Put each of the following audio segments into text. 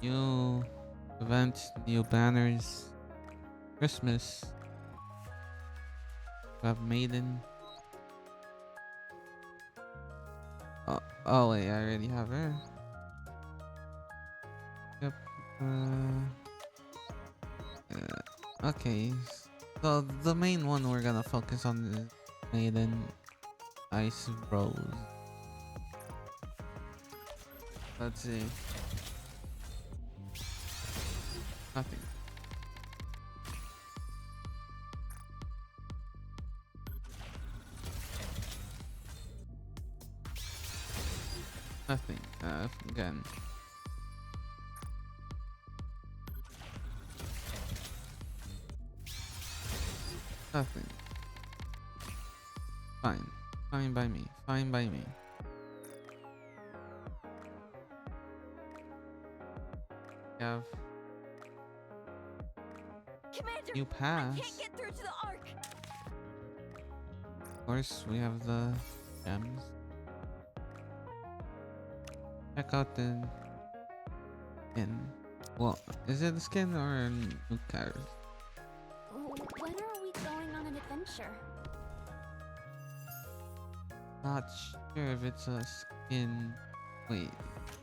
New events, new banners. Christmas. We have Maiden. Oh wait, I already have her. Yep. Okay. So the main one we're gonna focus on is Maiden Ice Rose. Let's see. Nothing. Nothing. Again. Nothing. Fine. Fine by me. Fine by me. We have Commander, new pass. I can't get through to the Ark. Of course, we have the gems. Check out the skin. Well, is it a skin or a new character? When are we going on an adventure? Not sure if it's a skin. Wait, is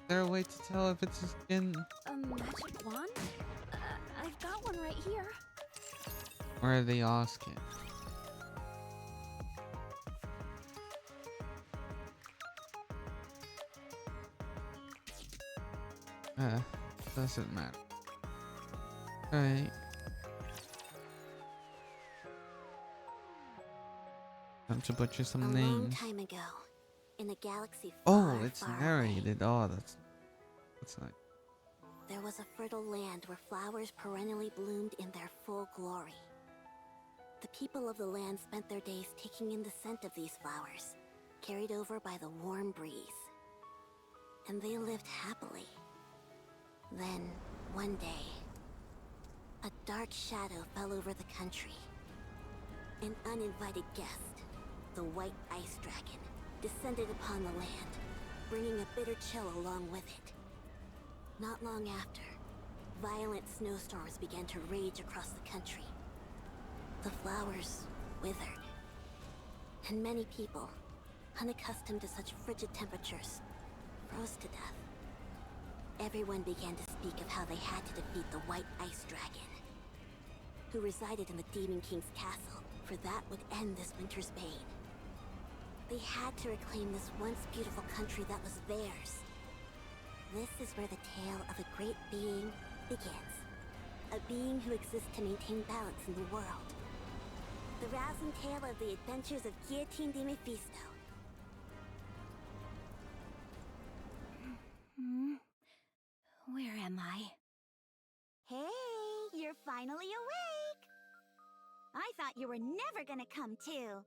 there a way to tell if it's a skin A magic wand? I've got one right here. or are they all skin? Doesn't matter. Alright. Time to butcher some A long names. time ago, in a galaxy Oh, far, it's far away, narrated. Oh, that's nice. there was a fertile land where flowers perennially bloomed in their full glory. The people of the land spent their days taking in the scent of these flowers, carried over by the warm breeze. And they lived happily. Then, one day, a dark shadow fell over the country. An uninvited guest, the White Ice Dragon, descended upon the land, bringing a bitter chill along with it. Not long after, violent snowstorms began to rage across the country. The flowers withered, and many people, unaccustomed to such frigid temperatures, froze to death. Everyone began to speak of how they had to defeat the White Ice Dragon, who resided in the Demon King's castle, for that would end this winter's pain. They had to reclaim this once beautiful country that was theirs. This is where the tale of a great being begins. A being who exists to maintain balance in the world. The rousing tale of the adventures of Guillotine de Mephisto. Where am I? Hey, you're finally awake! I thought you were never gonna come too.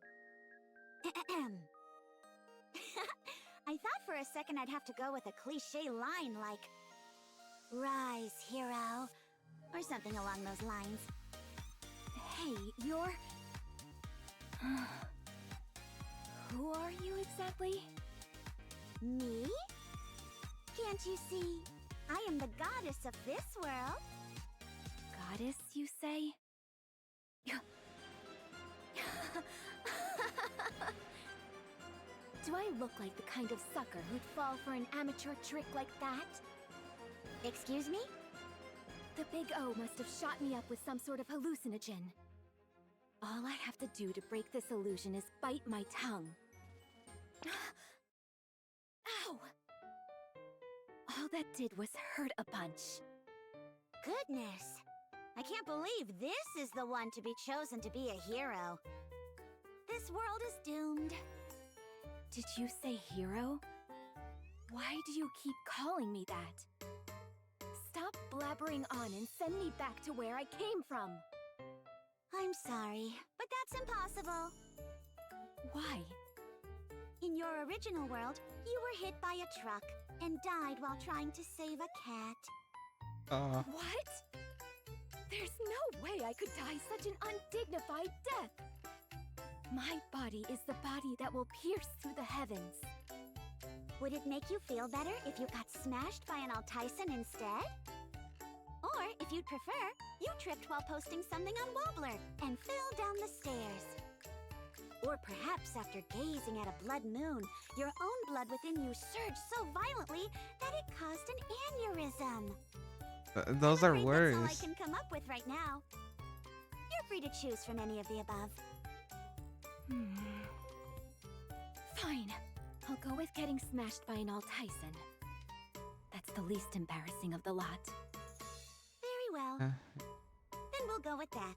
I thought for a second I'd have to go with a cliché line like, "Rise, hero," or something along those lines. Hey, you're... Who are you exactly? Me? Can't you see? I am the goddess of this world. Goddess, you say? Do I look like the kind of sucker who'd fall for an amateur trick like that? Excuse me? The Big O must have shot me up with some sort of hallucinogen. All I have to do to break this illusion is bite my tongue. Ow! All that did was hurt a bunch. Goodness. I can't believe this is the one to be chosen to be a hero. This world is doomed. Did you say hero? Why do you keep calling me that? Stop blabbering on and send me back to where I came from. I'm sorry, but that's impossible. Why? In your original world, you were hit by a truck and died while trying to save a cat. What? There's no way I could die such an undignified death. My body is the body that will pierce through the heavens. Would it make you feel better if you got smashed by an Altyson instead? Or, if you'd prefer, you tripped while posting something on Wobbler and fell down the stairs. Or perhaps after gazing at a blood moon, your own blood within you surged so violently that it caused an aneurysm. Those I'm are afraid that's all I worse. can come up with right now. You're free to choose from any of the above. Fine. I'll go with getting smashed by an All Tyson. That's the least embarrassing of the lot. Very well. Then we'll go with that.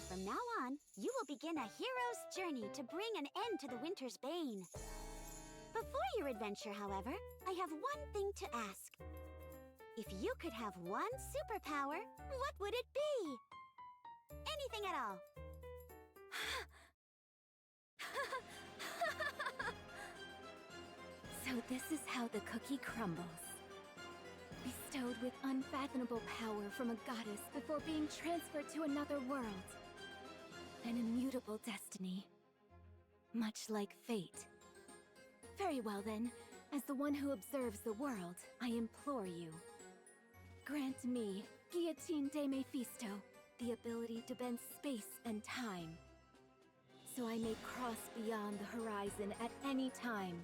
From now on, you will begin a hero's journey to bring an end to the winter's bane. Before your adventure, however, I have one thing to ask. If you could have one superpower, what would it be? Anything at all. So this is how the cookie crumbles. Bestowed with unfathomable power from a goddess before being transferred to another world. An immutable destiny. Much like fate. Very well then, as the one who observes the world, I implore you. Grant me, Guillotine de Mephisto, the ability to bend space and time. So I may cross beyond the horizon at any time.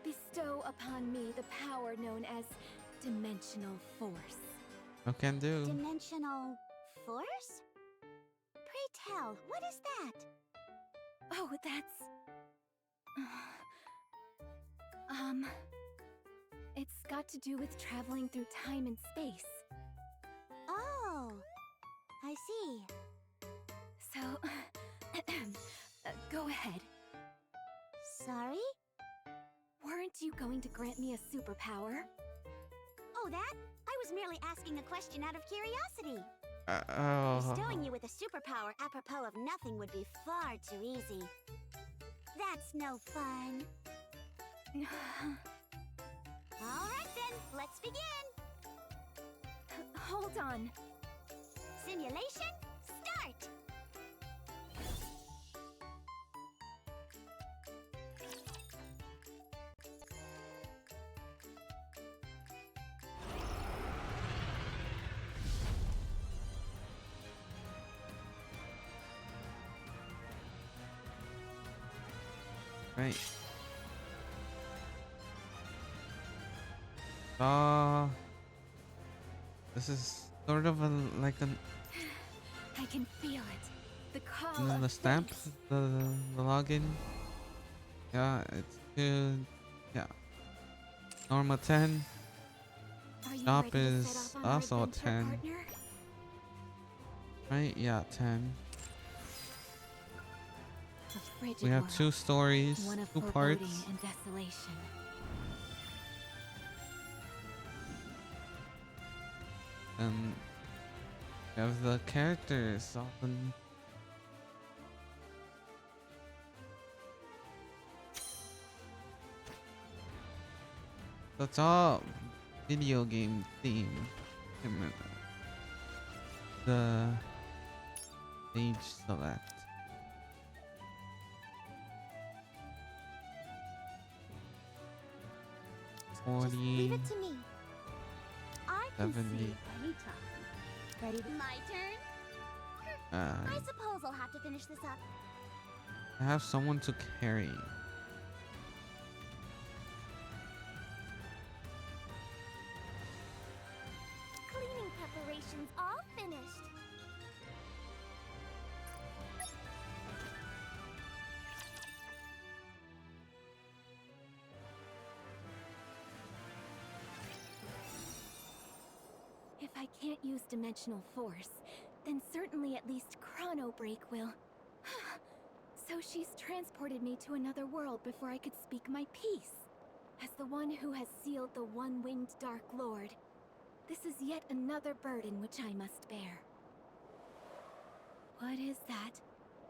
Bestow upon me the power known as Dimensional Force. I can do. Dimensional force? Pray tell, what is that? Oh, that's... It's got to do with traveling through time and space. Oh, I see. So, go ahead. Sorry? Weren't you going to grant me a superpower? Oh, that? I was merely asking a question out of curiosity. Oh. Bestowing you with a superpower apropos of nothing would be far too easy. That's no fun. All right then, let's begin. Hold on. Simulation, start! Right. This is sort of like an I can feel it. The call and then of the stamp, fate. the login. Yeah, it's good. Yeah. Norma 10. Are you Stop ready to is set off on our also a adventure, 10. partner? Right? Yeah, 10. A frigid We have world, two stories, one of two foreboding parts. and desolation. And we have the characters often. That's all video game theme. The stage select. Just leave 40. it to me. I can 70. see any time. Ready to... My turn? I suppose I'll have to finish this up. I have someone to carry. Cleaning preparations all finished. If I can't use dimensional force, then certainly at least chrono break will. So she's transported me to another world before I could speak my piece. As the one who has sealed the one-winged Dark Lord, this is yet another burden which I must bear. What is that?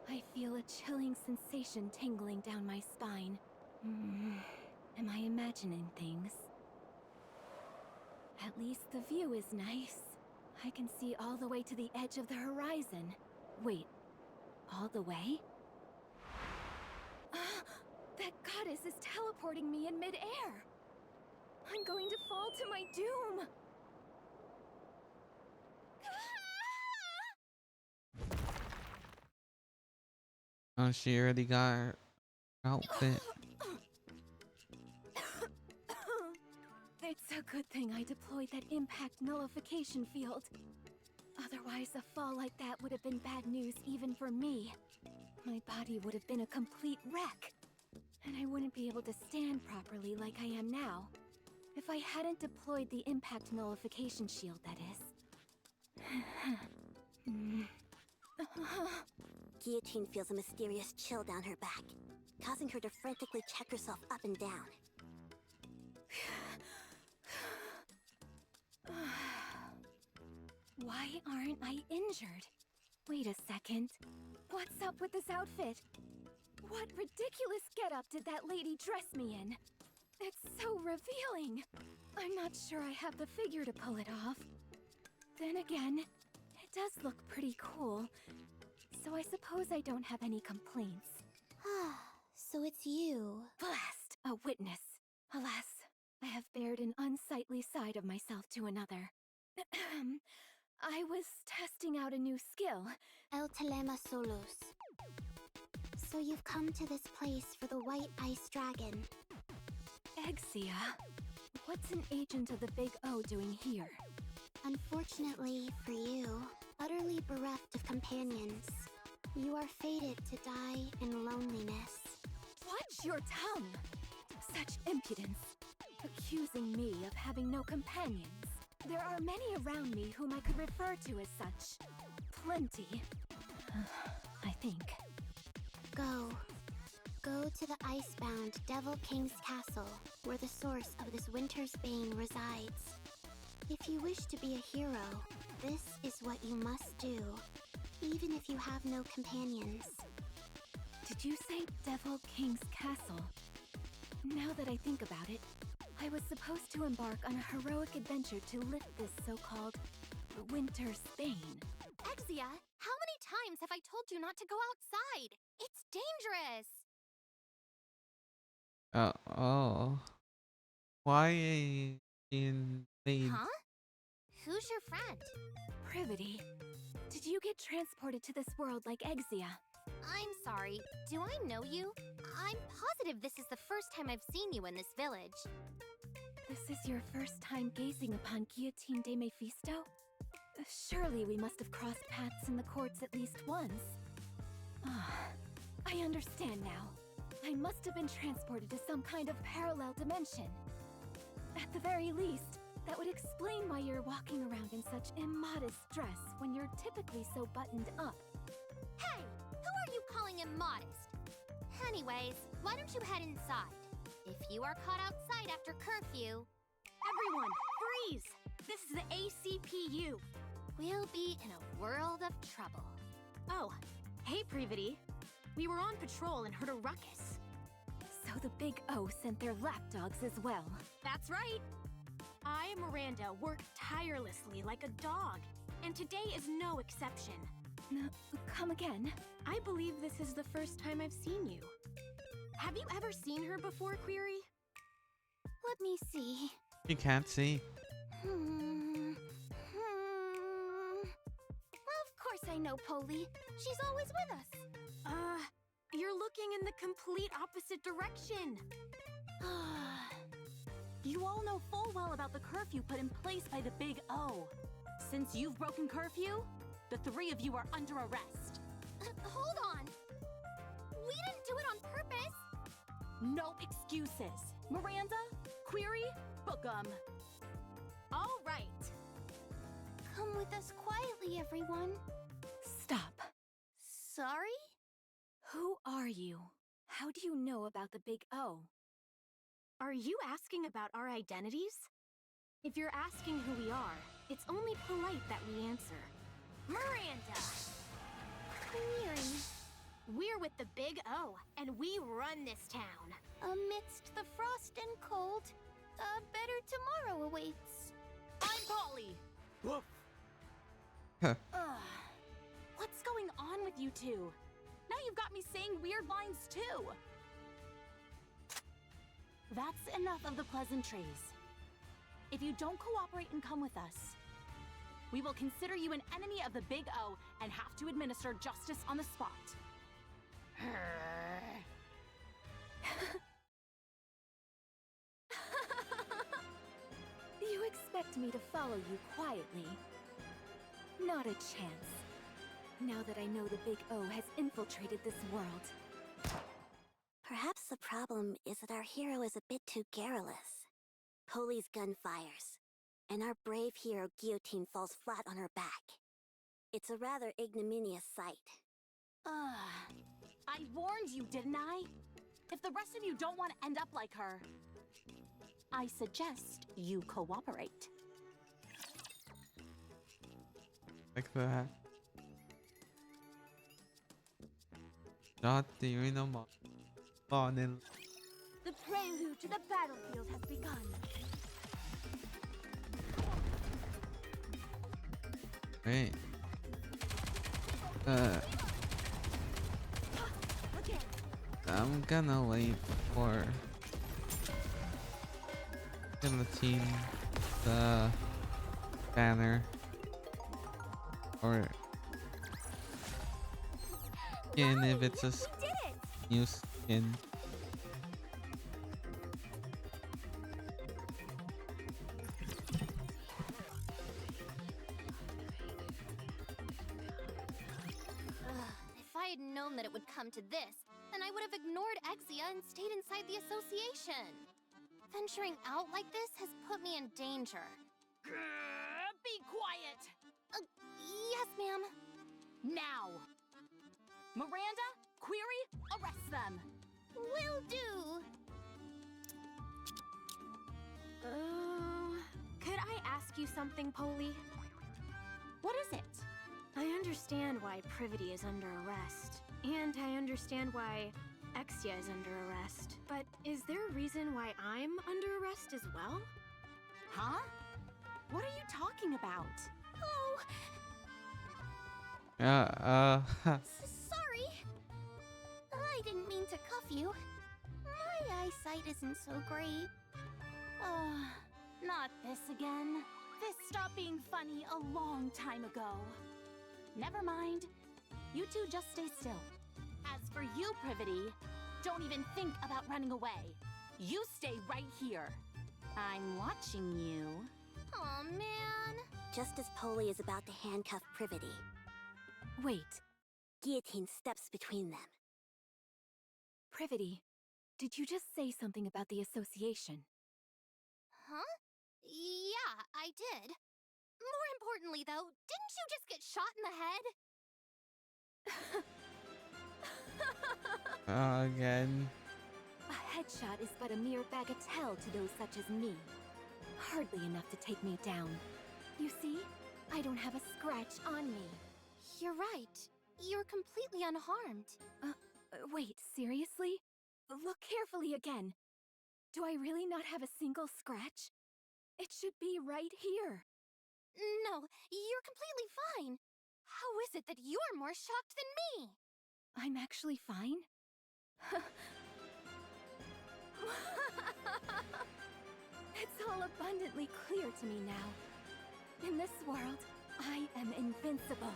I feel a chilling sensation tingling down my spine. Am I imagining things? At least the view is nice. I can see all the way to the edge of the horizon. Wait, all the way? That goddess is teleporting me in mid-air! I'm going to fall to my doom! Oh, she already got her outfit. It's a good thing I deployed that impact nullification field. Otherwise, a fall like that would have been bad news even for me. My body would have been a complete wreck. And I wouldn't be able to stand properly like I am now. If I hadn't deployed the impact nullification shield, that is. Guillotine feels a mysterious chill down her back, causing her to frantically check herself up and down. Why aren't I injured? Wait a second. What's up with this outfit? What ridiculous getup did that lady dress me in? It's so revealing. I'm not sure I have the figure to pull it off. Then again, it does look pretty cool. So I suppose I don't have any complaints. So it's you. Blast! A witness. Alas, I have bared an unsightly side of myself to another. I was testing out a new skill. El Telema Solos. So you've come to this place for the White Ice Dragon. Exia, what's an agent of the Big O doing here? Unfortunately for you, utterly bereft of companions, you are fated to die in loneliness. Watch your tongue! Such impudence. Accusing me of having no companions. There are many around me whom I could refer to as such. Plenty. I think. Go. Go to the icebound Devil King's castle, where the source of this winter's bane resides. If you wish to be a hero, this is what you must do, even if you have no companions. Did you say Devil King's castle? Now that I think about it, I was supposed to embark on a heroic adventure to lift this so-called winter's bane. Exia, how many times have I told you not to go outside? It's dangerous! Oh. Why in they Huh? Who's your friend? Privity, did you get transported to this world like Exia? I'm sorry, do I know you? I'm positive this is the first time I've seen you in this village. This is your first time gazing upon Guillotine de Mephisto? Surely we must have crossed paths in the courts at least once. I understand now. I must have been transported to some kind of parallel dimension. At the very least, that would explain why you're walking around in such immodest dress when you're typically so buttoned up. Hey, who are you calling immodest? Anyways, why don't you head inside? If you are caught outside after curfew... Everyone, freeze! This is the ACPU. We'll be in a world of trouble. Oh, hey Privity. We were on patrol and heard a ruckus. So the Big O sent their lapdogs as well. That's right. I, Miranda, work tirelessly like a dog, and today is no exception. Come again? I believe this is the first time I've seen you. Have you ever seen her before, Query? Let me see. you can't see? Of course I know Polly. She's always with us. You're looking in the complete opposite direction. You all know full well about the curfew put in place by the Big O. Since you've broken curfew, the three of you are under arrest. Hold on. We didn't do it on purpose. No excuses. Miranda, Query, book 'em. All right. Come with us quietly, everyone. Stop. Sorry? Who are you? How do you know about the Big O? Are you asking about our identities? If you're asking who we are, it's only polite that we answer. Miranda! Query. We're with the Big O, and we run this town. Amidst the frost and cold, a better tomorrow awaits. I'm Polly! Huh. What's going on with you two? Now you've got me saying weird lines too. That's enough of the pleasantries. If you don't cooperate and come with us, we will consider you an enemy of the Big O and have to administer justice on the spot. You expect me to follow you quietly? Not a chance. Now that I know the Big O has infiltrated this world. Perhaps the problem is that our hero is a bit too garrulous. Poli's gun fires, and our brave hero Guillotine falls flat on her back. It's a rather ignominious sight. I warned you, didn't I? If the rest of you don't want to end up like her, I suggest you cooperate. Like that. Not the Unamo. On in. The prelude to the battlefield has begun. Wait. I'm gonna wait for Guillotine the banner or skin if it's a new skin. If I had known that it would come to this, then I would have ignored Exia and stayed inside the association. Venturing out like this has put me in danger. Be quiet! Yes, ma'am. Now! Miranda, Query, arrest them! Will do. Could I ask you something, Polly? What is it? I understand why Privity is under arrest, and I understand why Exia is under arrest. But is there a reason why I'm under arrest as well? Huh? What are you talking about? Oh, sorry. I didn't mean to cuff you. My eyesight isn't so great. Not this again. This stopped being funny a long time ago. Never mind. You two just stay still. As for you, Privity, don't even think about running away. You stay right here. I'm watching you. Aw, man. Just as Poli is about to handcuff Privity, Wait, Guillotine steps between them. Privity, did you just say something about the association? Huh? Yeah, I did. More importantly, though, didn't you just get shot in the head? Again. A headshot is but a mere bagatelle to those such as me. Hardly enough to take me down. You see, I don't have a scratch on me. You're right. You're completely unharmed. Wait, seriously? Look carefully again. Do I really not have a single scratch? It should be right here. No, you're completely fine. How is it that you're more shocked than me? I'm actually fine? It's all abundantly clear to me now. In this world, I am invincible.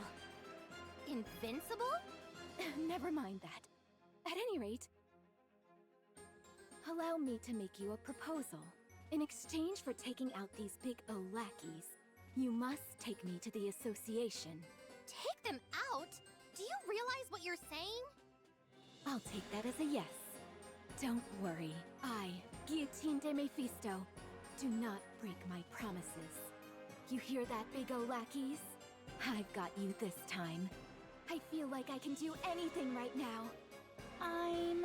Invincible? Never mind that. At any rate, allow me to make you a proposal. In exchange for taking out these Big O lackeys, you must take me to the association. Take them out? Do you realize what you're saying? I'll take that as a yes. Don't worry, I, Guillotine de Mephisto, do not break my promises. You hear that, Big O lackeys? I've got you this time. I feel like I can do anything right now. I'm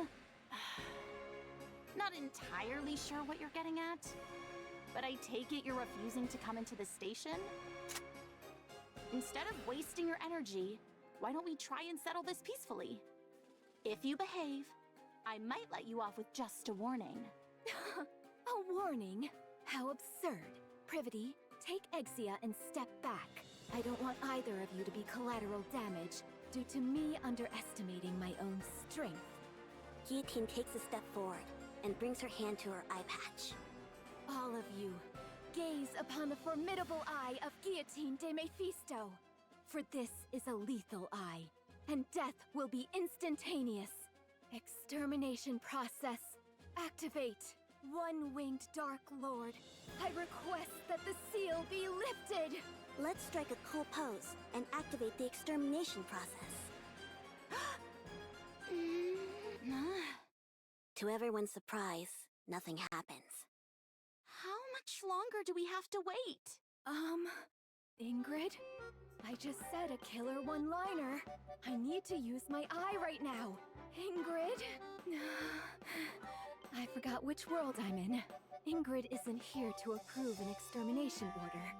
not entirely sure what you're getting at, but I take it you're refusing to come into the station? Instead of wasting your energy, why don't we try and settle this peacefully? If you behave, I might let you off with just a warning. A warning? How absurd. Privity, take Exia and step back. I don't want either of you to be collateral damage due to me underestimating my own strength. Guillotine takes a step forward and brings her hand to her eye patch. All of you, gaze upon the formidable eye of Guillotine de Mephisto. For this is a lethal eye, and death will be instantaneous. Extermination process. Activate. One-winged Dark Lord. I request that the seal be lifted. Let's strike a cool pose and activate the extermination process. To everyone's surprise, nothing happens. How much longer do we have to wait? Ingrid? I just said a killer one-liner. I need to use my eye right now. Ingrid? I forgot which world I'm in. Ingrid isn't here to approve an extermination order.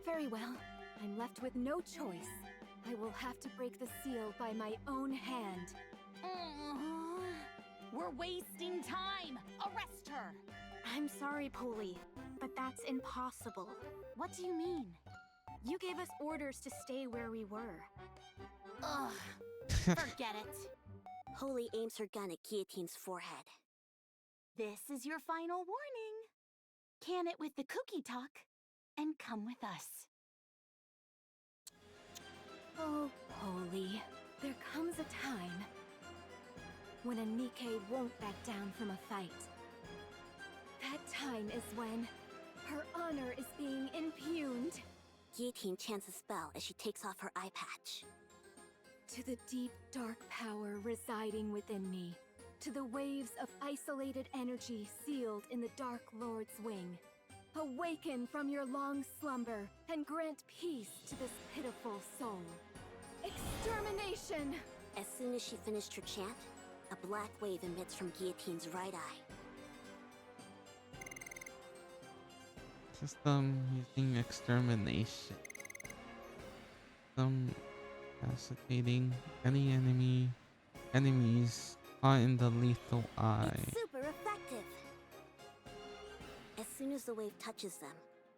Very well. I'm left with no choice. I will have to break the seal by my own hand. We're wasting time! Arrest her! I'm sorry, Polly, but that's impossible. What do you mean? You gave us orders to stay where we were. Ugh, forget it. Holy aims her gun at Guillotine's forehead. This is your final warning. Can it with the cookie talk, and come with us. Oh, Polly, there comes a time when a Nikke won't back down from a fight. That time is when her honor is being impugned. Guillotine chants a spell as she takes off her eye patch. To the deep, dark power residing within me. To the waves of isolated energy sealed in the Dark Lord's wing. Awaken from your long slumber and grant peace to this pitiful soul. Extermination! As soon as she finished her chant, a black wave emits from Guillotine's right eye. System using extermination. Incapacitating any enemies caught in the lethal eye. It's super effective! As soon as the wave touches them,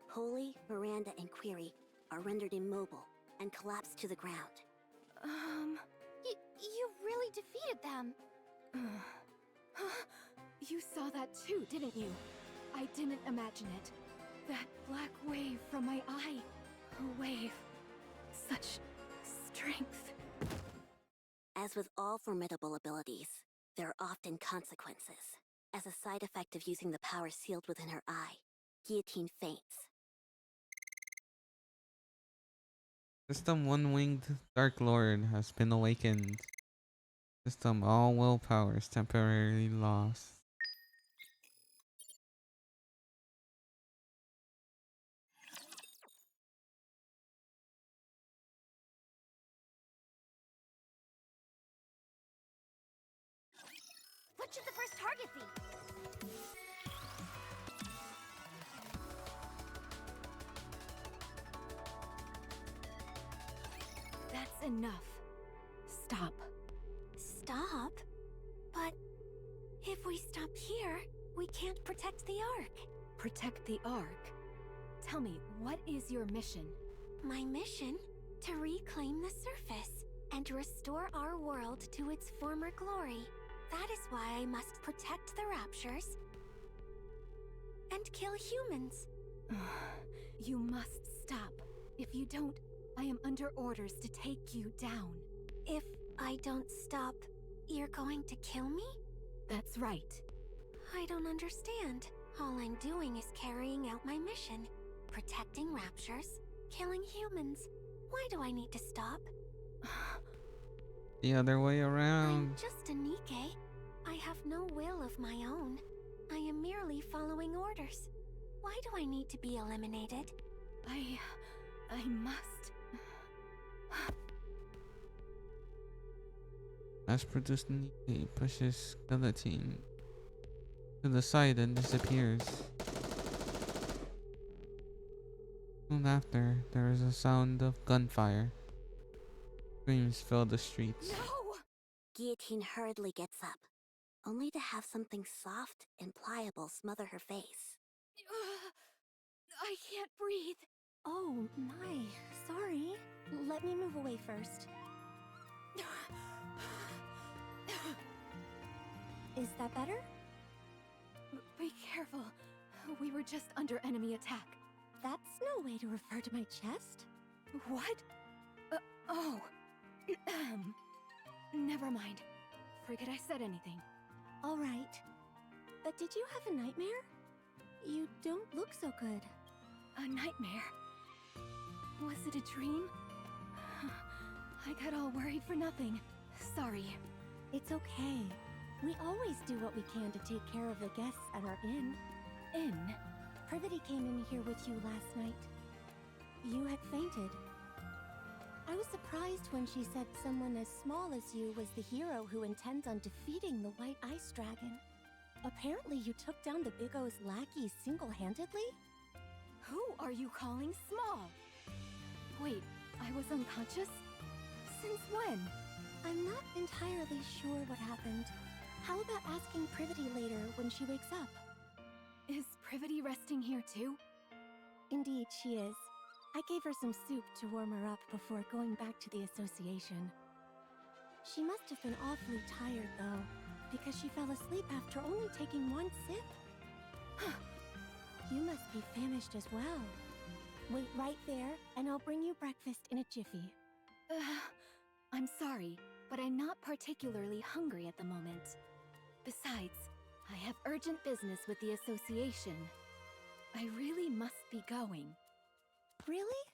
Holy, Miranda, and Query are rendered immobile and collapse to the ground. You really defeated them. You saw that too, didn't you? I didn't imagine it. That black wave from my eye. A wave. Such strength. As with all formidable abilities, there are often consequences. As a side effect of using the power sealed within her eye, Guillotine faints. System One-Winged Dark Lord has been awakened. System all willpower is temporarily lost. What should the first target be? That's enough. Stop. Stop? But if we stop here, we can't protect the Ark. Protect the Ark. Tell me, what is your mission? My mission? To reclaim the surface and restore our world to its former glory. That is why I must protect the Raptures and kill humans. You must stop. If you don't, I am under orders to take you down. If I don't stop, you're going to kill me? That's right. I don't understand. All I'm doing is carrying out my mission. Protecting Raptures, killing humans. Why do I need to stop? The other way around. I'm just a Nikke. I have no will of my own. I am merely following orders. Why do I need to be eliminated? I must. Mass-produced Nikke pushes Guillotine to the side and disappears. Soon after, there is a sound of gunfire. Screams fill the streets. No! Guillotine hurriedly gets up, only to have something soft and pliable smother her face. I can't breathe. Oh, my. Sorry. Let me move away first. Is that better? Be careful. We were just under enemy attack. That's no way to refer to my chest. What? Oh. Never mind. forget I said anything. All right. But did you have a nightmare? You don't look so good. A nightmare? Was it a dream? I got all worried for nothing. Sorry. It's okay. We always do what we can to take care of the guests at our inn. Inn? Privity came in here with you last night. You had fainted. I was surprised when she said someone as small as you was the hero who intends on defeating the White Ice Dragon. Apparently you took down the Big O's lackey single-handedly? Who are you calling small? Wait, I was unconscious? Since when? I'm not entirely sure what happened. How about asking Privity later when she wakes up? Is Privity resting here too? Indeed, she is. I gave her some soup to warm her up before going back to the association. She must have been awfully tired, though, because she fell asleep after only taking one sip. You must be famished as well. Wait right there, and I'll bring you breakfast in a jiffy. I'm sorry, but I'm not particularly hungry at the moment. Besides, I have urgent business with the association. I really must be going. Really?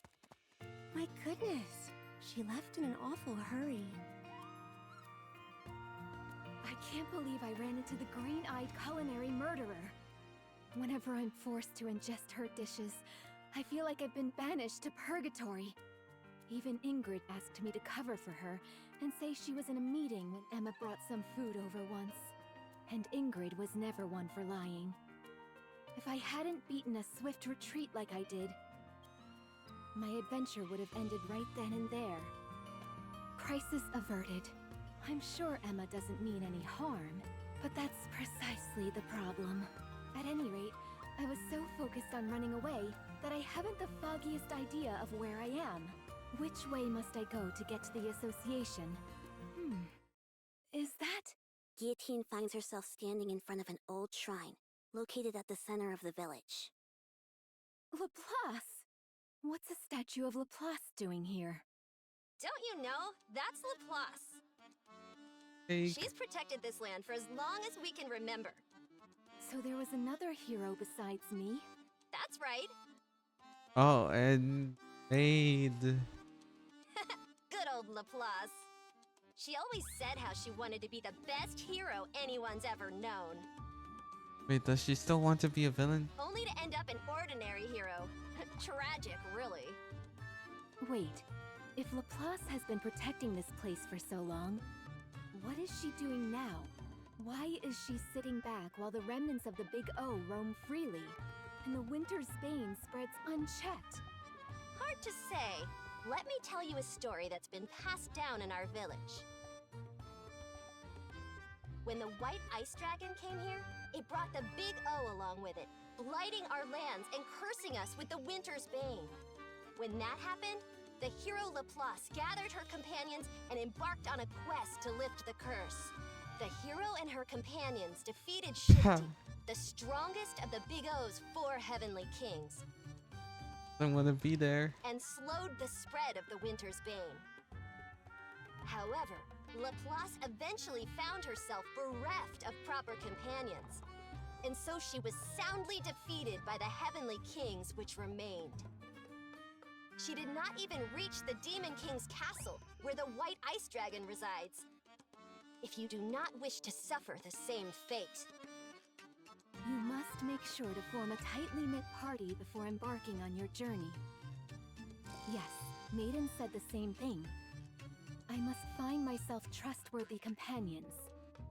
My goodness, she left in an awful hurry. I can't believe I ran into the green-eyed culinary murderer. Whenever I'm forced to ingest her dishes, I feel like I've been banished to purgatory. Even Ingrid asked me to cover for her and say she was in a meeting when Emma brought some food over once. And Ingrid was never one for lying. If I hadn't beaten a swift retreat like I did, my adventure would have ended right then and there. Crisis averted. I'm sure Emma doesn't mean any harm, but that's precisely the problem. At any rate, I was so focused on running away that I haven't the foggiest idea of where I am. Which way must I go to get to the association? Is that... Guillotine finds herself standing in front of an old shrine, located at the center of the village. Laplace? What's a statue of Laplace doing here? Don't you know? That's Laplace. Fake. She's protected this land for as long as we can remember. So there was another hero besides me? That's right. Oh, and made. Good old Laplace. She always said how she wanted to be the best hero anyone's ever known. Wait, does she still want to be a villain? Only to end up an ordinary hero. Tragic, really. Wait, if Laplace has been protecting this place for so long, what is she doing now? Why is she sitting back while the remnants of the Big O roam freely, and the winter's bane spreads unchecked? Hard to say. Let me tell you a story that's been passed down in our village. When the White Ice Dragon came here, it brought the Big O along with it, blighting our lands and cursing us with the winter's bane. When that happened, the hero Laplace gathered her companions and embarked on a quest to lift the curse. The hero and her companions defeated Shifty, the strongest of the Big O's 4 heavenly kings, I want to be there. and slowed the spread of the winter's bane. However, Laplace eventually found herself bereft of proper companions, and so she was soundly defeated by the heavenly kings which remained. She did not even reach the Demon King's castle, where the White Ice Dragon resides. If you do not wish to suffer the same fate, You must make sure to form a tightly knit party before embarking on your journey. Yes, Maiden said the same thing. I must find myself trustworthy companions.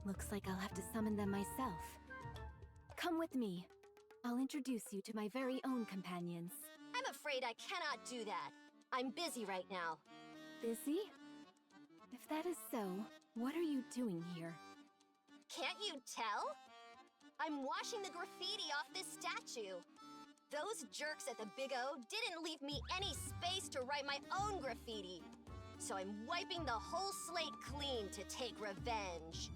Looks like I'll have to summon them myself. Come with me. I'll introduce you to my very own companions. I'm afraid I cannot do that. I'm busy right now. Busy? If that is so, what are you doing here? Can't you tell? I'm washing the graffiti off this statue. Those jerks at the Big O didn't leave me any space to write my own graffiti. So I'm wiping the whole slate clean to take revenge.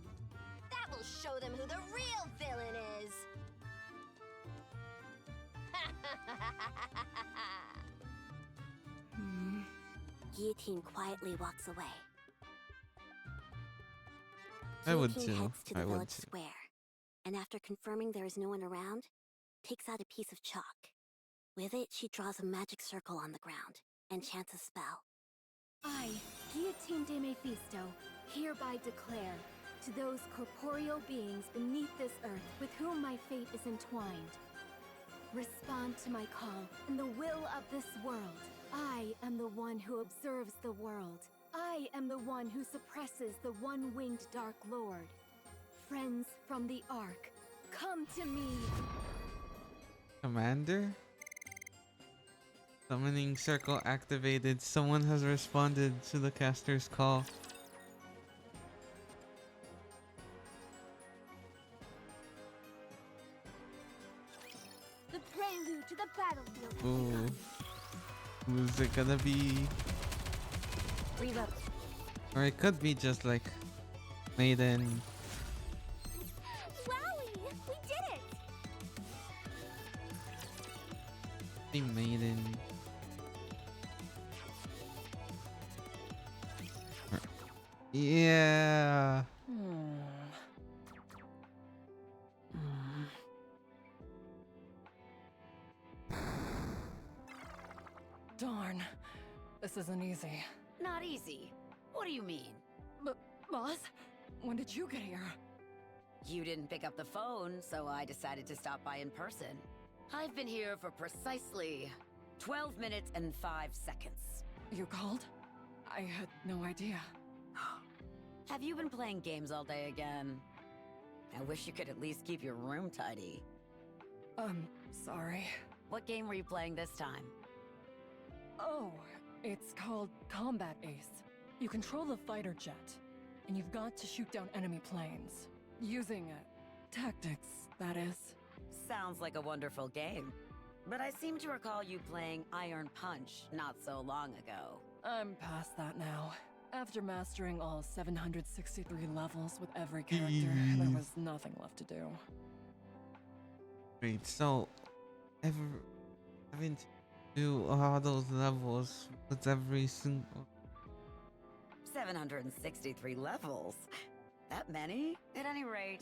That will show them who the real villain is. Guillotine quietly walks away. I would Guillotine too. heads to I the would village too. square, and after confirming there is no one around, takes out a piece of chalk. With it, she draws a magic circle on the ground and chants a spell. I, Guillotine de Mephisto, hereby declare to those corporeal beings beneath this earth with whom my fate is entwined. Respond to my call in the will of this world. I am the one who observes the world. I am the one who suppresses the one-winged Dark Lord. Friends from the Ark, come to me! Commander? Summoning circle activated. Someone has responded to the caster's call. The prelude to the battlefield has Ooh. begun. Who's it gonna be? Reload. Or it could be just like Maiden. Wowie! We did it! Be Maiden. Yeah. Darn. This isn't easy. Not easy. What do you mean? Boss? When did you get here? You didn't pick up the phone, so I decided to stop by in person. I've been here for precisely 12 minutes and 5 seconds. You called? I had no idea. Have you been playing games all day again? I wish you could at least keep your room tidy. Sorry. What game were you playing this time? Oh, it's called Combat Ace. You control the fighter jet, and you've got to shoot down enemy planes. Using tactics, that is. Sounds like a wonderful game. But I seem to recall you playing Iron Punch not so long ago. I'm past that now. After mastering all 763 levels with every character, there was nothing left to do. Wait, so having to do all those levels with every single 763 levels? That many? At any rate,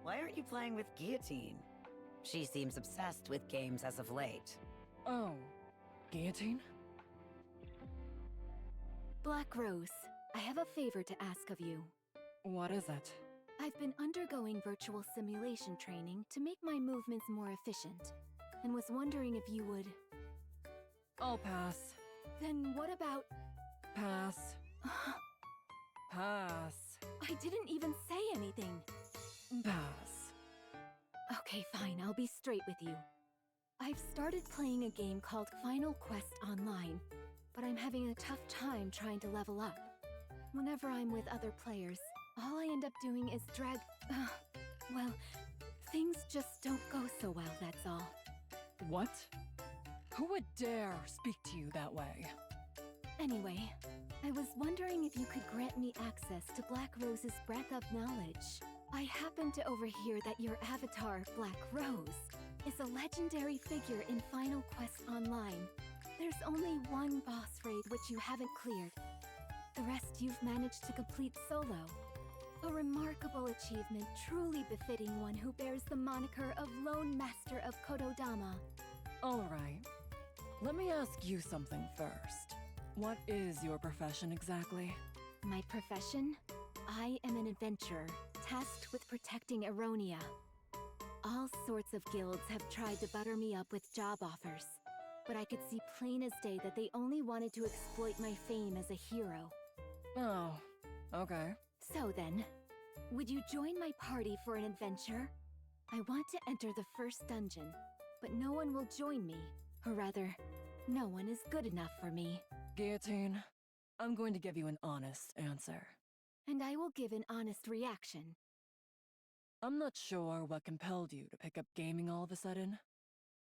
why aren't you playing with Guillotine? She seems obsessed with games as of late. Oh, Guillotine? Black Rose, I have a favor to ask of you. What is it? I've been undergoing virtual simulation training to make my movements more efficient, and was wondering if you would... I'll pass. Then what about... Pass. Pass. I didn't even say anything. Pass. Okay, fine, I'll be straight with you. I've started playing a game called Final Quest Online, but I'm having a tough time trying to level up. Whenever I'm with other players, all I end up doing is drag... well, things just don't go so well, that's all. What? Who would dare speak to you that way? Anyway, I was wondering if you could grant me access to Black Rose's breadth of knowledge. I happened to overhear that your avatar, Black Rose, is a legendary figure in Final Quest Online. There's only one boss raid which you haven't cleared. The rest you've managed to complete solo. A remarkable achievement truly befitting one who bears the moniker of Lone Master of Kododama. Alright. Let me ask you something first. What is your profession exactly? My profession? I am an adventurer, tasked with protecting Eronia. All sorts of guilds have tried to butter me up with job offers, but I could see plain as day that they only wanted to exploit my fame as a hero. Oh, okay. So then, would you join my party for an adventure? I want to enter the first dungeon, but no one will join me. Or rather, no one is good enough for me. Guillotine, I'm going to give you an honest answer. And I will give an honest reaction. I'm not sure what compelled you to pick up gaming all of a sudden,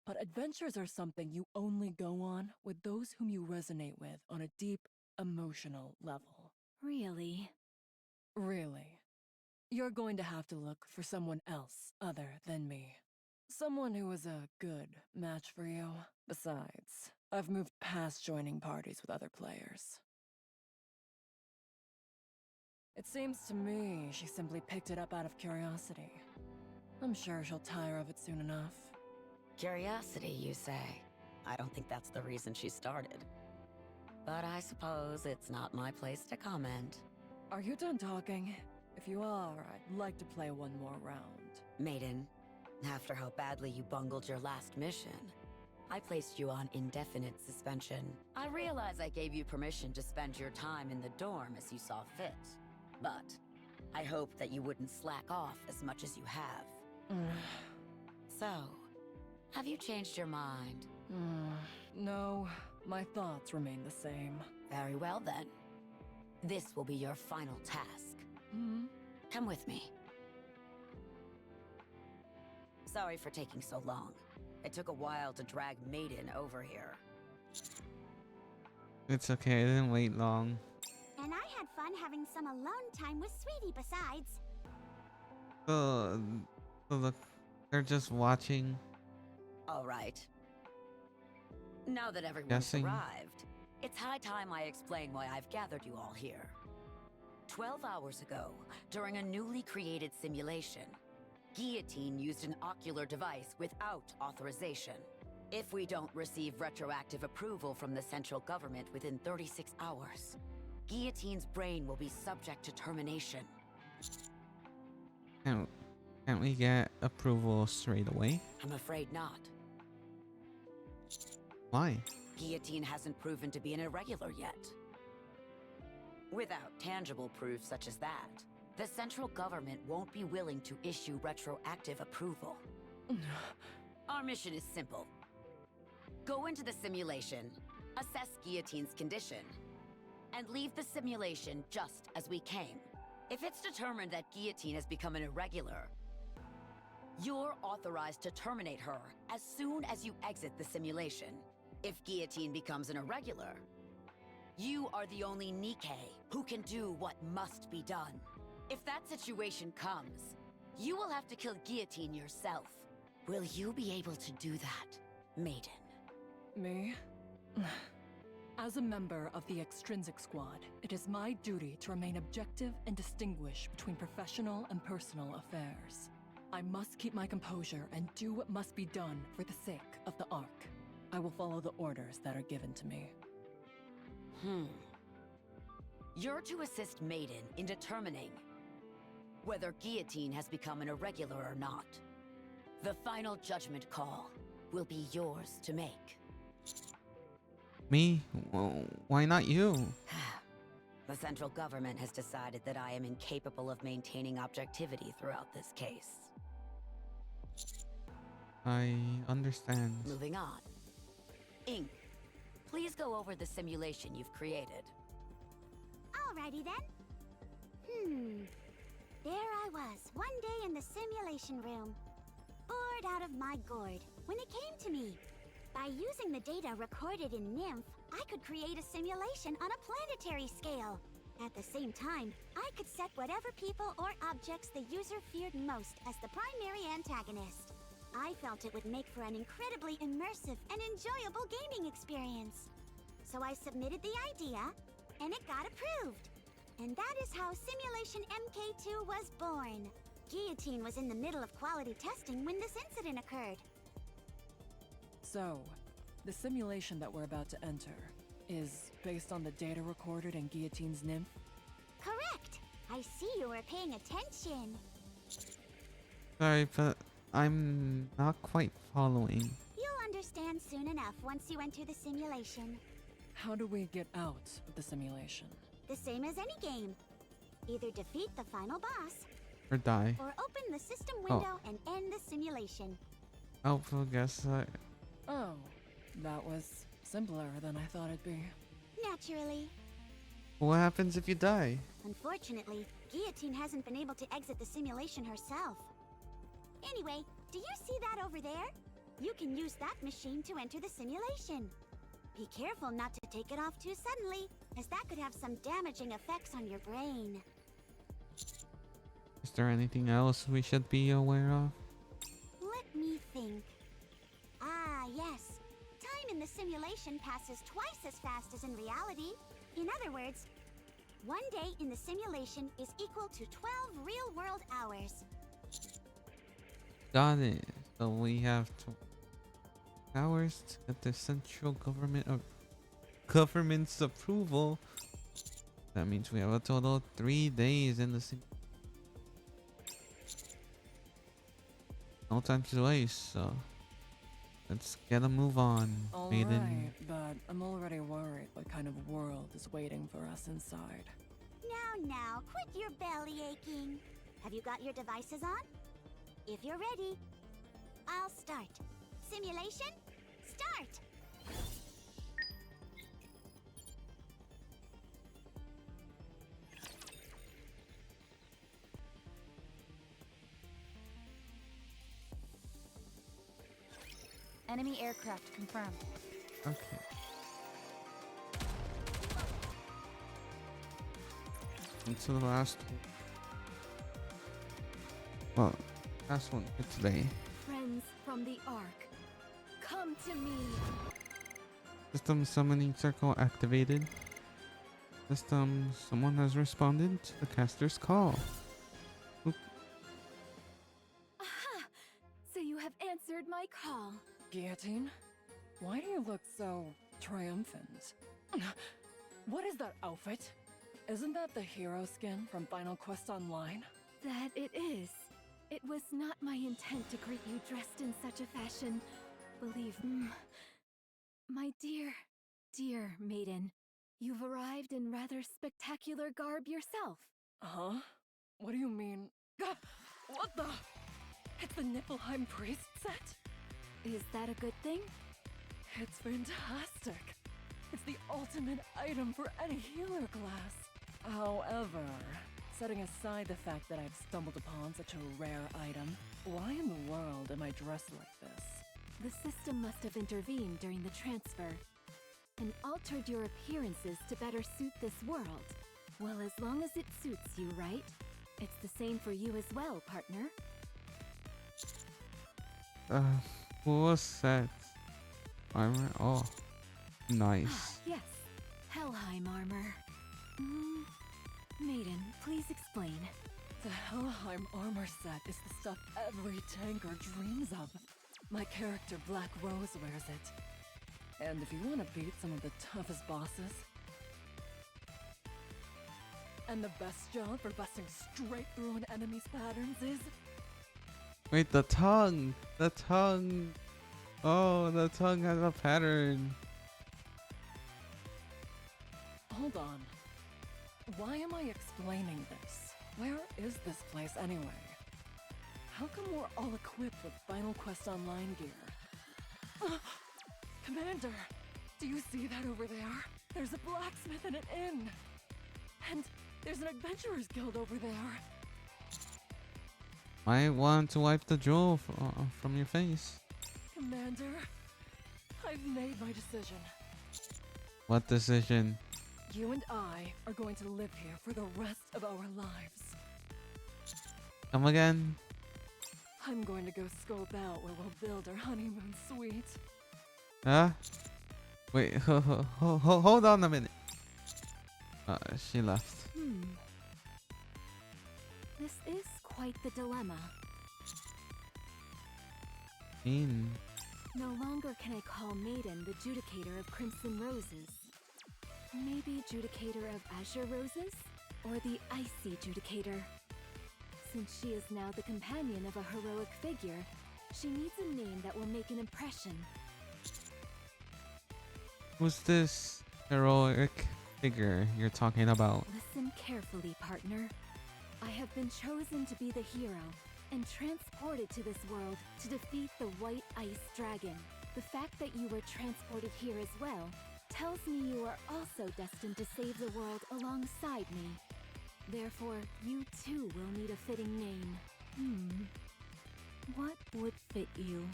but adventures are something you only go on with those whom you resonate with on a deep, emotional level. Really? Really. You're going to have to look for someone else other than me. Someone who is a good match for you. Besides, I've moved past joining parties with other players. It seems to me she simply picked it up out of curiosity. I'm sure she'll tire of it soon enough. Curiosity, you say? I don't think that's the reason she started. But I suppose it's not my place to comment. Are you done talking? If you are, I'd like to play one more round. Maiden, after how badly you bungled your last mission, I placed you on indefinite suspension. I realize I gave you permission to spend your time in the dorm as you saw fit. But I hoped that you wouldn't slack off as much as you have. So, have you changed your mind? No, my thoughts remain the same. Very well then. This will be your final task. Come with me. Sorry for taking so long. It took a while to drag Maiden over here. It's okay, I didn't wait long. And I had fun having some alone time with Sweetie besides. So look, they're just watching. All right. Now that everyone's Guessing. arrived, it's high time I explain why I've gathered you all here. 12 hours ago, during a newly created simulation, Guillotine used an ocular device without authorization. If we don't receive retroactive approval from the central government within 36 hours, Guillotine's brain will be subject to termination. Can't we get approval straight away? I'm afraid not. Why? Guillotine hasn't proven to be an irregular yet. Without tangible proof such as that, the central government won't be willing to issue retroactive approval. Our mission is simple. Go into the simulation, assess Guillotine's condition, and leave the simulation just as we came. If it's determined that Guillotine has become an irregular, you're authorized to terminate her as soon as you exit the simulation. If Guillotine becomes an irregular, you are the only Nikkei who can do what must be done. If that situation comes, you will have to kill Guillotine yourself. Will you be able to do that, Maiden? Me? As a member of the Extrinsic Squad, it is my duty to remain objective and distinguish between professional and personal affairs. I must keep my composure and do what must be done for the sake of the Ark. I will follow the orders that are given to me. You're to assist Maiden in determining whether Guillotine has become an irregular or not. The final judgment call will be yours to make. Me? Well, why not you? The central government has decided that I am incapable of maintaining objectivity throughout this case. I understand. Moving on. Ink, please go over the simulation you've created. Alrighty then. There I was, one day in the simulation room. Bored out of my gourd, when it came to me. By using the data recorded in Nymph, I could create a simulation on a planetary scale. At the same time, I could set whatever people or objects the user feared most as the primary antagonist. I felt it would make for an incredibly immersive and enjoyable gaming experience. So I submitted the idea, and it got approved. And that is how Simulation MK2 was born. Guillotine was in the middle of quality testing when this incident occurred. So, the simulation that we're about to enter is based on the data recorded in Guillotine's Nymph? Correct! I see you were paying attention. Sorry, but I'm not quite following. You'll understand soon enough once you enter the simulation. How do we get out of the simulation? The same as any game. Either defeat the final boss, Or die. or open the system window and end the simulation. Oh, I guess Oh, that was simpler than I thought it'd be. Naturally. what happens if you die? Unfortunately, Guillotine hasn't been able to exit the simulation herself. Anyway, do you see that over there? You can use that machine to enter the simulation. Be careful not to take it off too suddenly, as that could have some damaging effects on your brain. Is there anything else we should be aware of? Let me think. Ah, yes. Time in the simulation passes twice as fast as in reality. In other words, 1 day in the simulation is equal to 12 real-world hours. Got it. So we have 2 hours to get the central government's approval. That means we have a total of 3 days in the no time to waste. So let's get a move on, Maiden. Alright, but I'm already worried what kind of world is waiting for us inside. Now, quit your belly aching. Have you got your devices on? If you're ready, I'll start. Simulation, start! Enemy aircraft confirmed. Okay. Into the last one. Well, last one for today. Friends from the Ark, come to me. System summoning circle activated. System, someone has responded to the caster's call. Oop. Aha! So you have answered my call. Guillotine? Why do you look so triumphant? What is that outfit? Isn't that the hero skin from Final Quest Online? That it is. It was not my intent to greet you dressed in such a fashion. Believe me. My dear maiden, you've arrived in rather spectacular garb yourself. Huh? What do you mean? What the? It's the Niflheim priest set? Is that a good thing? It's fantastic. It's the ultimate item for any healer class. However, setting aside the fact that I've stumbled upon such a rare item, why in the world am I dressed like this? The system must have intervened during the transfer and altered your appearances to better suit this world. Well, as long as it suits you, right? It's the same for you as well, partner. What was that? Armor? Oh, nice. Yes, Helheim armor. Maiden, please explain. The Helheim armor set is the stuff every tanker dreams of. My character Black Rose wears it. And if you want to beat some of the toughest bosses, and the best job for busting straight through an enemy's patterns is... Wait, the tongue! The tongue! Oh, the tongue has a pattern. Hold on. Why am I explaining this? Where is this place anyway? How come we're all equipped with Final Quest Online gear? Commander! Do you see that over there? There's a blacksmith and an inn! And there's an adventurers guild over there! Might want to wipe the jewel from your face. Commander, I've made my decision. What decision? You and I are going to live here for the rest of our lives. Come again? I'm going to go scope out where we'll build our honeymoon suite. Huh? Wait, hold on a minute. She left. This is quite the dilemma. No longer can I call Maiden the Judicator of Crimson Roses. Maybe Judicator of Azure Roses? Or the Icy Judicator? Since she is now the companion of a heroic figure, she needs a name that will make an impression. Who's this heroic figure you're talking about? Listen carefully, partner. I have been chosen to be the hero and transported to this world to defeat the White Ice Dragon. The fact that you were transported here as well tells me you are also destined to save the world alongside me. Therefore, you too will need a fitting name. What would fit you?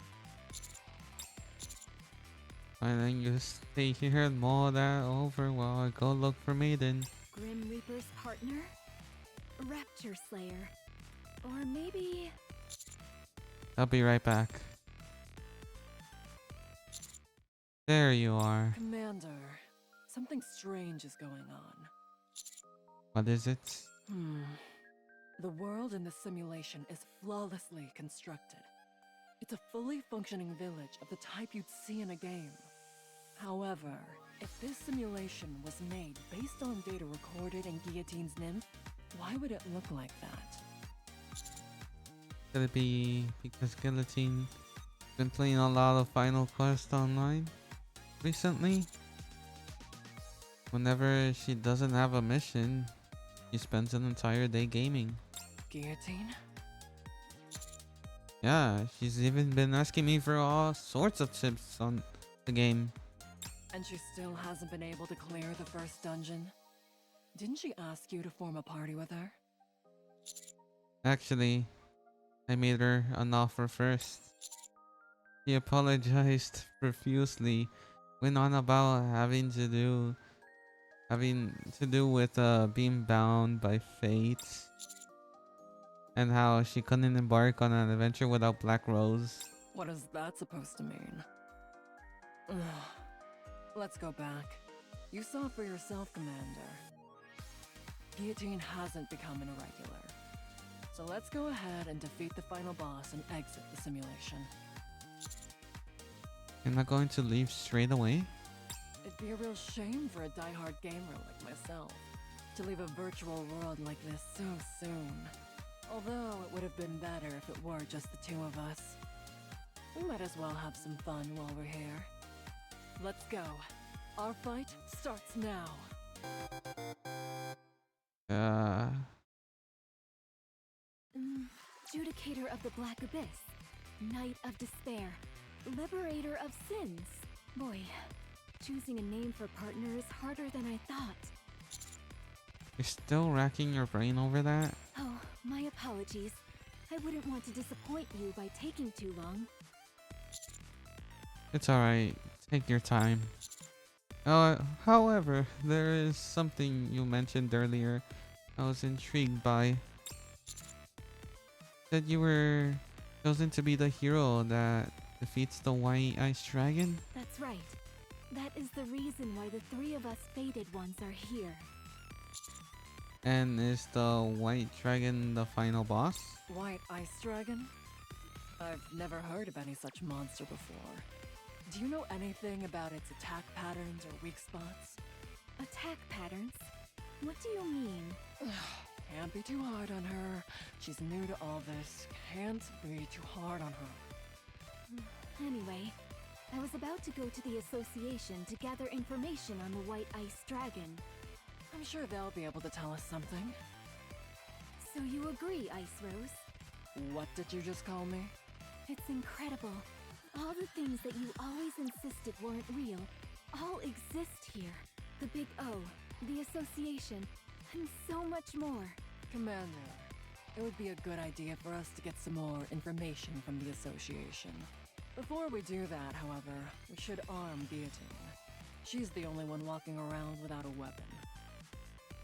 I think you stay here and mull that over while I go look for Maiden. Grim Reaper's partner? Rapture Slayer? Or maybe... I'll be right back. There you are. Commander, something strange is going on. What is it? The world in the simulation is flawlessly constructed. It's a fully functioning village of the type you'd see in a game. However, if this simulation was made based on data recorded in Guillotine's nymph, why would it look like that? Could it be because Guillotine been playing a lot of Final Quest online recently? Whenever she doesn't have a mission, she spends an entire day gaming. Guillotine? Yeah, she's even been asking me for all sorts of tips on the game. And she still hasn't been able to clear the first dungeon? Didn't she ask you to form a party with her? Actually, I made her an offer first. She apologized profusely, went on about having to do with being bound by fate, and how she couldn't embark on an adventure without Black Rose. What is that supposed to mean? Ugh. Let's go back. You saw for yourself, Commander. Guillotine hasn't become an irregular. So let's go ahead and defeat the final boss and exit the simulation. You're not going to leave straight away? It'd be a real shame for a die-hard gamer like myself to leave a virtual world like this so soon. Although it would have been better if it were just the two of us. We might as well have some fun while we're here. Let's go. Our fight starts now. Judicator of the Black Abyss, Knight of Despair, Liberator of Sins. Boy, choosing a name for partner is harder than I thought. You're still racking your brain over that? Oh, my apologies. I wouldn't want to disappoint you by taking too long. It's alright. Take your time. However, there is something you mentioned earlier I was intrigued by. That you were chosen to be the hero that defeats the White Ice Dragon? That's right. That is the reason why the three of us fated ones are here. And is the White Dragon the final boss? White Ice Dragon? I've never heard of any such monster before. Do you know anything about its attack patterns or weak spots? Attack patterns? What do you mean? Can't be too hard on her. She's new to all this. Can't be too hard on her. Anyway, I was about to go to the association to gather information on the White Ice Dragon. I'm sure they'll be able to tell us something. So you agree, Ice Rose? What did you just call me? It's incredible. All the things that you always insisted weren't real, all exist here. The Big O, the association, and so much more. Commander, it would be a good idea for us to get some more information from the association. Before we do that, however, we should arm Guillotine. She's the only one walking around without a weapon.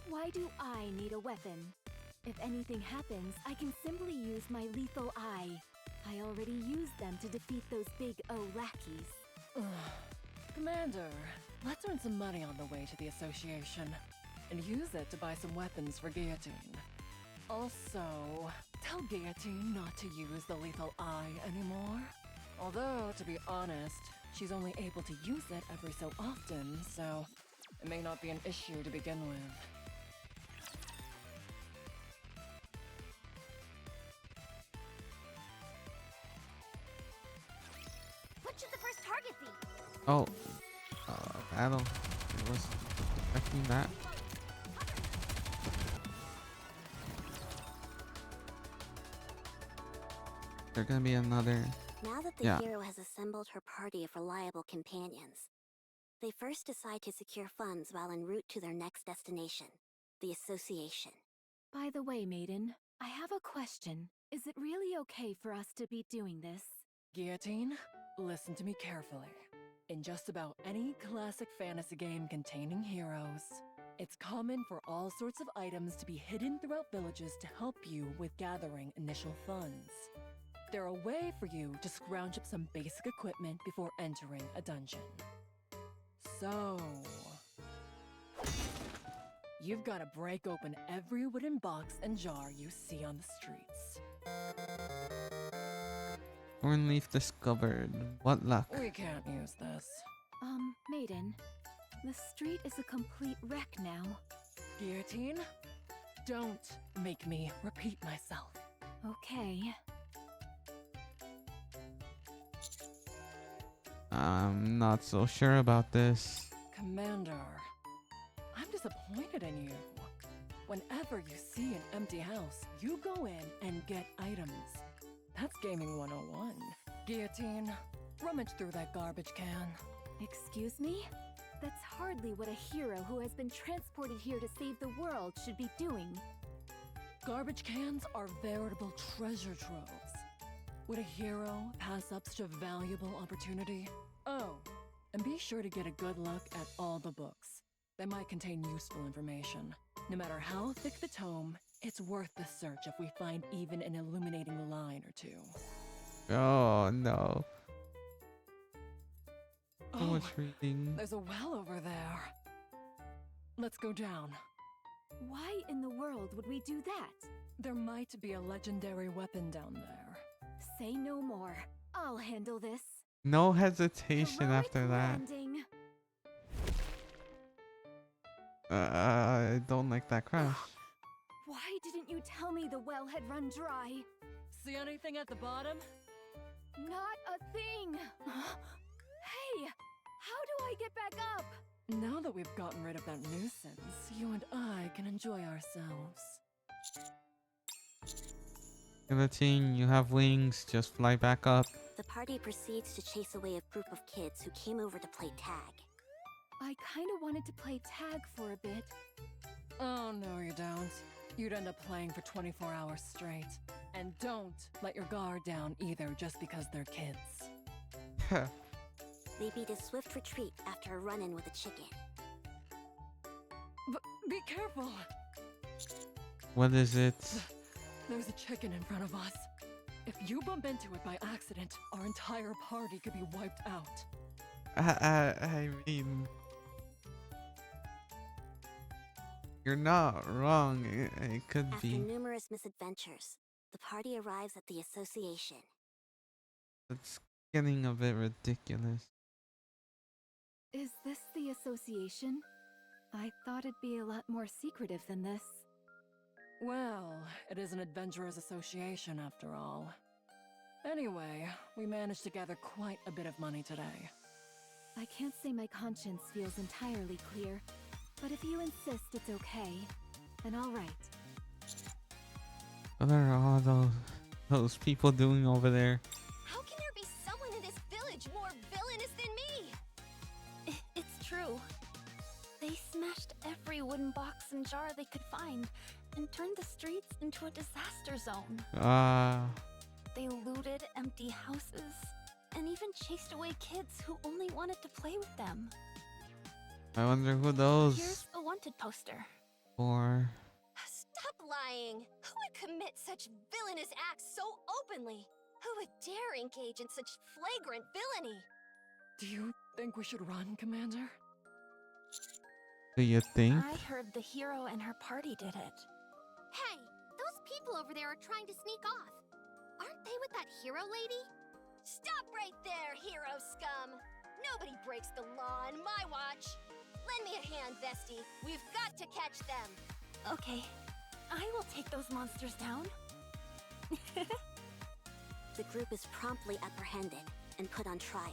Why do I need a weapon? If anything happens, I can simply use my lethal eye. I already used them to defeat those Big O lackeys. Commander, let's earn some money on the way to the association, and use it to buy some weapons for Guillotine. Also, tell Guillotine not to use the lethal eye anymore. Although, to be honest, she's only able to use it every so often, so it may not be an issue to begin with. What should the first target be? Oh, battle. It was expecting that. There's gonna be another. Now that the hero has assembled her party of reliable companions, they first decide to secure funds while en route to their next destination, the association. By the way, Maiden, I have a question. Is it really okay for us to be doing this? Guillotine, listen to me carefully. In just about any classic fantasy game containing heroes, it's common for all sorts of items to be hidden throughout villages to help you with gathering initial funds. They're a way for you to scrounge up some basic equipment before entering a dungeon. So, you've got to break open every wooden box and jar you see on the streets. Thornleaf discovered. What luck. We can't use this. Maiden, the street is a complete wreck now. Guillotine? Don't make me repeat myself. Okay. I'm not so sure about this. Commander, I'm disappointed in you. Whenever you see an empty house, you go in and get items. That's Gaming 101. Guillotine, rummage through that garbage can. Excuse me? That's hardly what a hero who has been transported here to save the world should be doing. Garbage cans are veritable treasure troves. Would a hero pass up such a valuable opportunity? Oh, and be sure to get a good look at all the books. They might contain useful information. No matter how thick the tome, it's worth the search if we find even an illuminating line or two. Oh no. So Oh, much reading. there's a well over there. Let's go down. Why in the world would we do that? There might be a legendary weapon down there. Say no more. I'll handle this. No hesitation Heroic after that. landing. I don't like that crash. Why didn't you tell me the well had run dry? See anything at the bottom? Not a thing! Hey! How do I get back up? Now that we've gotten rid of that nuisance, you and I can enjoy ourselves. Guillotine, you have wings. Just fly back up. The party proceeds to chase away a group of kids who came over to play tag. I kinda wanted to play tag for a bit. Oh, no you don't. You'd end up playing for 24 hours straight. And don't let your guard down either just because they're kids. They beat a swift retreat after a run-in with a chicken. Be careful! What is it? There's a chicken in front of us. If you bump into it by accident, our entire party could be wiped out. I mean, you're not wrong. It could After be. numerous misadventures, the party arrives at the association. It's getting a bit ridiculous. Is this the association? I thought it'd be a lot more secretive than this. Well, it is an adventurers association after all. Anyway, we managed to gather quite a bit of money today. I can't say my conscience feels entirely clear, but if you insist it's okay, then all right. What are all those people doing over there? How can there be someone in this village more villainous than me? It's true. They smashed every wooden box and jar they could find and turned the streets into a disaster zone. They looted empty houses and even chased away kids who only wanted to play with them. I wonder who those Here's a wanted poster. for. Stop lying! Who would commit such villainous acts so openly? Who would dare engage in such flagrant villainy? Do you think we should run, Commander? Do you think? I heard the hero and her party did it. Hey, those people over there are trying to sneak off. Aren't they with that hero lady? Stop right there, hero scum! Nobody breaks the law on my watch! Lend me a hand, bestie. We've got to catch them! Okay, I will take those monsters down. The group is promptly apprehended and put on trial.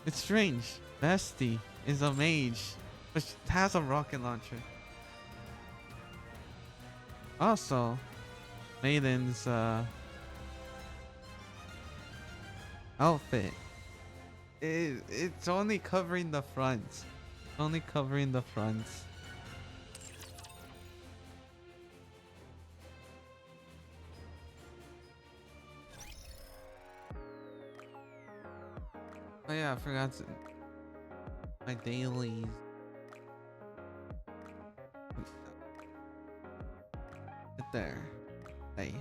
It's strange. Bestie is a mage, but she has a rocket launcher. Also, Maiden's outfit. It's only covering the fronts. Only covering the fronts. Oh yeah, I forgot my dailies. Right there. Hey.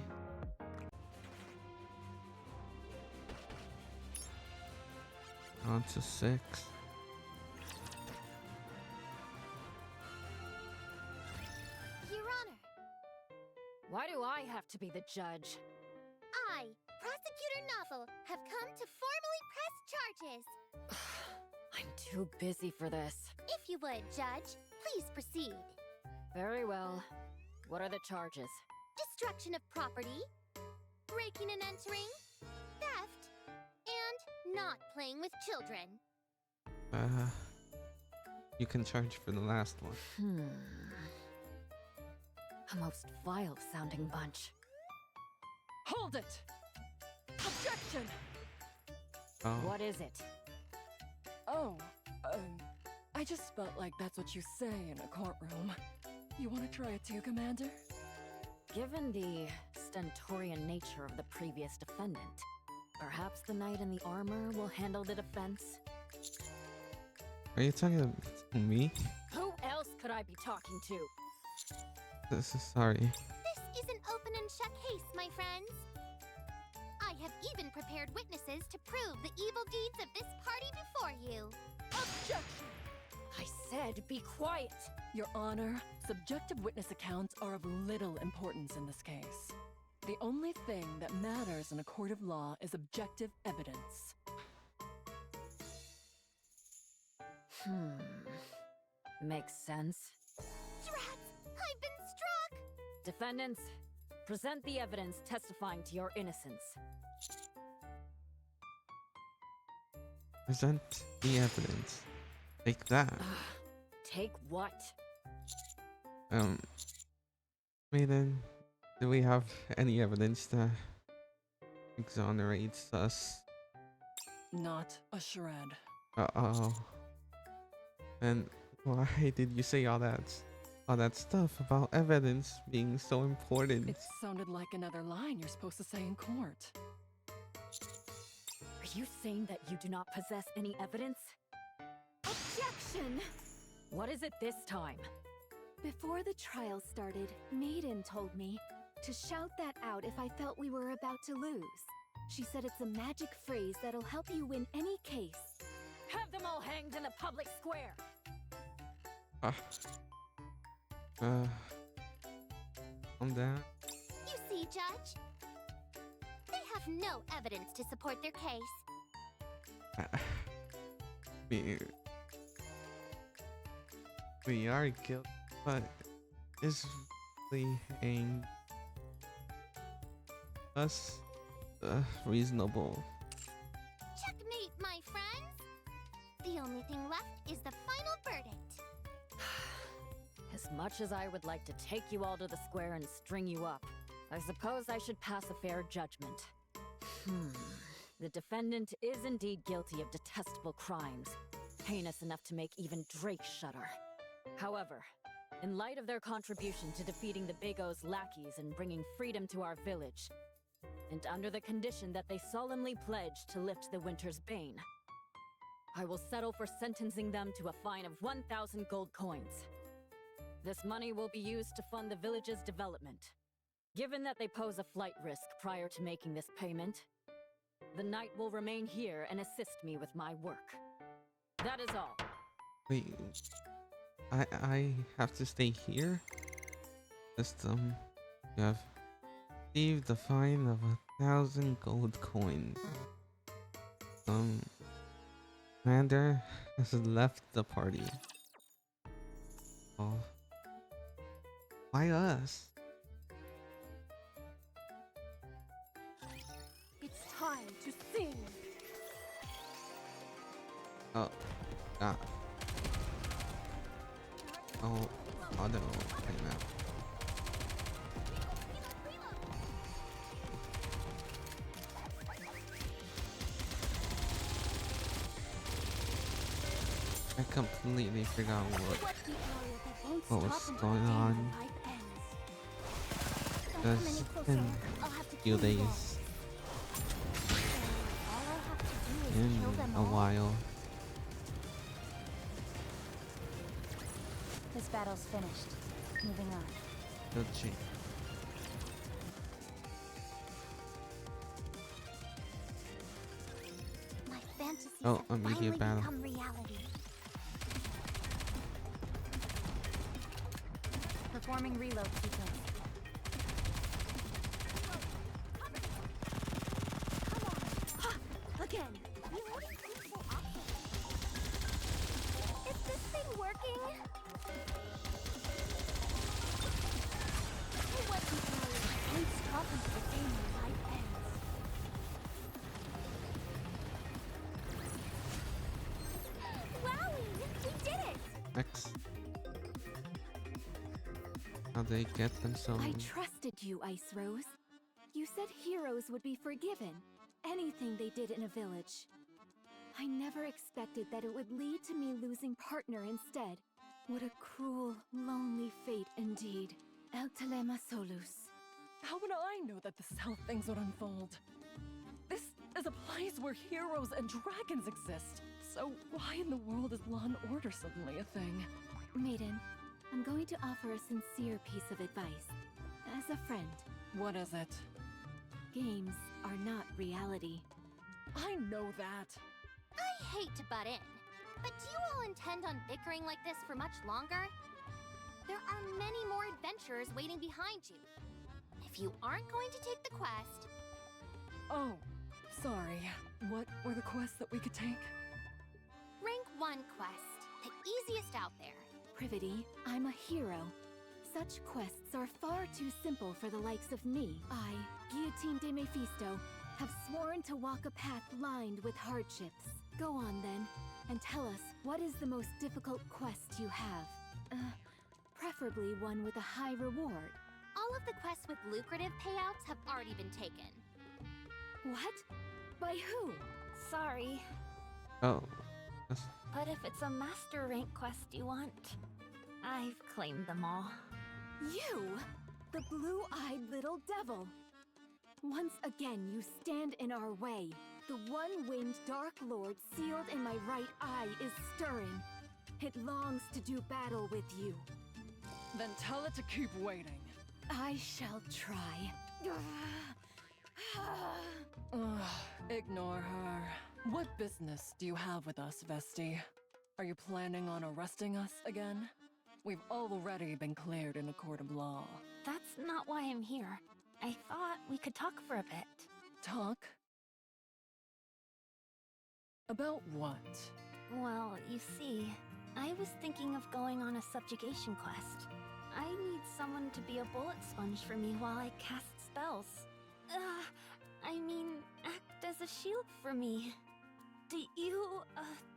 On to 6. Your Honor, Why do I have to be the judge? I, Prosecutor Novel, have come to formally press charges. I'm too busy for this. If you would, Judge, please proceed. Very well. What are the charges? Destruction of property, breaking and entering, theft, and not playing with children. You can charge for the last one. A most vile-sounding bunch. Hold it! Objection! Oh. What is it? Oh, I just felt like that's what you say in a courtroom. You want to try it too, Commander? Given the stentorian nature of the previous defendant, perhaps the knight in the armor will handle the defense? Are you talking to me? Who else could I be talking to? Sorry. This is an open and shut case, my friends. I have even prepared witnesses to prove the evil deeds of this party before you. Objection! I said be quiet! Your Honor, subjective witness accounts are of little importance in this case. The only thing that matters in a court of law is objective evidence. Makes sense. Drats! I've been struck! Defendants, present the evidence testifying to your innocence. Present the evidence. Take that. Take what? Maiden, do we have any evidence that exonerates us? Not a shred. Uh-oh. And why did you say all that stuff about evidence being so important? It sounded like another line you're supposed to say in court. Are you saying that you do not possess any evidence? Objection! What is it this time? Before the trial started, Maiden told me to shout that out if I felt we were about to lose. She said it's a magic phrase that'll help you win any case. Have them all hanged in the public square! Calm down. You see, Judge? They have no evidence to support their case. We are guilty, but is really hang us reasonable. Checkmate, my friends! The only thing left is the final verdict. As much as I would like to take you all to the square and string you up, I suppose I should pass a fair judgment. The defendant is indeed guilty of detestable crimes, heinous enough to make even Drake shudder. However, in light of their contribution to defeating the Big O's lackeys and bringing freedom to our village, and under the condition that they solemnly pledge to lift the Winter's Bane, I will settle for sentencing them to a fine of 1,000 gold coins. This money will be used to fund the village's development. Given that they pose a flight risk prior to making this payment, the knight will remain here and assist me with my work. That is all. Wait, I have to stay here? You have received the fine of 1,000 gold coins. Commander has left the party. Oh. Why us? It's time to sing! Oh, God. Oh, no, right now. I completely forgot what was going on. Just in a few days. In a while. This battle's finished. Moving on. Good shit. My fantasy These have immediate finally battle. become reality. Performing reload sequence. Again. Is this thing working? I wasn't worried. Let's drop into the game when life ends. Wowie! We did it! X. How they get themselves. I trusted you, Ice Rose. You said heroes would be forgiven. Anything they did in a village. I never expected that it would lead to me losing partner instead. What a cruel, lonely fate indeed. El telema solus. How would I know that this is how things would unfold? This is a place where heroes and dragons exist. So why in the world is law and order suddenly a thing? Maiden, I'm going to offer a sincere piece of advice. As a friend, What is it? games are not reality. I know that. I hate to butt in, but do you all intend on bickering like this for much longer? There are many more adventurers waiting behind you. If you aren't going to take the quest, Oh, sorry. What were the quests that we could take? rank 1 quest, the easiest out there. Privity, I'm a hero. Such quests are far too simple for the likes of me. I, Guillotine de Mephisto, have sworn to walk a path lined with hardships. Go on then, and tell us what is the most difficult quest you have. Preferably one with a high reward. All of the quests with lucrative payouts have already been taken. What? By who? Sorry, Oh. That's, but if it's a master rank quest you want, I've claimed them all. You! The blue-eyed little devil! Once again, you stand in our way. The one-winged Dark Lord sealed in my right eye is stirring. It longs to do battle with you. Then tell it to keep waiting. I shall try. Ugh, ignore her. What business do you have with us, Vesti? Are you planning on arresting us again? We've already been cleared in a court of law. That's not why I'm here. I thought we could talk for a bit. Talk? About what? Well, you see, I was thinking of going on a subjugation quest. I need someone to be a bullet sponge for me while I cast spells. I mean, act as a shield for me. Do you,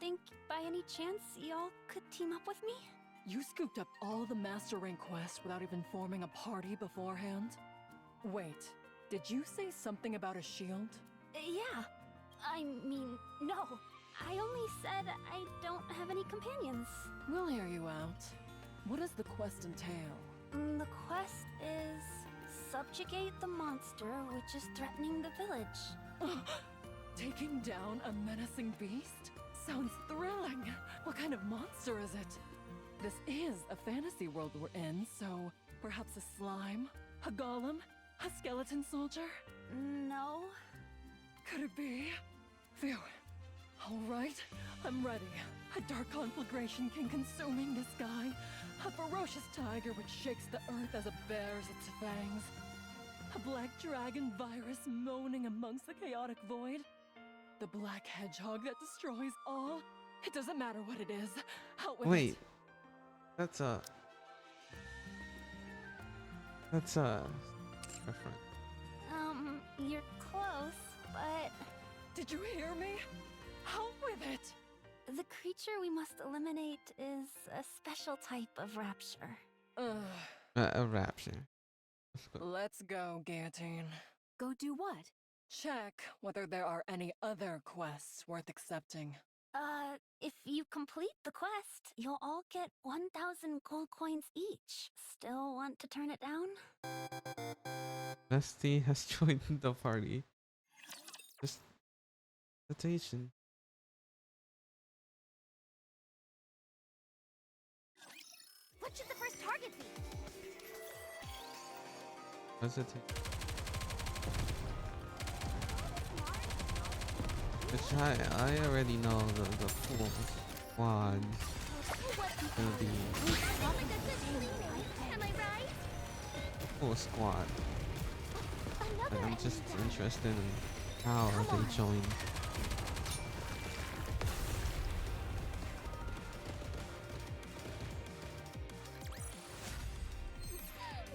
think by any chance y'all could team up with me? You scooped up all the Master Rank quests without even forming a party beforehand? Wait, did you say something about a shield? Yeah. I mean, no. I only said I don't have any companions. We'll hear you out. What does the quest entail? The quest is subjugate the monster which is threatening the village. Taking down a menacing beast? Sounds thrilling. What kind of monster is it? This is a fantasy world we're in, so perhaps a slime? A golem? A skeleton soldier? No. Could it be? Phew. All right, I'm ready. A dark conflagration king consuming the sky. A ferocious tiger which shakes the earth as it bares its fangs. A black dragon virus moaning amongst the chaotic void. The black hedgehog that destroys all. It doesn't matter what it is. Out with wait. it. That's different. You're close, but Did you hear me? Out with it! the creature we must eliminate is a special type of rapture. Ugh. A rapture. Let's go. Let's go, Guillotine. Go do what? Check whether there are any other quests worth accepting. If you complete the quest, you'll all get 1,000 gold coins each. Still want to turn it down? Vesti has joined the party. Just invitation. What should the first target be? What's it? Which I already know the full squad will be Am I right? full squad. But Another I'm just enemy down. interested in how Come they on. join.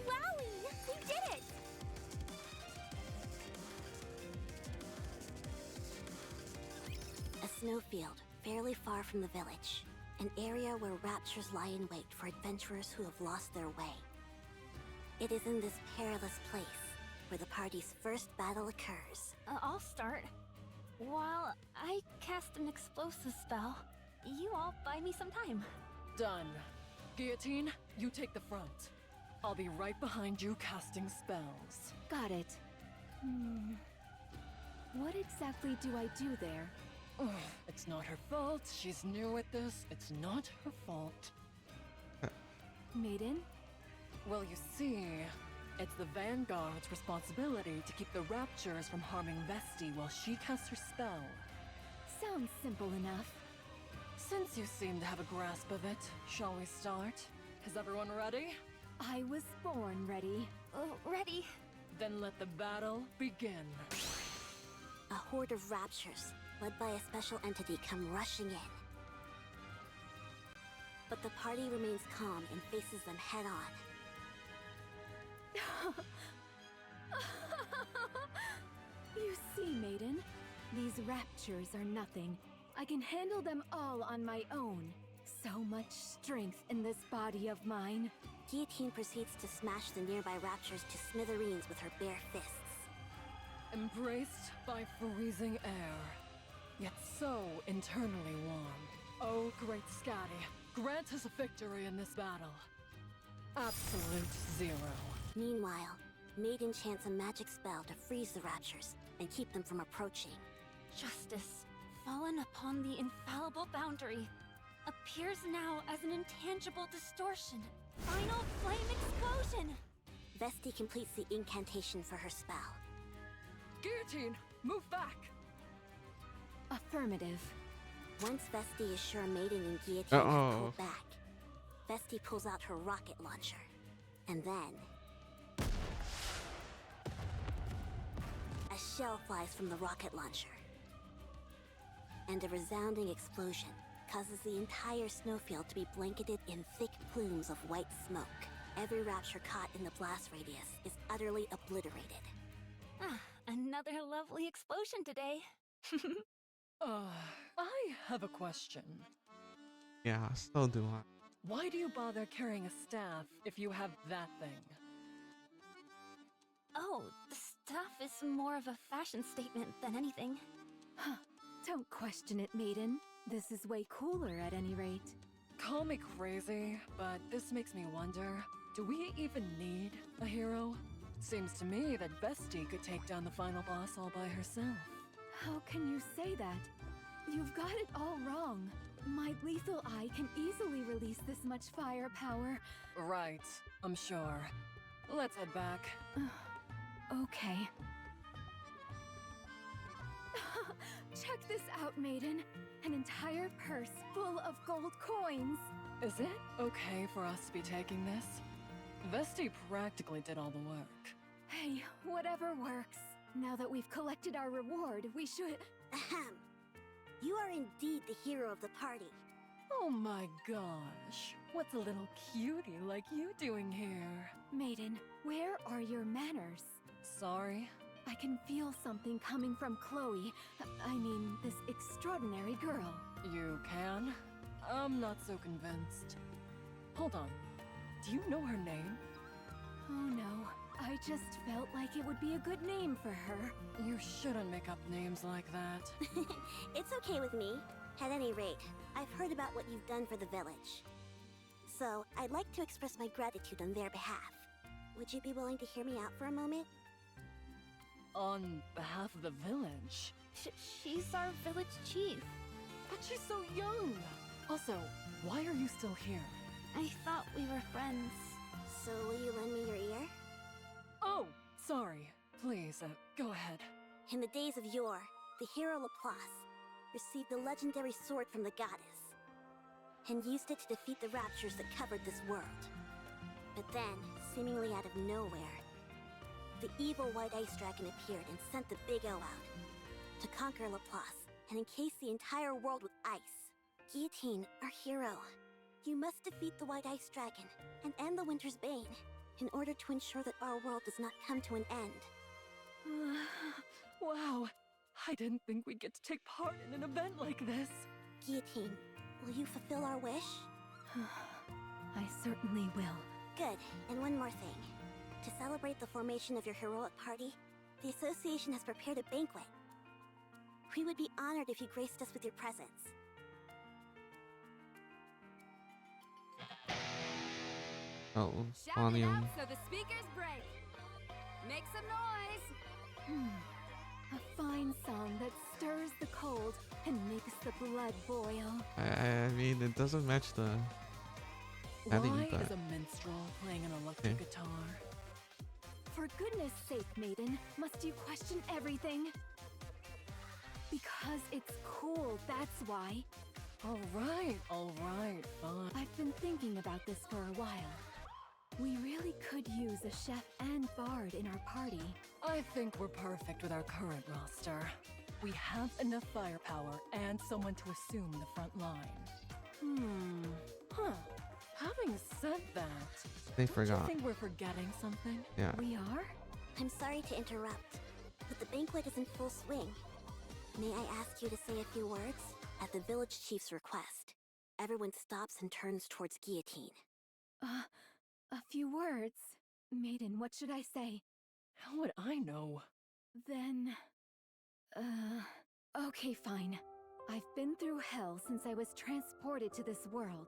Wowie! We did it! A snowfield, fairly far from the village. An area where raptures lie in wait for adventurers who have lost their way. It is in this perilous place where the party's first battle occurs. I'll start. While I cast an explosive spell, you all buy me some time. Done. Guillotine, you take the front. I'll be right behind you casting spells. Got it. What exactly do I do there? Ugh, it's not her fault. She's new at this. It's not her fault. Maiden? Well, you see, it's the Vanguard's responsibility to keep the Raptures from harming Vesti while she casts her spell. Sounds simple enough. Since you seem to have a grasp of it, shall we start? Is everyone ready? I was born ready. Ready. Then let the battle begin. A horde of raptures, led by a special entity, come rushing in. But the party remains calm and faces them head on. You see, Maiden, these raptures are nothing. I can handle them all on my own. So much strength in this body of mine. Guillotine proceeds to smash the nearby raptures to smithereens with her bare fists. Embraced by freezing air, yet so internally warm. Oh, great Scotty, grant us a victory in this battle. Absolute zero. Meanwhile, Maiden chants a magic spell to freeze the raptures and keep them from approaching. Justice, fallen upon the infallible boundary, appears now as an intangible distortion. Final flame explosion! Vesti completes the incantation for her spell. Guillotine, move back! Affirmative. Once Vesti is sure Maiden and Guillotine have Uh-oh. pulled back, Vesti pulls out her rocket launcher. And then... a shell flies from the rocket launcher. And a resounding explosion causes the entire snowfield to be blanketed in thick plumes of white smoke. Every rapture caught in the blast radius is utterly obliterated. Another lovely explosion today. I have a question. Yeah, so do I. Why do you bother carrying a staff if you have that thing? Oh, the stuff is more of a fashion statement than anything. Huh. Don't question it, Maiden. This is way cooler at any rate. Call me crazy, but this makes me wonder, do we even need a hero? Seems to me that Vesti could take down the final boss all by herself. How can you say that? You've got it all wrong. My lethal eye can easily release this much firepower. Right, I'm sure. Let's head back. Okay. Check this out, Maiden. An entire purse full of gold coins. Is it okay for us to be taking this? Vesti practically did all the work. Hey, whatever works. Now that we've collected our reward, we should... Ahem. You are indeed the hero of the party. Oh my gosh. What's a little cutie like you doing here? Maiden, where are your manners? Sorry. I can feel something coming from Chloe. I mean, this extraordinary girl. You can? I'm not so convinced. Hold on. Do you know her name? Oh no, I just felt like it would be a good name for her. You shouldn't make up names like that. It's okay with me. At any rate, I've heard about what you've done for the village. So, I'd like to express my gratitude on their behalf. Would you be willing to hear me out for a moment? On behalf of the village? She's our village chief. But she's so young! Also, why are you still here? I thought we were friends. So, will you lend me your ear? Oh, sorry. Please, go ahead. In the days of yore, the hero Laplace, received the legendary sword from the goddess, and used it to defeat the raptures that covered this world. But then, seemingly out of nowhere, the evil White Ice Dragon appeared and sent the Big O out to conquer Laplace and encase the entire world with ice. Guillotine, our hero, you must defeat the White Ice Dragon and end the Winter's Bane in order to ensure that our world does not come to an end. Wow, I didn't think we'd get to take part in an event like this. Guillotine, will you fulfill our wish? I certainly will. Good, and one more thing. To celebrate the formation of your heroic party, the association has prepared a banquet. We would be honored if you graced us with your presence. Oh, Shout it volume. out so the speakers break. Make some noise. A fine song that stirs the cold and makes the blood boil. I mean, it doesn't match the heading, Why but is a minstrel playing an electric guitar? For goodness sake, maiden, must you question everything? Because it's cool, that's why. All right, fine. I've been thinking about this for a while. We really could use a chef and bard in our party. I think we're perfect with our current roster. We have enough firepower and someone to assume the front line. Having said that, they don't forgot. you think we're forgetting something? Yeah. We are? I'm sorry to interrupt, but the banquet is in full swing. May I ask you to say a few words? At the village chief's request, everyone stops and turns towards Guillotine. A few words. Maiden, what should I say? How would I know? Then... okay, fine. I've been through hell since I was transported to this world.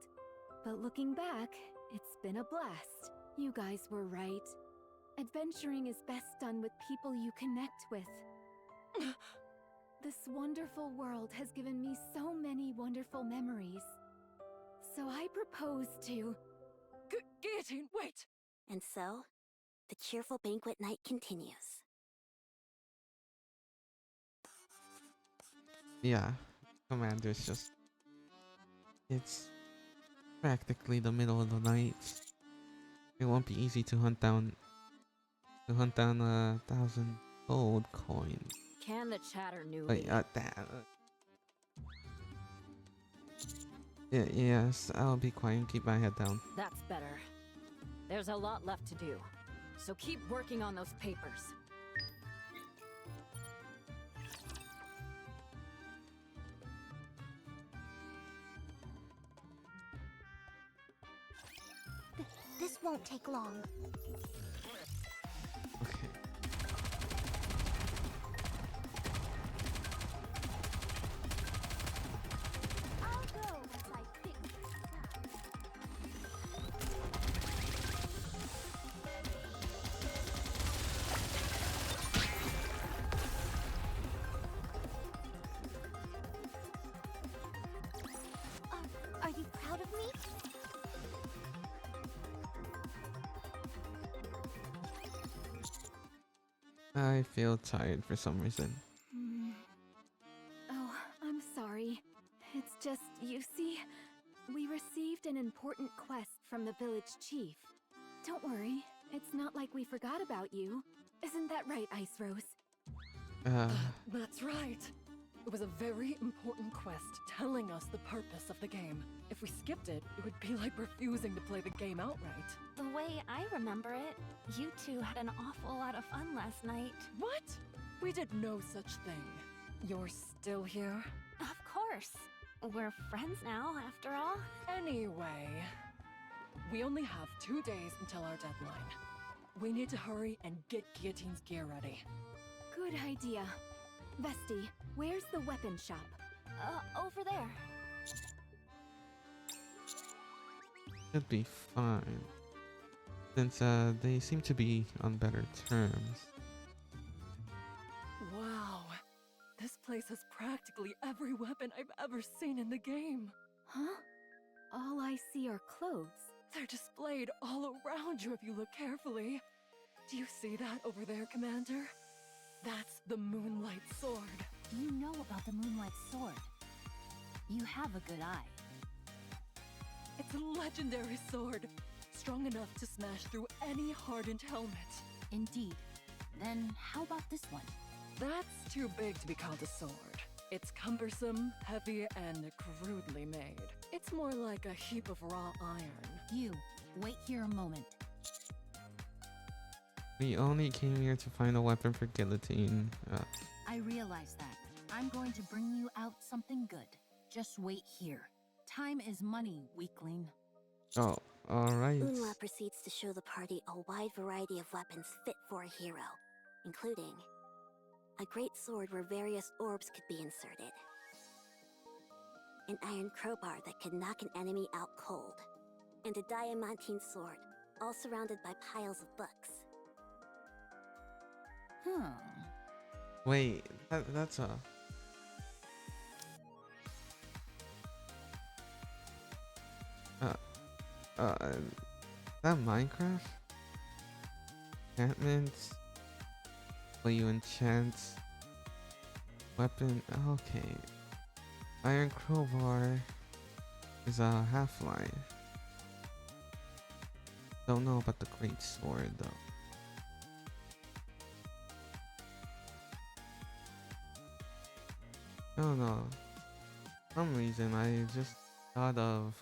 But looking back, it's been a blast. You guys were right. Adventuring is best done with people you connect with. This wonderful world has given me so many wonderful memories. So I propose to... Guillotine, wait! And so, the cheerful banquet night continues. Yeah, Commander's just... It's practically the middle of the night. It won't be easy to hunt down 1,000 gold coins. Can the chatter newbie. Wait, yes, I'll be quiet and keep my head down. That's better. There's a lot left to do, so keep working on those papers. This won't take long. Okay. I'll go once I think. Are you proud of me? I feel tired for some reason. Oh, I'm sorry. It's just, you see, we received an important quest from the village chief. Don't worry, it's not like we forgot about you. Isn't that right, Ice Rose? That's right. It was a very important quest telling us the purpose of the game. If we skipped it, it would be like refusing to play the game outright. The way I remember it, you two had an awful lot of fun last night. What? We did no such thing. You're still here? Of course. We're friends now, after all. Anyway, we only have 2 days until our deadline. We need to hurry and get Guillotine's gear ready. Good idea. Vesti, where's the weapon shop? Over there. Should be fine. Since they seem to be on better terms. Wow. This place has practically every weapon I've ever seen in the game. Huh? All I see are clothes. They're displayed all around you if you look carefully. Do you see that over there, Commander? That's the Moonlight Sword. You know about the Moonlight Sword. You have a good eye. It's a legendary sword, strong enough to smash through any hardened helmet. Indeed. Then how about this one? That's too big to be called a sword. It's cumbersome, heavy, and crudely made. It's more like a heap of raw iron. You, wait here a moment. We only came here to find a weapon for guillotine. I realize that. I'm going to bring you out something good. Just wait here. Time is money, weakling. Oh, alright. Unla proceeds to show the party a wide variety of weapons fit for a hero, including a great sword where various orbs could be inserted, an iron crowbar that could knock an enemy out cold, and a diamantine sword, all surrounded by piles of books. Wait, that's a... that Minecraft? Enchantments? Will you enchant weapon? Okay. Iron crowbar is a Half-Life. Don't know about the great sword though. I don't know. For some reason I just thought of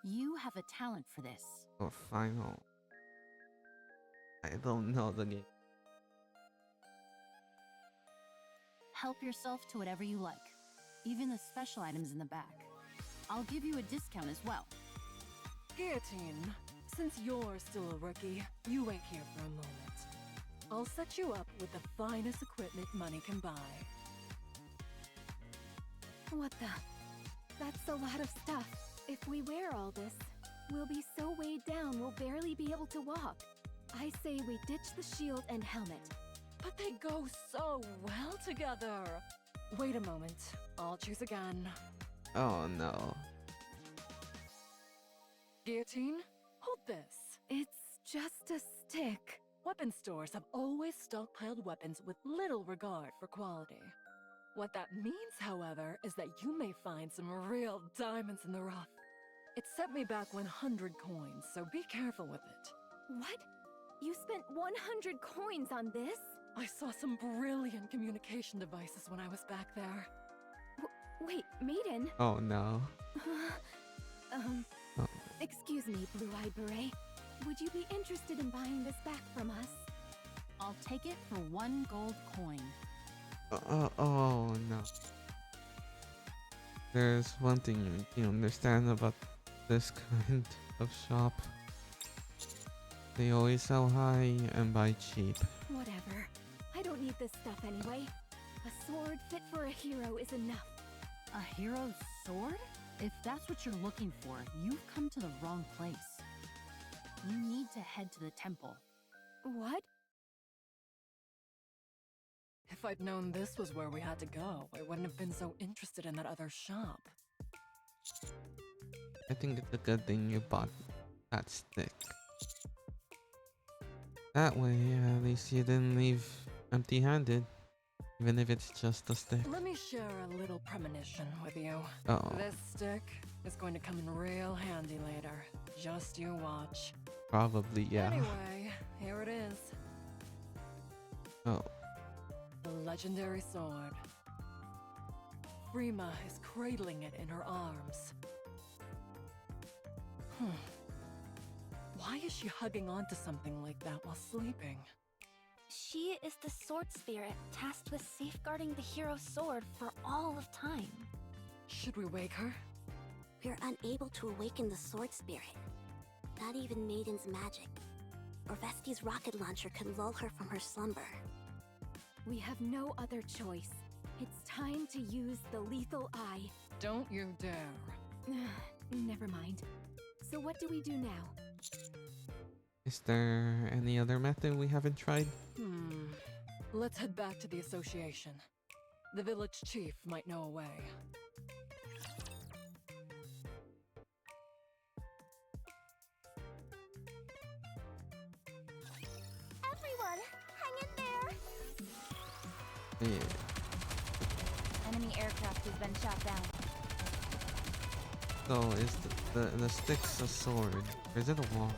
You have a talent for this. a final. I don't know the game. Help yourself to whatever you like. Even the special items in the back. I'll give you a discount as well. Guillotine, since you're still a rookie, you wait here for a moment. I'll set you up with the finest equipment money can buy. What the? That's a lot of stuff. If we wear all this, we'll be so weighed down we'll barely be able to walk. I say we ditch the shield and helmet. But they go so well together. Wait a moment. I'll choose again. Oh no. Guillotine, hold this. It's just a stick. Weapon stores have always stockpiled weapons with little regard for quality. What that means, however, is that you may find some real diamonds in the rough. It set me back 100 coins, so be careful with it. What? You spent 100 coins on this? I saw some brilliant communication devices when I was back there. Wait, Maiden? Oh no. Oh. Excuse me, Blue-Eyed Beret. Would you be interested in buying this back from us? I'll take it for 1 gold coin. Oh no. There's one thing you understand about this kind of shop. They always sell high and buy cheap. Whatever. I don't need this stuff anyway. A sword fit for a hero is enough. A hero's sword? If that's what you're looking for, you've come to the wrong place. You need to head to the temple. What? If I'd known this was where we had to go, I wouldn't have been so interested in that other shop. I think it's a good thing you bought that stick. That way, at least you didn't leave empty-handed. Even if it's just a stick. Let me share a little premonition with you. Uh-oh. This stick is going to come in real handy later. Just you watch. Probably, yeah. Anyway, here it is. Oh. The legendary sword. Rima is cradling it in her arms. Why is she hugging onto something like that while sleeping? She is the sword spirit tasked with safeguarding the hero's sword for all of time. Should we wake her? We're unable to awaken the sword spirit. Not even Maiden's magic or Vesti's rocket launcher could lull her from her slumber. We have no other choice. It's time to use the lethal eye. Don't you dare. Never mind. So what do we do now? Is there any other method we haven't tried? Let's head back to the association. The village chief might know a way. Everyone, hang in there! Yeah. enemy aircraft has been shot down. So is the stick's a sword? Or is it a wall?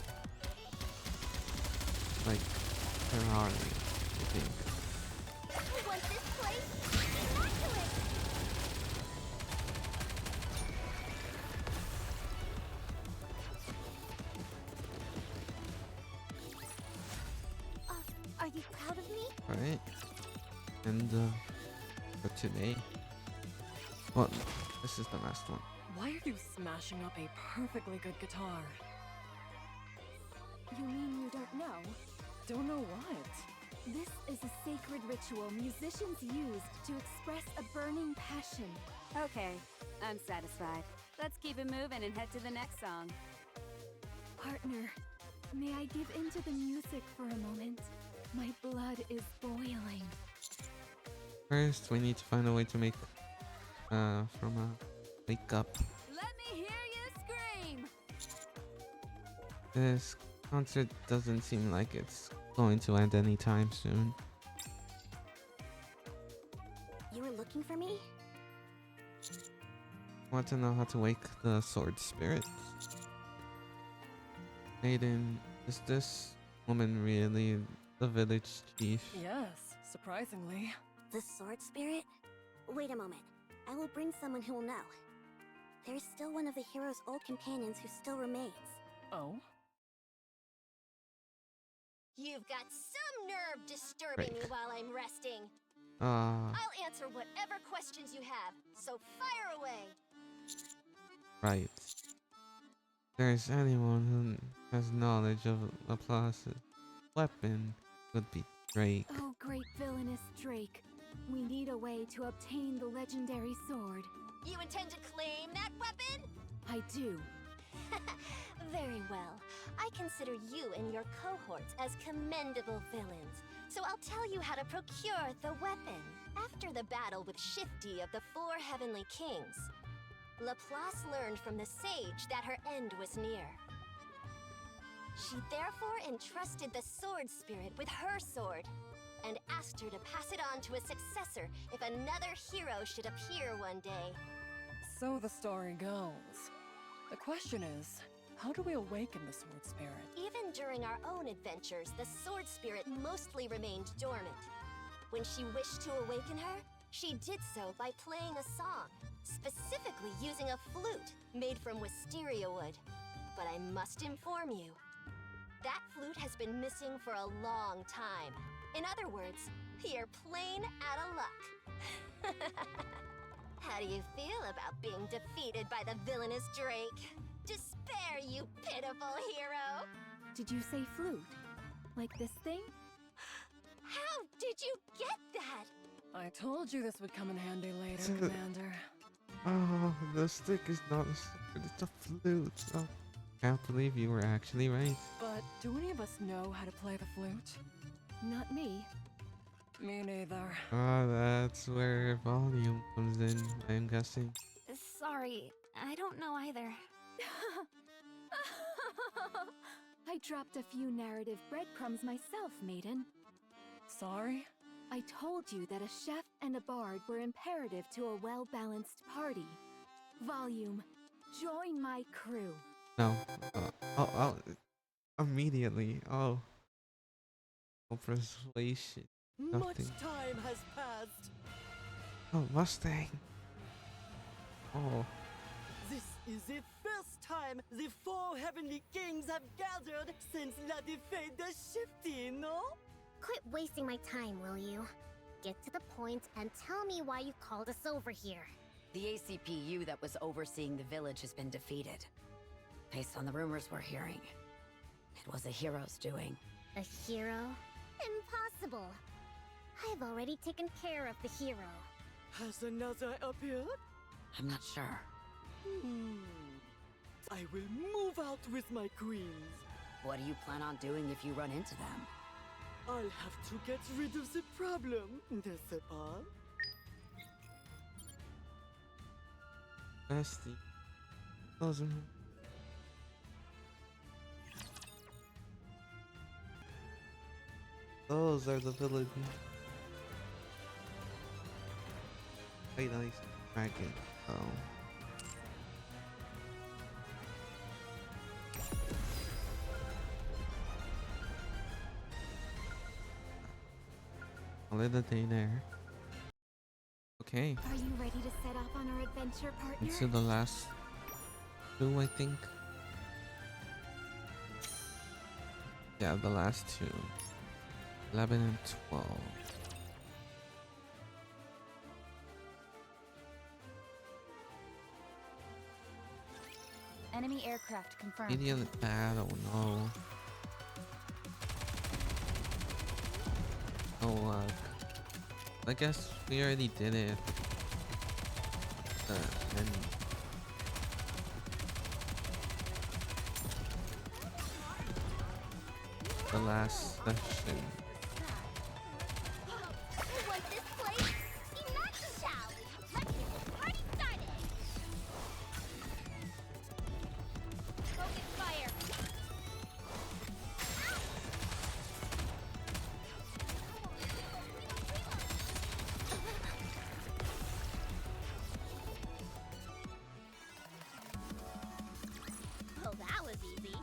Like Ferrari, I think. I want this place immaculate! Are you proud of me? Alright. And for today. Well, this is the last one. Why are you smashing up a perfectly good guitar? You mean you don't know? Don't know what? This is a sacred ritual musicians used to express a burning passion. Okay, I'm satisfied. Let's keep it moving and head to the next song. Partner, may I give into the music for a moment? My blood is boiling. First, we need to find a way to make from a wake up. Let me hear you scream! This concert doesn't seem like it's going to end anytime soon. You were looking for me? Want to know how to wake the sword spirits? Maiden, is this woman really the village chief? Yes, surprisingly. The sword spirit? Wait a moment. I will bring someone who will know. There's still one of the hero's old companions who still remains. Oh? You've got some nerve disturbing me Break. while I'm resting. Ah, I'll answer whatever questions you have, so fire away! right. If there's anyone who has knowledge of Laplace's weapon, would be Drake. Oh, great villainous Drake. We need a way to obtain the legendary sword. You intend to claim that weapon? I do. Very well. I consider you and your cohorts as commendable villains, so I'll tell you how to procure the weapon. After the battle with Shifty of the Four Heavenly Kings, Laplace learned from the sage that her end was near. She therefore entrusted the sword spirit with her sword, and asked her to pass it on to a successor if another hero should appear one day. So the story goes. The question is, how do we awaken the sword spirit? Even during our own adventures, the sword spirit mostly remained dormant. When she wished to awaken her, she did so by playing a song, specifically using a flute made from wisteria wood. But I must inform you, that flute has been missing for a long time. In other words, you're plain out of luck. How do you feel about being defeated by the villainous Drake? Despair, you pitiful hero! Did you say flute? Like this thing? How did you get that? I told you this would come in handy later, Commander. Oh, the stick is not a sword, it's a flute. Oh, can't believe you were actually right. But do any of us know how to play the flute? Not me. Me neither. Ah, that's where volume comes in, I'm guessing. Sorry, I don't know either. I dropped a few narrative breadcrumbs myself, Maiden. Sorry? I told you that a chef and a bard were imperative to a well-balanced party. Volume, join my crew. No, I'll immediately. Oh, persuasion. Much Nothing. time has passed. Oh, Mustang. Oh, This is the first time the four heavenly kings have gathered since La Defeat de Shifty, no? Quit wasting my time, will you? Get to the point and tell me why you called us over here. The ACPU that was overseeing the village has been defeated. Based on the rumors we're hearing, it was a hero's doing. A hero? Impossible! I've already taken care of the hero. Has another appeared? I'm not sure. I will move out with my queens. What do you plan on doing if you run into them? I'll have to get rid of the problem, n'est-ce pas? bestie. Those are. Those are the villains. Play nice dragon. Oh. I'll let the day there. Okay. Are you ready to set off on our adventure, partner? Into the last two, I think. Yeah, the last two. 11 and 12. Enemy aircraft confirmed. Idiot battle, no. Oh, I guess we already did it. And the last session. Want this place? Imagine, shall we? Let's get this party started! Focus fire! Well, that was easy.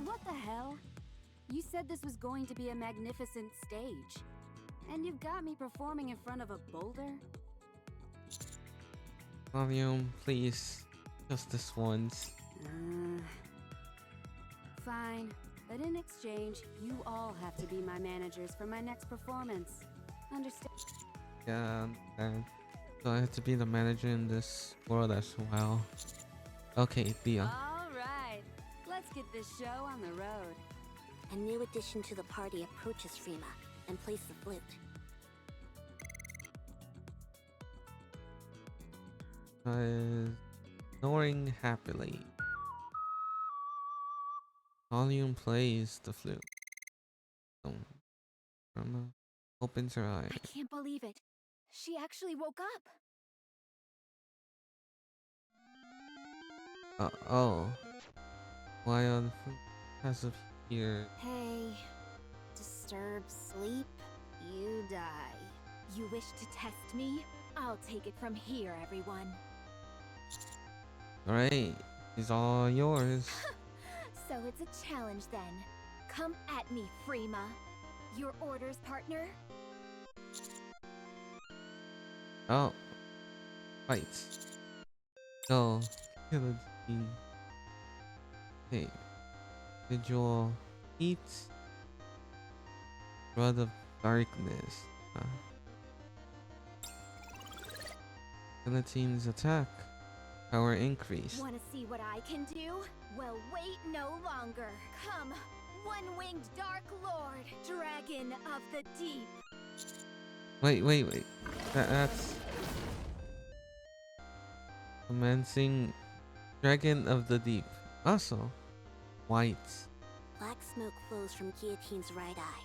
What the hell? You said this was going to be a magnificent stage. And you've got me performing in front of a boulder? Volume, please. Just this once. Fine. But in exchange, you all have to be my managers for my next performance. Understand? Yeah, and so I have to be the manager in this world as well. Okay, deal. All right. Let's get this show on the road. A new addition to the party approaches Frima and plays the flute. Snoring happily. Volume plays the flute. Rama opens her eye. I can't believe it. She actually woke up. Oh. Why on has appeared? Hey, disturb sleep, you die. You wish to test me? I'll take it from here, everyone. Alright, it's all yours. So it's a challenge then. Come at me, Frima. Your orders, partner? Oh. Fight. Go. Kill the team. Hey. Visual heat. Blood of darkness. Team's attack. Power increase. Wanna see what I can do? Well, wait no longer. Come, one-winged Dark Lord, Dragon of the Deep. Wait. That's commencing Dragon of the Deep. Also, white. Black smoke flows from Guillotine's right eye,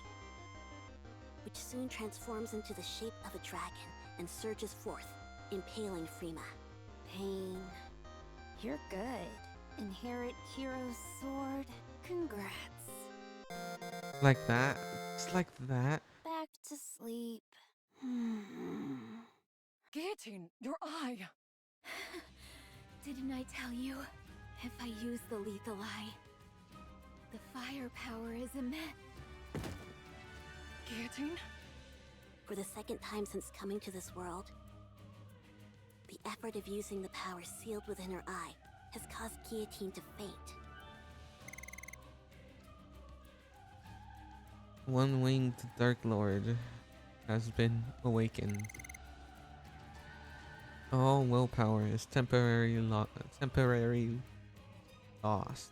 which soon transforms into the shape of a dragon and surges forth, impaling Frima. Pain. You're good. Inherit hero's sword. Congrats. Like that. Just like that. Back to sleep. Guillotine, your eye! Didn't I tell you? If I use the lethal eye, the fire power is immense. Guillotine? For the second time since coming to this world, the effort of using the power sealed within her eye has caused Guillotine to faint. One-winged Dark Lord has been awakened. All willpower is temporarily lost.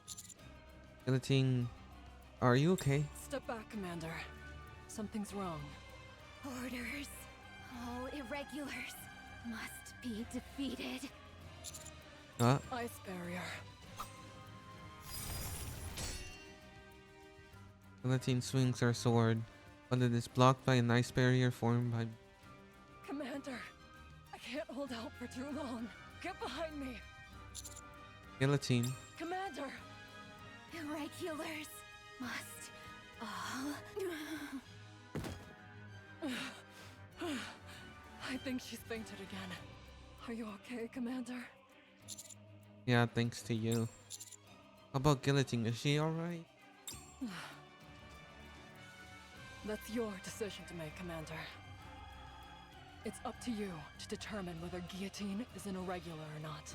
Guillotine, are you okay? Step back, Commander. Something's wrong. Orders. All irregulars must be defeated. Ice barrier. Guillotine swings her sword, but it is blocked by an ice barrier formed by... Commander, I can't hold out for too long. Get behind me. Guillotine. Commander! Irregulars must all think she's fainted again. Are you okay, Commander? Yeah, thanks to you. How about Guillotine? Is she alright? That's your decision to make, Commander. It's up to you to determine whether Guillotine is an irregular or not.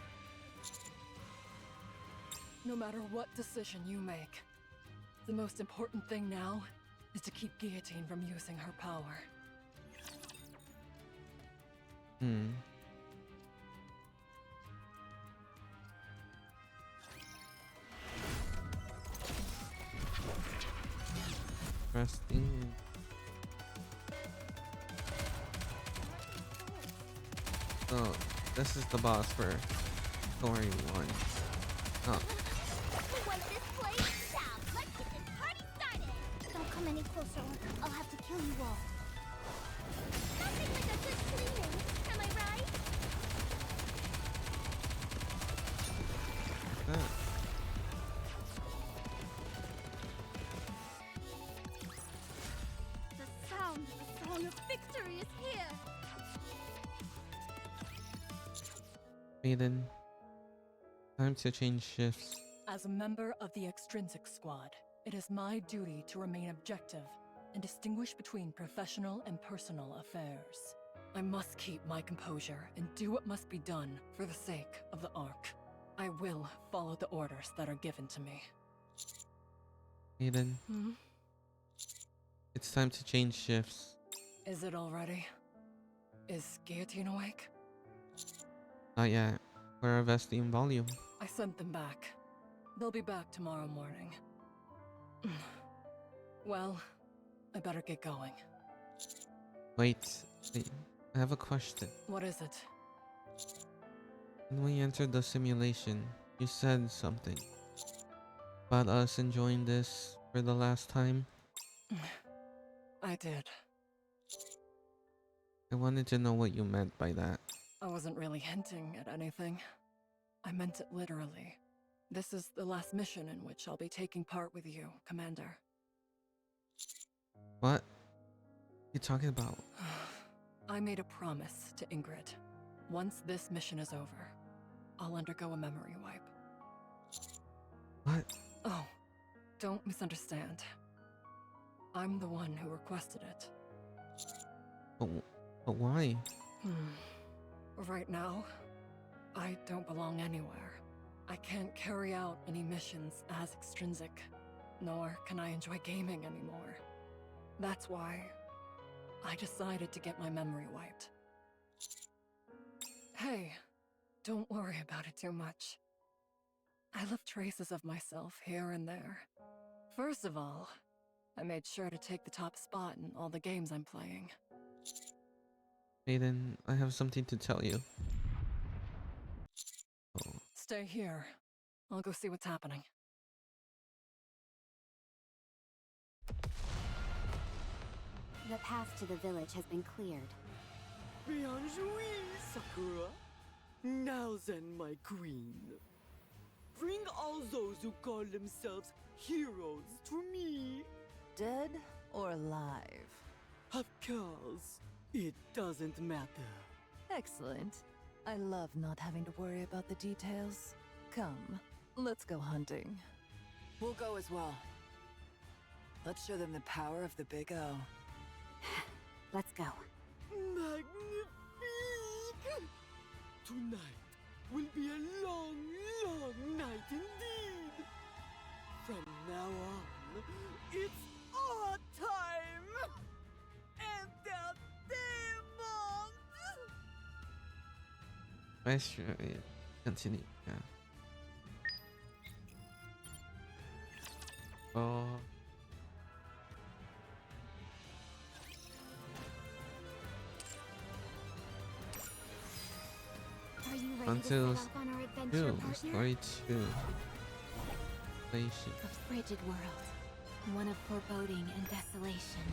No matter what decision you make, the most important thing now is to keep Guillotine from using her power. Interesting. So, this is the boss for story 1. Oh. Don't come any closer or I'll have to kill you all. Nothing like a good cleaning, am I right? The sound of the song of victory is here. Maiden, time to change shifts. As a member of the Extrinsic Squad, it is my duty to remain objective and distinguish between professional and personal affairs. I must keep my composure and do what must be done for the sake of the Ark. I will follow the orders that are given to me. Maiden, it's time to change shifts. Is it already? Is Guillotine awake? Not yet. We're investing volume. I sent them back. They'll be back tomorrow morning. Well, I better get going. Wait, I have a question. What is it? When we entered the simulation, you said something about us enjoying this for the last time. I did. I wanted to know what you meant by that. I wasn't really hinting at anything. I meant it literally. This is the last mission in which I'll be taking part with you, Commander. What? You talking about? I made a promise to Ingrid. Once this mission is over, I'll undergo a memory wipe. What? Oh, don't misunderstand. I'm the one who requested it. But why? Right now, I don't belong anywhere. I can't carry out any missions as extrinsic, nor can I enjoy gaming anymore. That's why I decided to get my memory wiped. Hey, don't worry about it too much. I left traces of myself here and there. First of all, I made sure to take the top spot in all the games I'm playing. Maiden, I have something to tell you. Oh. Stay here. I'll go see what's happening. The path to the village has been cleared. Bien joué, Sakura. Now then, my queen. Bring all those who call themselves heroes to me. Dead or alive? Of course. It doesn't matter. Excellent. I love not having to worry about the details. Come, let's go hunting. We'll go as well. Let's show them the power of the Big O. Let's go. Magnifique! Tonight will be a long, long night indeed. From now on, it's our time! Entertainment! Continue. Yeah. Oh. Are you ready Until to set off on our adventure, partner? story 2. A frigid world, one of foreboding and desolation.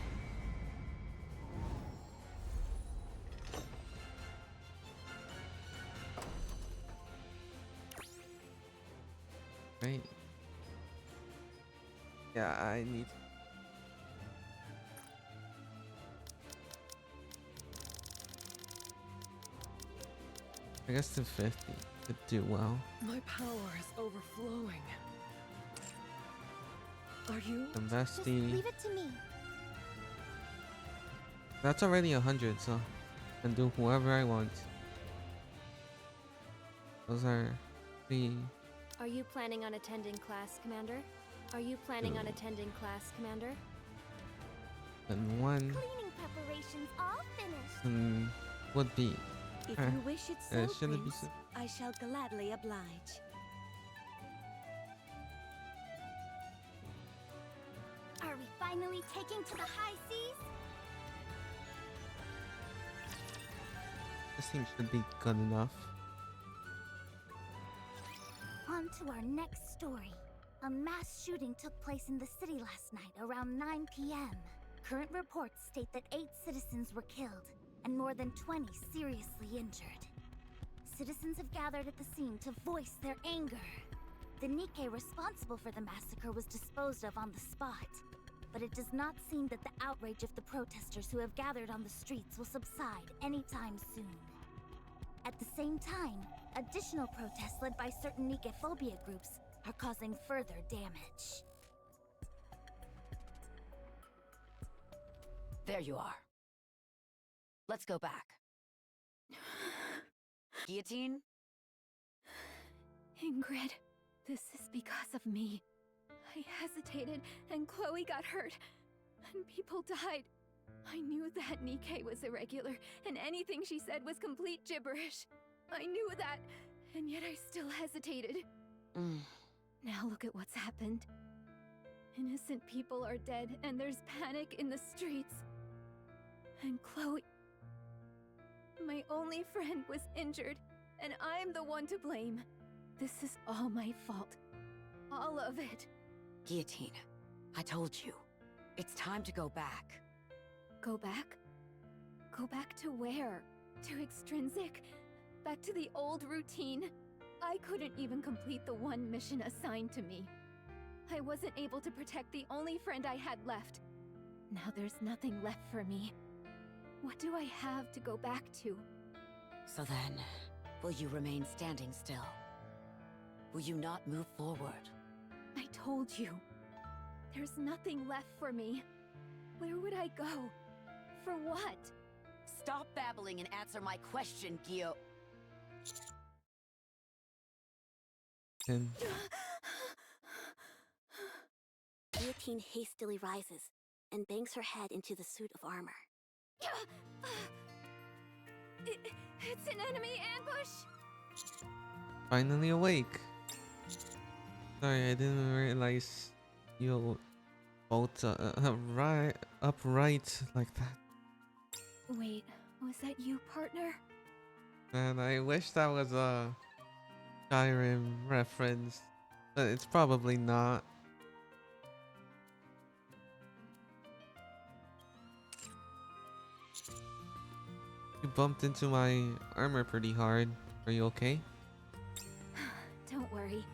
Right. Yeah, I need. I guess the 50 could do well. My power is overflowing. Are you? The Just bestie. leave it to me. That's already 100, so I can do whoever I want. Those are 3. Are you planning on attending class, Commander? Are you planning on attending class, Commander? And 1. Cleaning preparations all finished. And would be. If you wish it so, shouldn't be Prince, so. I shall gladly oblige. Are we finally taking to the high seas? This team should be good enough. On to our next story. A mass shooting took place in the city last night around 9 p.m. Current reports state that 8 citizens were killed and more than 20 seriously injured. Citizens have gathered at the scene to voice their anger. The Nikkei responsible for the massacre was disposed of on the spot, but it does not seem that the outrage of the protesters who have gathered on the streets will subside anytime soon. At the same time, additional protests led by certain Nikkei-phobia groups are causing further damage. There you are. Let's go back. Guillotine? Ingrid, this is because of me. I hesitated, and Chloe got hurt, and people died. I knew that Nikkei was irregular, and anything she said was complete gibberish. I knew that, and yet I still hesitated. Now look at what's happened. Innocent people are dead, and there's panic in the streets. And Chloe, my only friend, was injured, and I'm the one to blame. This is all my fault. All of it. Guillotine, I told you. It's time to go back. Go back? Go back to where? To Extrinsic? Back to the old routine? I couldn't even complete the one mission assigned to me. I wasn't able to protect the only friend I had left. Now there's nothing left for me. What do I have to go back to? So then, will you remain standing still? Will you not move forward? I told you. There's nothing left for me. Where would I go? For what? Stop babbling and answer my question, Gio. Guillotine hastily rises and bangs her head into the suit of armor. It's an enemy ambush! Finally awake. Sorry, I didn't realize you both right upright like that. Wait, was that you, partner? And I wish that was a Skyrim reference, but it's probably not. You bumped into my armor pretty hard. Are you okay? Don't worry.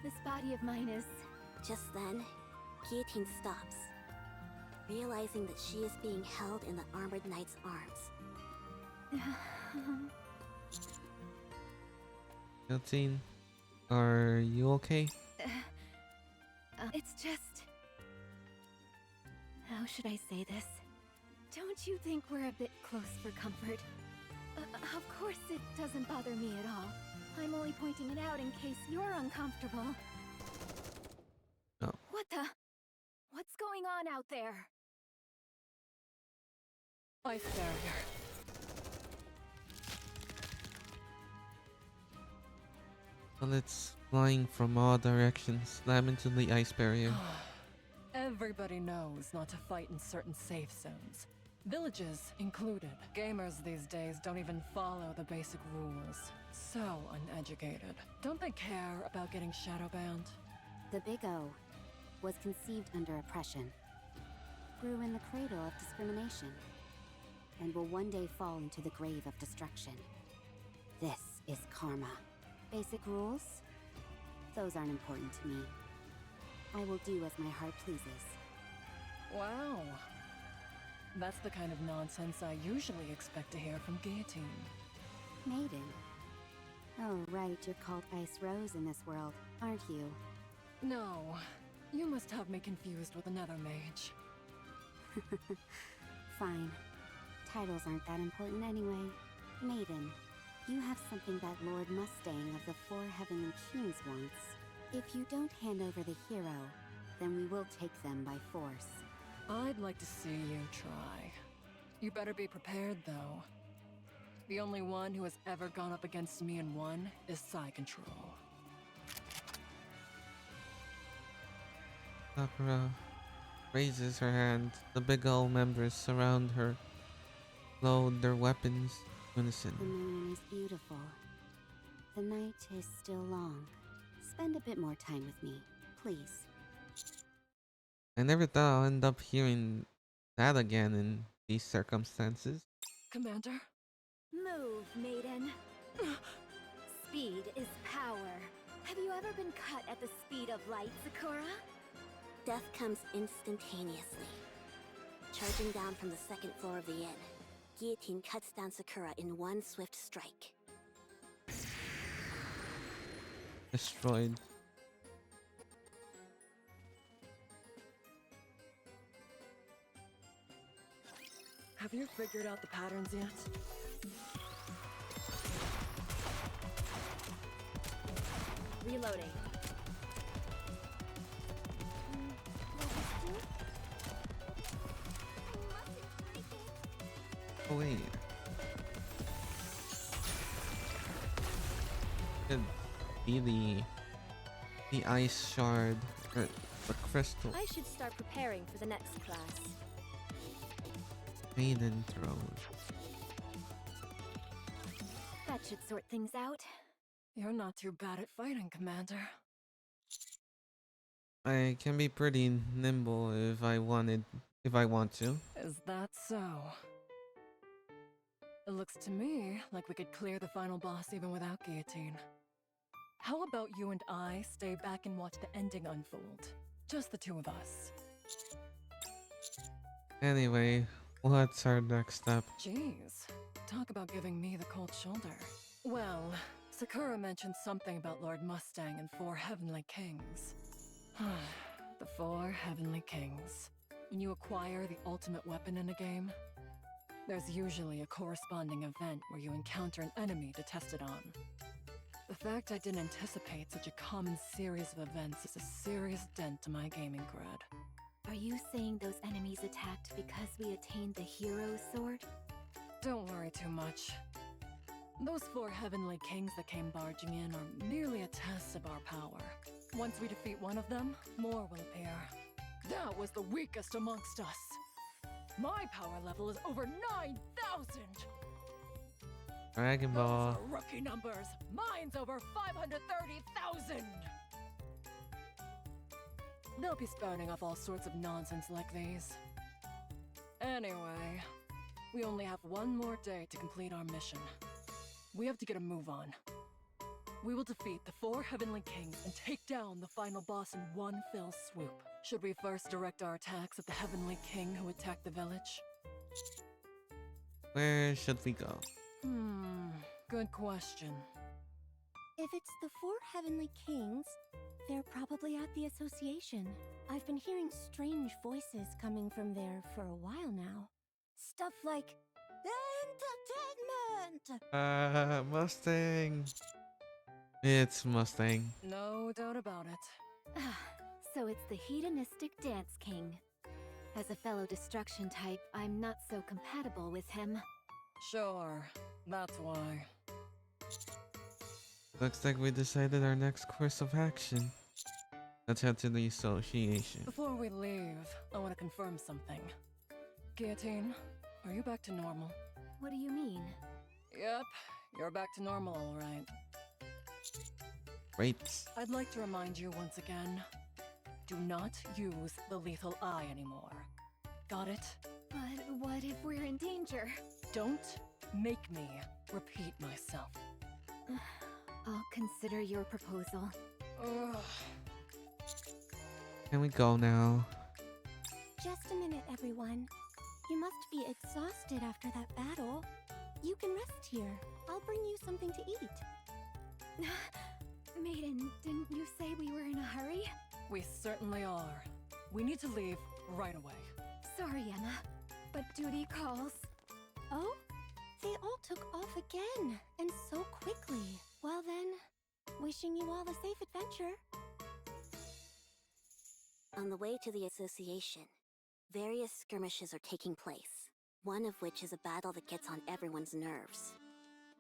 This body of mine is... Just then, Guillotine stops, realizing that she is being held in the armored knight's arms. Guillotine, are you okay? It's just... How should I say this? Don't you think we're a bit close for comfort? Of course it doesn't bother me at all. I'm only pointing it out in case you're uncomfortable. Oh. What the? What's going on out there? Ice barrier. Bullets flying from all directions slam into the ice barrier. Everybody knows not to fight in certain safe zones. Villages included. Gamers these days don't even follow the basic rules. So uneducated. Don't they care about getting shadow banned? The Big O was conceived under oppression, grew in the cradle of discrimination, and will one day fall into the grave of destruction. This is karma. Basic rules? Those aren't important to me. I will do as my heart pleases. Wow. That's the kind of nonsense I usually expect to hear from Guillotine. Maiden, Oh, right, you're called Ice Rose in this world, aren't you? No, you must have me confused with another mage. Fine. Titles aren't that important anyway. Maiden, you have something that Lord Mustang of the Four Heavenly Kings wants. If you don't hand over the hero, then we will take them by force. I'd like to see you try. You better be prepared, though. The only one who has ever gone up against me and won is Psy Control. Sakura raises her hand. The big old members surround her, load their weapons in unison. The moon is beautiful. The night is still long. Spend a bit more time with me, please. I never thought I'll end up hearing that again in these circumstances. Commander? Move, maiden. Speed is power. Have you ever been cut at the speed of light, Sakura? Death comes instantaneously. Charging down from the second floor of the inn, Guillotine cuts down Sakura in one swift strike. Destroyed. Have you figured out the patterns yet? Reloading. Oh wait. Could be the ice shard or the crystal. I should start preparing for the next class. Maiden throw. That should sort things out. You're not too bad at fighting, Commander. I can be pretty nimble if I want to. Is that so? It looks to me like we could clear the final boss even without Guillotine. How about you and I stay back and watch the ending unfold? Just the two of us. Anyway, what's our next step? Jeez, talk about giving me the cold shoulder. Well, Sakura mentioned something about Lord Mustang and 4 Heavenly Kings. The 4 Heavenly Kings. When you acquire the ultimate weapon in a game, there's usually a corresponding event where you encounter an enemy to test it on. The fact I didn't anticipate such a common series of events is a serious dent to my gaming cred. Are you saying those enemies attacked because we attained the hero sword? Don't worry too much. Those 4 Heavenly Kings that came barging in are merely a test of our power. Once we defeat one of them, more will appear. That was the weakest amongst us. My power level is over 9,000! Dragon Ball. Those are rookie numbers! Mine's over 530,000! They'll be spouting off all sorts of nonsense like these. Anyway, we only have one more day to complete our mission. We have to get a move on. We will defeat the 4 Heavenly Kings and take down the final boss in one fell swoop. Should we first direct our attacks at the Heavenly King who attacked the village? Where should we go? Good question. If it's the 4 Heavenly Kings, they're probably at the association. I've been hearing strange voices coming from there for a while now. Stuff like, entertainment! Mustang. It's Mustang. No doubt about it. So it's the hedonistic Dance King. As a fellow destruction type, I'm not so compatible with him. Sure, that's why. Looks like we decided our next course of action. Let's head to the association. Before we leave, I want to confirm something. Guillotine, are you back to normal? What do you mean? Yep, you're back to normal, all right. Great. I'd like to remind you once again, do not use the lethal eye anymore. Got it? But what if we're in danger? Don't make me repeat myself. I'll consider your proposal. Ugh. Can we go now? Just a minute, everyone. You must be exhausted after that battle. You can rest here. I'll bring you something to eat. Maiden, didn't you say we were in a hurry? We certainly are. We need to leave right away. Sorry, Emma, but duty calls. Oh? They all took off again, and so quickly. Well then, wishing you all a safe adventure. On the way to the association, various skirmishes are taking place. One of which is a battle that gets on everyone's nerves.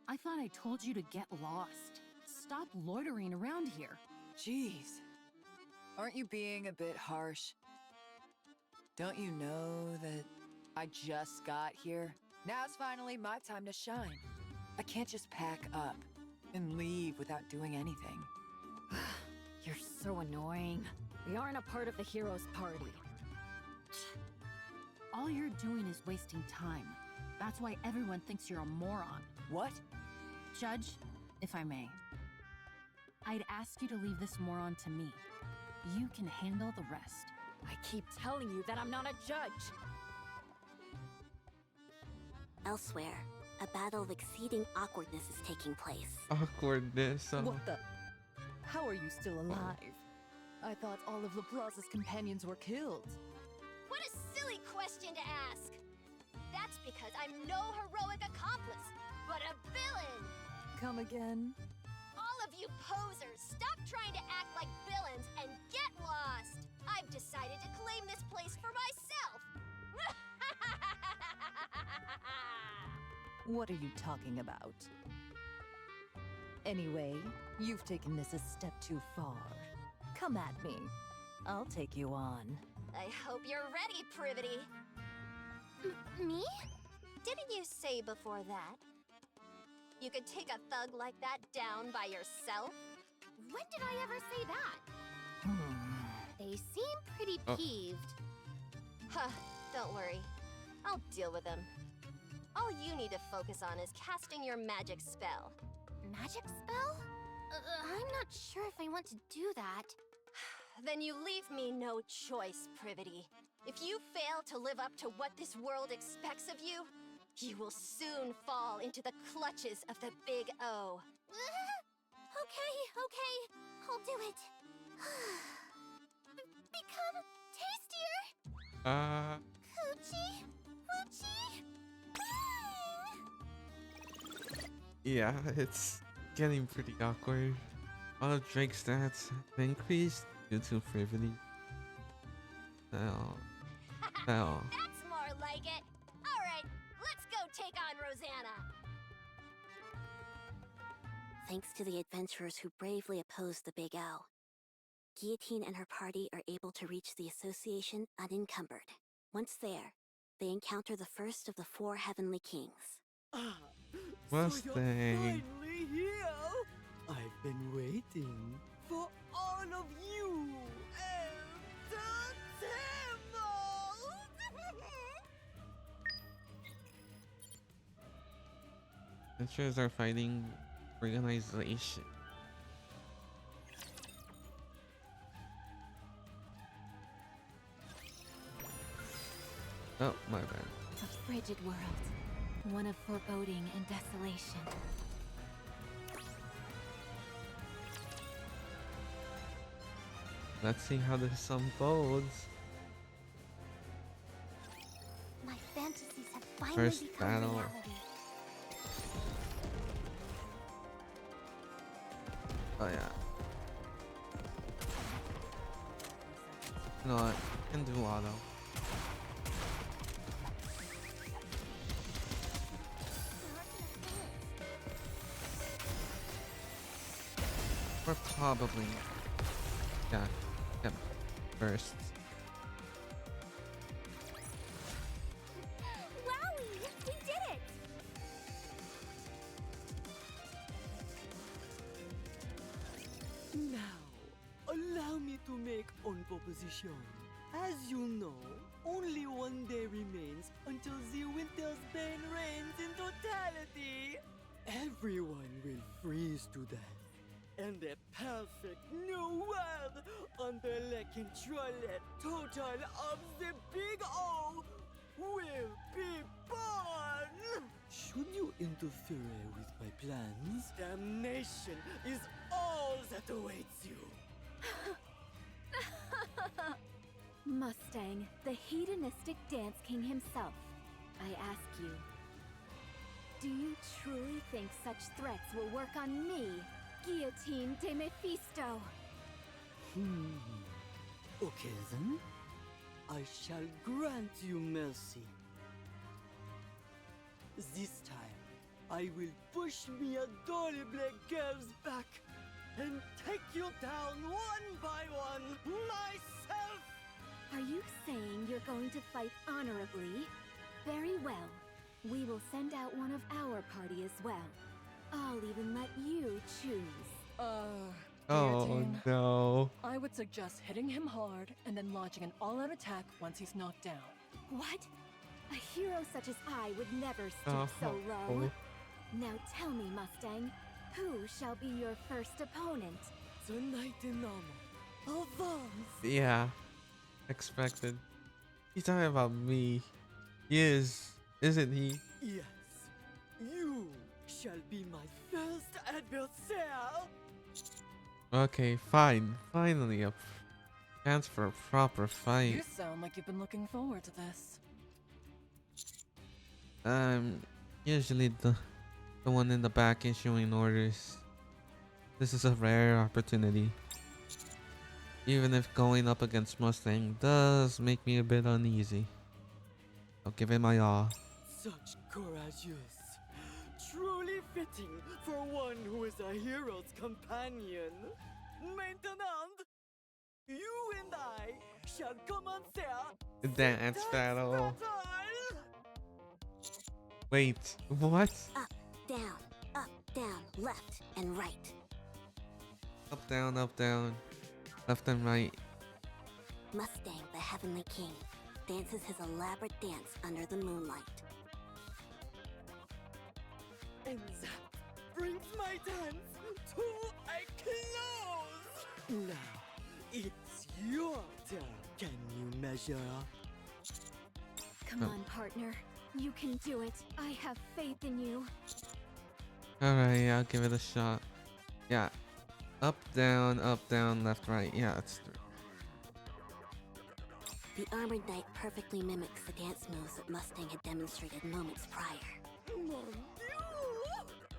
I thought I told you to get lost. Stop loitering around here. Jeez. Aren't you being a bit harsh? Don't you know that I just got here? Now it's finally my time to shine. I can't just pack up and leave without doing anything. You're so annoying. We aren't a part of the heroes' party. All you're doing is wasting time. That's why everyone thinks you're a moron. What? Judge, if I may. I'd ask you to leave this moron to me. You can handle the rest. I keep telling you that I'm not a judge. Elsewhere, a battle of exceeding awkwardness is taking place. Awkwardness. What the? How are you still alive? I thought all of Laplace's companions were killed. What a silly question to ask! That's because I'm no heroic accomplice, but a villain! Come again? All of you posers, stop trying to act like villains and get lost! I've decided to claim this place for myself! What are you talking about? Anyway, you've taken this a step too far. Come at me. I'll take you on. I hope you're ready, Privity. Me? Didn't you say before that you could take a thug like that down by yourself? When did I ever say that? They seem pretty peeved. Huh, don't worry. I'll deal with them. All you need to focus on is casting your magic spell. Magic spell? I'm not sure if I want to do that. Then you leave me no choice, Privity. If you fail to live up to what this world expects of you, you will soon fall into the clutches of the Big O. Okay, I'll do it. Become tastier. Coochie, Hoochie. Yeah, it's getting pretty awkward. All of Drake's stats have increased due to Privity. No. That's more like it. All right, let's go take on Rosanna. Thanks to the adventurers who bravely opposed the Big O, Guillotine and her party are able to reach the association unencumbered. Once there, they encounter the first of the 4 heavenly kings. Mustang. So you're finally here! I've been waiting for all of you Adventurers are fighting organization. Oh, my bad. A frigid world. One of foreboding and desolation. Let's see how this unfolds. My fantasies have finally First become battle. reality. Oh yeah. You know what? I can do auto. We're probably first. Wowie! We did it! Now, allow me to make one proposition. As you know, only one day remains until the Winter's Bane reigns in totality. Everyone will freeze to death. And the perfect new world under the control total of the Big O will be born! Should you interrupt interfere with my plans, damnation is all that awaits you. Mustang, the hedonistic dance king himself. I ask you, do you truly think such threats will work on me, Guillotine de Mephisto? Okay then. I shall grant you mercy. This time, I will push me adorable girls back and take you down one by one myself! Are you saying you're going to fight honorably? Very well. We will send out one of our party as well. I'll even let you choose. Oh Guillotine. no. I would suggest hitting him hard and then launching an all-out attack once he's knocked down. What? A hero such as I would never stoop so low. Now tell me, Mustang, who shall be your first opponent? Tonight in armor. Avance! Yeah. Expected. He's talking about me. He is. Isn't he? Yes. You shall be my first adversary. Okay, fine. Finally a chance for a proper fight. You sound like you've been looking forward to this. Usually the one in the back issuing orders. This is a rare opportunity. Even if going up against Mustang does make me a bit uneasy. I'll give it my all. Such courageous. Truly fitting for one who is a hero's companion. Maintenant, you and I shall commencer The dance battle. Wait, what? Up, down, left, and right. Up, down, left and right. Mustang, the Heavenly King, dances his elaborate dance under the moonlight. And that brings my dance to a close. Now, it's your turn. Can you measure up? Come on, partner. You can do it. I have faith in you. Alright, I'll give it a shot. Yeah. Up, down, left, right. Yeah, that's true. The armored knight perfectly mimics the dance moves that Mustang had demonstrated moments prior. Mon Dieu!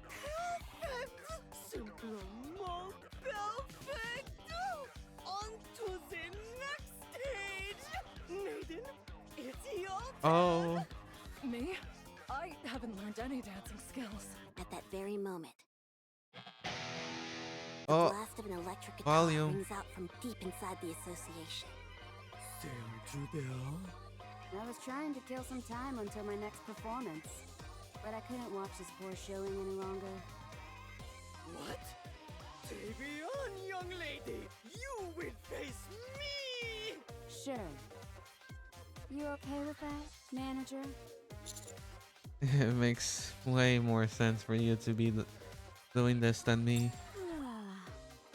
Perfect! Simplement perfect! On to the next stage! Maiden, it's your turn! Oh. Me? I haven't learned any dancing skills. At that very moment, the Oh. blast of an electric guitar Volume. rings out from deep inside the association. I was trying to kill some time until my next performance, but I couldn't watch this poor showing any longer. What? Davion, young lady, you will face me! Sure. You okay with that, manager? It makes way more sense for you to be doing this than me.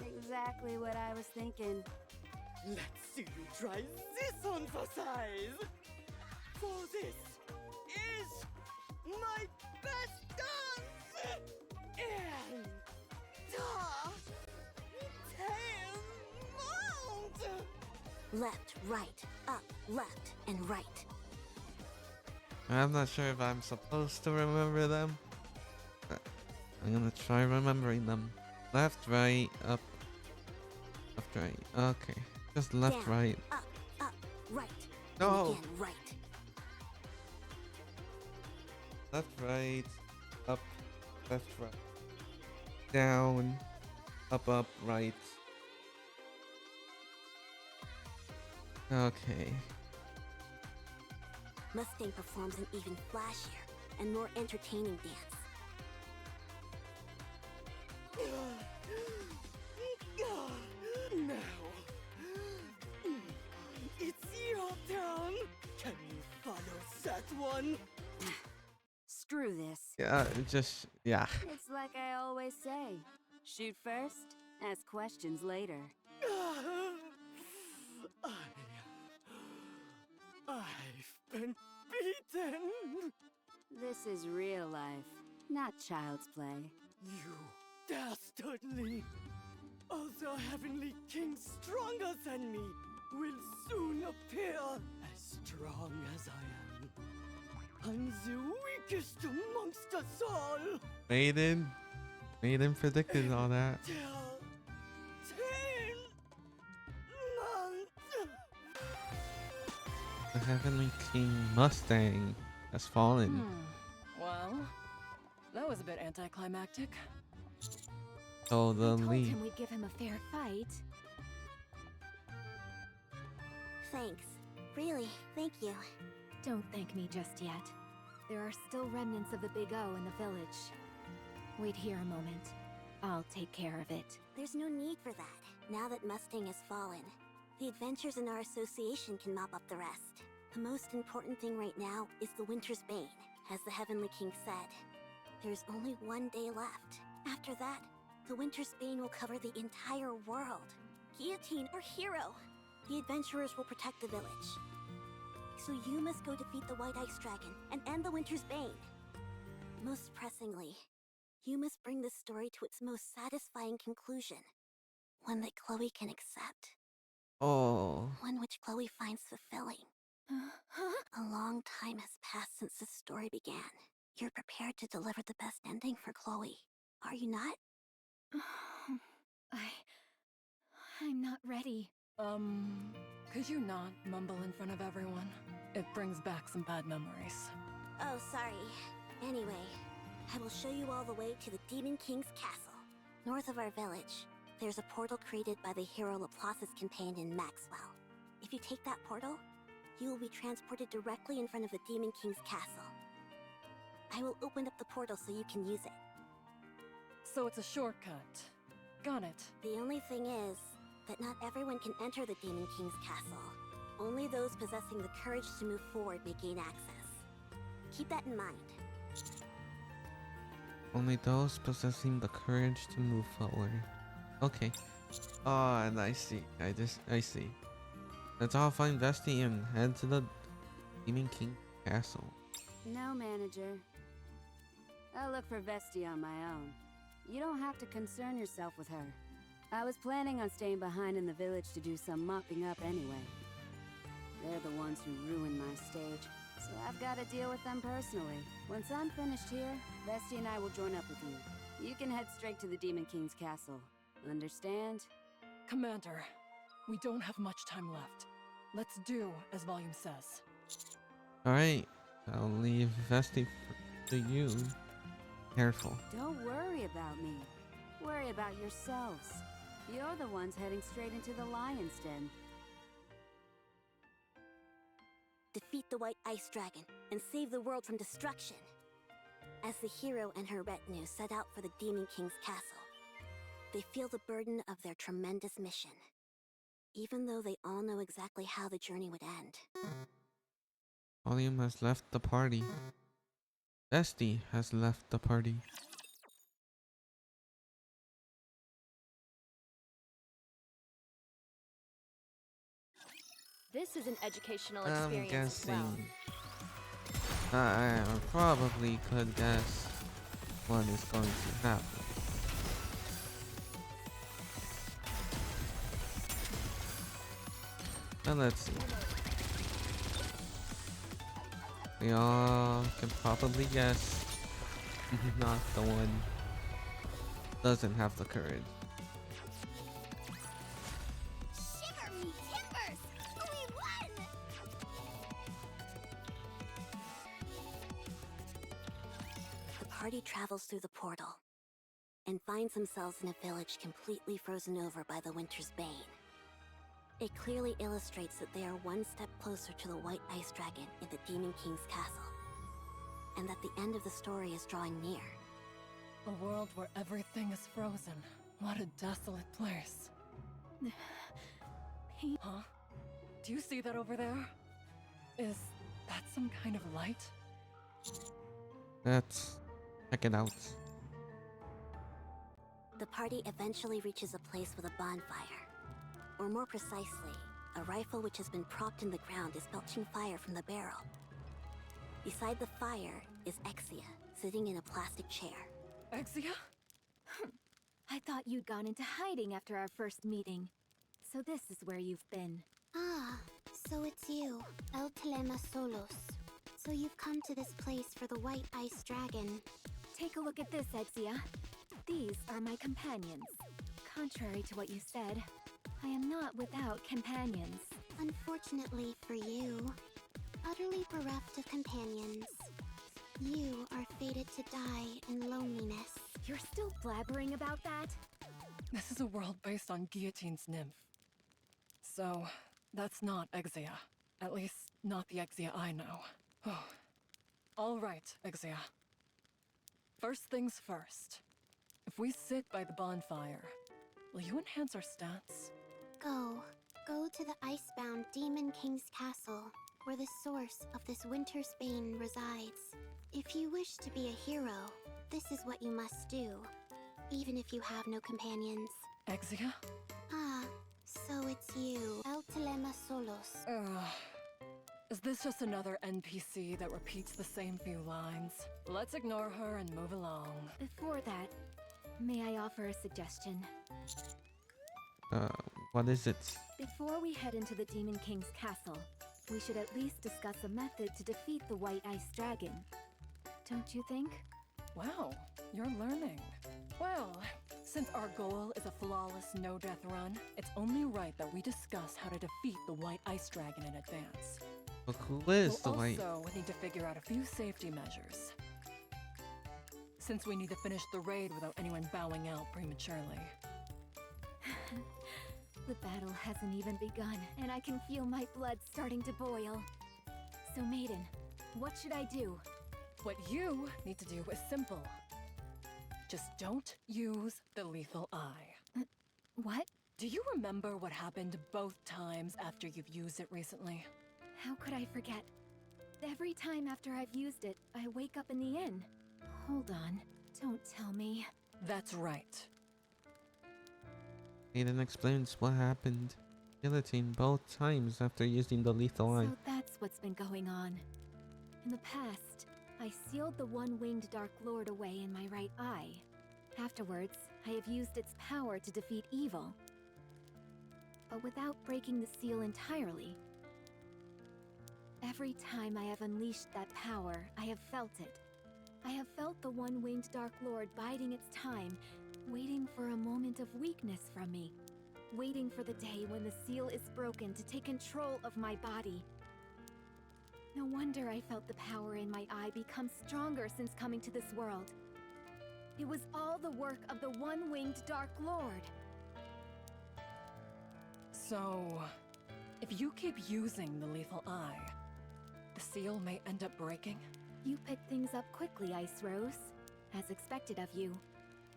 Exactly what I was thinking. Let's see you try this on for size! For this is my best dance! And mount! Left, right, up, left, and right. I'm not sure if I'm supposed to remember them. But I'm gonna try remembering them. Left, right, up. Left, right. Okay. Just left, Down, right. Up, right. No! And again, right. Left, right. Up. Left, right. Down. Up, right. Okay. Mustang performs an even flashier and more entertaining dance. Now, it's your turn. Can you follow that one? Screw this. Yeah, yeah. It's like I always say. Shoot first, ask questions later. I've been beaten. This is real life. Not child's play. You dastardly! Other heavenly kings stronger than me will soon appear. As strong as I am. I'm the weakest amongst us all. Maiden predicted all that. 10 months. The Heavenly King Mustang has fallen. Well, that was a bit anticlimactic. Told Totally. him we'd give him a fair fight. Thanks. Really, thank you. Don't thank me just yet. There are still remnants of the Big O in the village. Wait here a moment. I'll take care of it. There's no need for that. Now that Mustang has fallen, the adventures in our association can mop up the rest. The most important thing right now is the Winter's Bane, as the Heavenly King said. There's only one day left. After that, the Winter's Bane will cover the entire world. Guillotine or hero, the adventurers will protect the village. So you must go defeat the White Ice Dragon and end the Winter's Bane. Most pressingly, you must bring this story to its most satisfying conclusion. One that Chloe can accept. Oh. One which Chloe finds fulfilling. A long time has passed since this story began. You're prepared to deliver the best ending for Chloe, are you not? I'm not ready. Could you not mumble in front of everyone? It brings back some bad memories. Oh, sorry. Anyway, I will show you all the way to the Demon King's castle. North of our village, there's a portal created by the hero Laplace's companion Maxwell. If you take that portal, you will be transported directly in front of the Demon King's castle. I will open up the portal so you can use it. So it's a shortcut. Got it. The only thing is that not everyone can enter the Demon King's castle. Only those possessing the courage to move forward may gain access. Keep that in mind. Only those possessing the courage to move forward. Okay. Oh, and I see. I see. Let's all find Vesti and head to the Demon King castle. No, manager. I'll look for Vesti on my own. You don't have to concern yourself with her. I was planning on staying behind in the village to do some mopping up anyway. They're the ones who ruined my stage, so I've got to deal with them personally. Once I'm finished here, Vesti and I will join up with you. You can head straight to the Demon King's castle. Understand? Commander, we don't have much time left. Let's do as Volume says. Alright, I'll leave Vesti to you. Careful. Don't worry about me. Worry about yourselves. You're the ones heading straight into the Lion's Den. Defeat the White Ice Dragon and save the world from destruction. As the hero and her retinue set out for the Demon King's castle, they feel the burden of their tremendous mission, even though they all know exactly how the journey would end. Volume has left the party. Vesti has left the party. This is an educational I'm experience as well. guessing. I probably could guess what is going to happen. But let's see. We all can probably guess. Not the one doesn't have the courage. Shiver me timbers! We won! The party travels through the portal and finds themselves in a village completely frozen over by the Winter's Bane. It clearly illustrates that they are one step closer to the White Ice Dragon in the Demon King's castle, and that the end of the story is drawing near. A world where everything is frozen. What a desolate place. Huh? Do you see that over there? Is that some kind of light? Let's check it out. The party eventually reaches a place with a bonfire. Or more precisely, a rifle which has been propped in the ground is belching fire from the barrel. Beside the fire is Exia, sitting in a plastic chair. Exia? I thought you'd gone into hiding after our first meeting. So this is where you've been. Ah, so it's you, El Telema Solos. So you've come to this place for the White Ice Dragon. Take a look at this, Exia. These are my companions. Contrary to what you said, I am not without companions. Unfortunately for you, utterly bereft of companions, you are fated to die in loneliness. You're still blabbering about that? This is a world based on Guillotine's nymph. So, that's not Exia. At least, not the Exia I know. All right, Exia. First things first. If we sit by the bonfire, will you enhance our stats? Go to the icebound Demon King's castle, where the source of this winter's bane resides. If you wish to be a hero, this is what you must do, even if you have no companions. Exia? Ah, so it's you, El Telema Solos. Is this just another NPC that repeats the same few lines? Let's ignore her and move along. Before that, may I offer a suggestion? What is it? Before we head into the Demon King's castle, we should at least discuss a method to defeat the White Ice Dragon. Don't you think? Wow, you're learning. Well, since our goal is a flawless no-death run, it's only right that we discuss how to defeat the White Ice Dragon in advance. But who is the White? We'll also need to figure out a few safety measures, since we need to finish the raid without anyone bowing out prematurely. The battle hasn't even begun, and I can feel my blood starting to boil. So, Maiden, what should I do? What you need to do is simple. Just don't use the lethal eye. What? Do you remember what happened both times after you've used it recently? How could I forget? Every time after I've used it, I wake up in the inn. Hold on, don't tell me. That's right. Aiden explains what happened. Guillotine both times after using the lethal eye. So that's what's been going on. In the past, I sealed the one-winged Dark Lord away in my right eye. Afterwards, I have used its power to defeat evil. But without breaking the seal entirely. Every time I have unleashed that power, I have felt it. I have felt the one-winged Dark Lord biding its time, waiting for a moment of weakness from me. Waiting for the day when the seal is broken to take control of my body. No wonder I felt the power in my eye become stronger since coming to this world. It was all the work of the one-winged Dark Lord. So, if you keep using the lethal eye, the seal may end up breaking? You pick things up quickly, Ice Rose. As expected of you.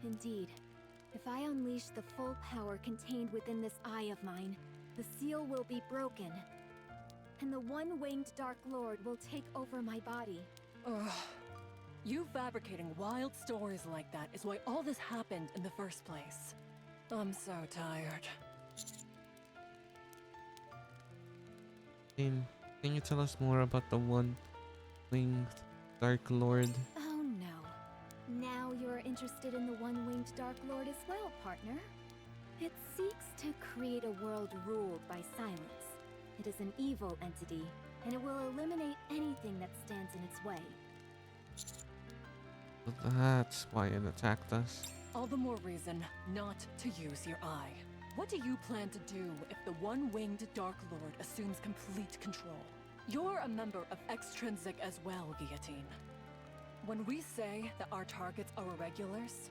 Indeed. If I unleash the full power contained within this eye of mine, the seal will be broken. And the one-winged Dark Lord will take over my body. Ugh. You fabricating wild stories like that is why all this happened in the first place. I'm so tired. Can you tell us more about the one-winged Dark Lord? Oh no. Now you're interested in the one-winged Dark Lord as well, partner. It seeks to create a world ruled by silence. It is an evil entity, and it will eliminate anything that stands in its way. That's why it attacked us. All the more reason not to use your eye. What do you plan to do if the one-winged Dark Lord assumes complete control? You're a member of Extrinsic as well, Guillotine. When we say that our targets are irregulars,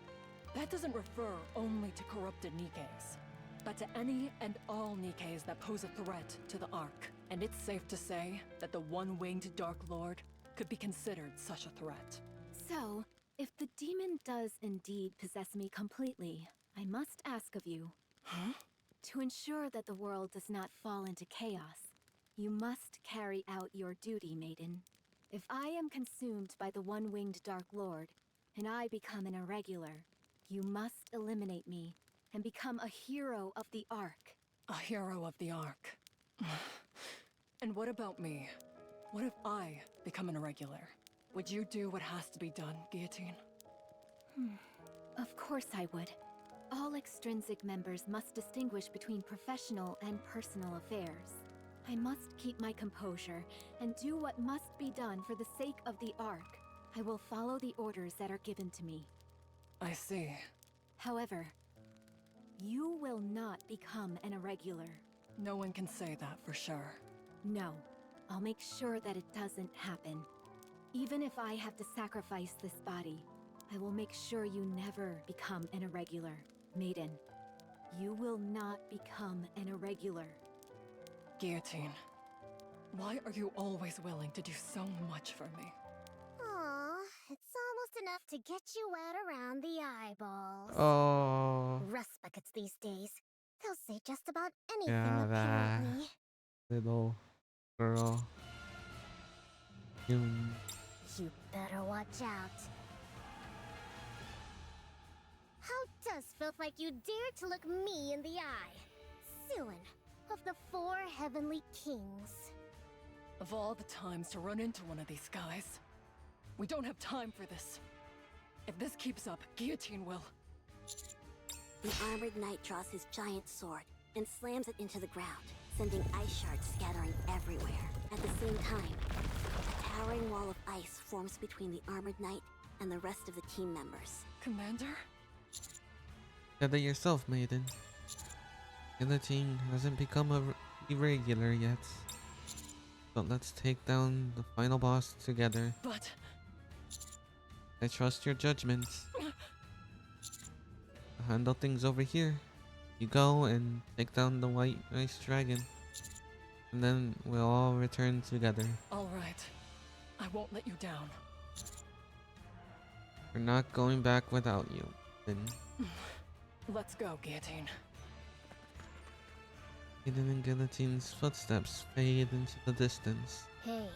that doesn't refer only to corrupted Nikkeis, but to any and all Nikkeis that pose a threat to the Ark. And it's safe to say that the one-winged Dark Lord could be considered such a threat. So, if the demon does indeed possess me completely, I must ask of you. Huh? To ensure that the world does not fall into chaos, you must carry out your duty, Maiden. If I am consumed by the one-winged Dark Lord, and I become an irregular, you must eliminate me and become a hero of the Ark. A hero of the Ark. And what about me? What if I become an irregular? Would you do what has to be done, Guillotine? Of course I would. All extrinsic members must distinguish between professional and personal affairs. I must keep my composure and do what must be done for the sake of the Ark. I will follow the orders that are given to me. I see. However, you will not become an irregular. No one can say that for sure. No, I'll make sure that it doesn't happen. Even if I have to sacrifice this body, I will make sure you never become an irregular. Maiden, you will not become an irregular. Guillotine, why are you always willing to do so much for me? Aw, it's almost enough to get you wet around the eyeballs. Oh. Rust buckets these days. They'll say just about anything, Yeah, that apparently. little girl. You better watch out. How does filth like you dare to look me in the eye? Suin, of the 4 heavenly kings. Of all the times to run into one of these guys, we don't have time for this. If this keeps up, Guillotine will. The armored knight draws his giant sword and slams it into the ground, sending ice shards scattering everywhere. At the same time, a towering wall of ice forms between the armored knight and the rest of the team members. Commander? Gather yourself, Maiden. Guillotine hasn't become a irregular yet. But let's take down the final boss together. But I trust your judgments. I'll handle things over here. You go and take down the white ice dragon. And then we'll all return together. Alright. I won't let you down. We're not going back without you, then. Let's go, Guillotine. Maiden and Guillotine's footsteps fade into the distance. Hey,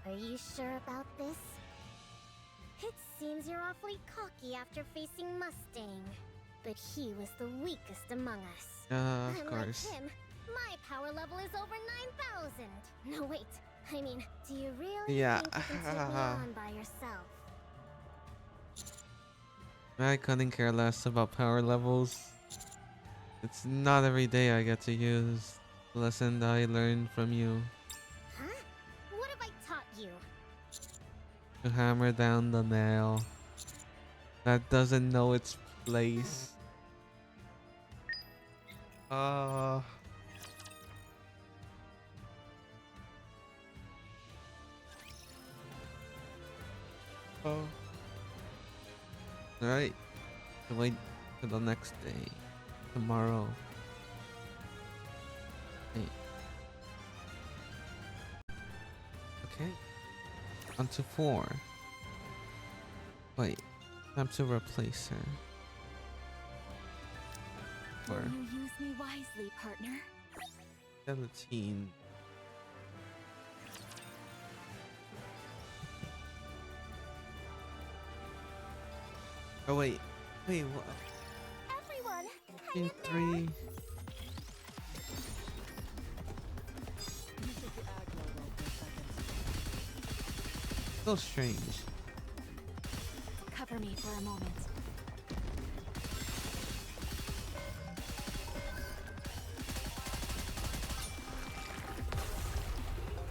are you sure about this? It seems you're awfully cocky after facing Mustang. But he was the weakest among us. Yeah, of Unlike course. him, my power level is over 9,000. No, wait. I mean, do you really Yeah. think you can take me on by yourself? I couldn't care less about power levels. It's not every day I get to use the lesson that I learned from you. Huh? What have I taught you? To hammer down the nail that doesn't know its place. Oh. Alright. So wait for the next day. Tomorrow. Hey. Okay. On to 4. Wait. Time to replace her. Will you use me wisely, partner? 17. Oh wait. Wait, what? Everyone, 3. So strange. Cover me for a moment.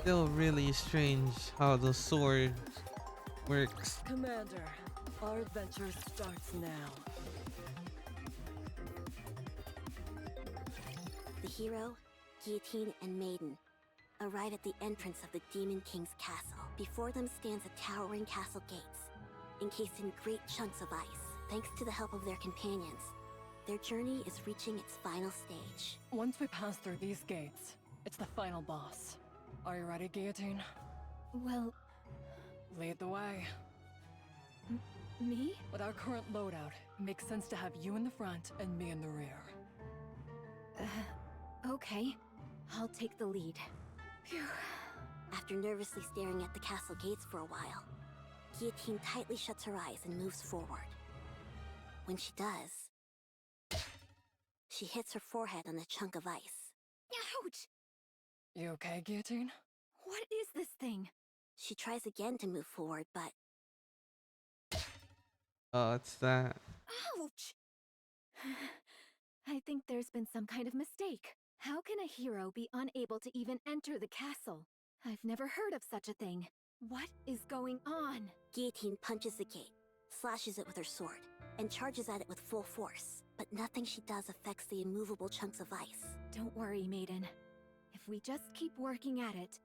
Still really strange how the sword works. Commander, our adventure starts now. The hero, Guillotine, and Maiden arrive at the entrance of the Demon King's castle. Before them stands a towering castle gates, encased in great chunks of ice. Thanks to the help of their companions, their journey is reaching its final stage. Once we pass through these gates, it's the final boss. Are you ready, Guillotine? Well... Lead the way. Me? With our current loadout, it makes sense to have you in the front and me in the rear. Okay. I'll take the lead. Phew. After nervously staring at the castle gates for a while, Guillotine tightly shuts her eyes and moves forward. When she does, she hits her forehead on a chunk of ice. Ouch! You okay, Guillotine? What is this thing? She tries again to move forward, but Oh, it's that. Ouch! I think there's been some kind of mistake. How can a hero be unable to even enter the castle? I've never heard of such a thing. What is going on? Guillotine punches the gate, slashes it with her sword, and charges at it with full force. But nothing she does affects the immovable chunks of ice. Don't worry, Maiden. If we just keep working at it,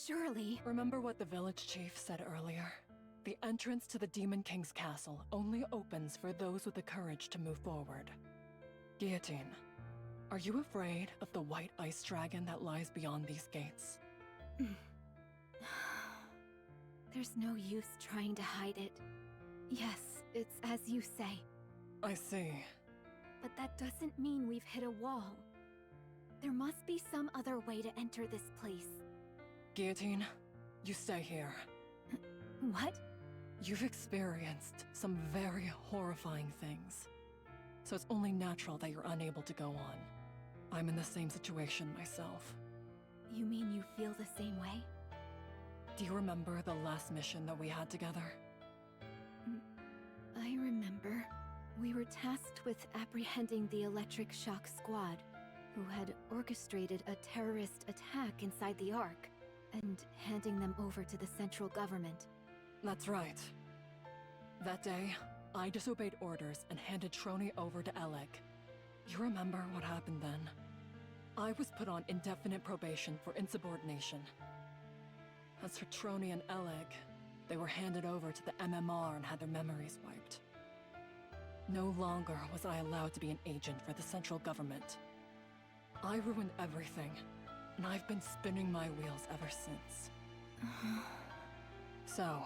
surely... Remember what the village chief said earlier? The entrance to the Demon King's castle only opens for those with the courage to move forward. Guillotine, are you afraid of the white ice dragon that lies beyond these gates? There's no use trying to hide it. Yes, it's as you say. I see. But that doesn't mean we've hit a wall. There must be some other way to enter this place. Guillotine, you stay here. What? You've experienced some very horrifying things. So it's only natural that you're unable to go on. I'm in the same situation myself. You mean you feel the same way? Do you remember the last mission that we had together? I remember. We were tasked with apprehending the Electric Shock Squad, who had orchestrated a terrorist attack inside the Ark, and handing them over to the central government. That's right. That day, I disobeyed orders and handed Trony over to Alec. You remember what happened then? I was put on indefinite probation for insubordination. As for Trony and Alec, they were handed over to the MMR and had their memories wiped. No longer was I allowed to be an agent for the central government. I ruined everything, and I've been spinning my wheels ever since. So,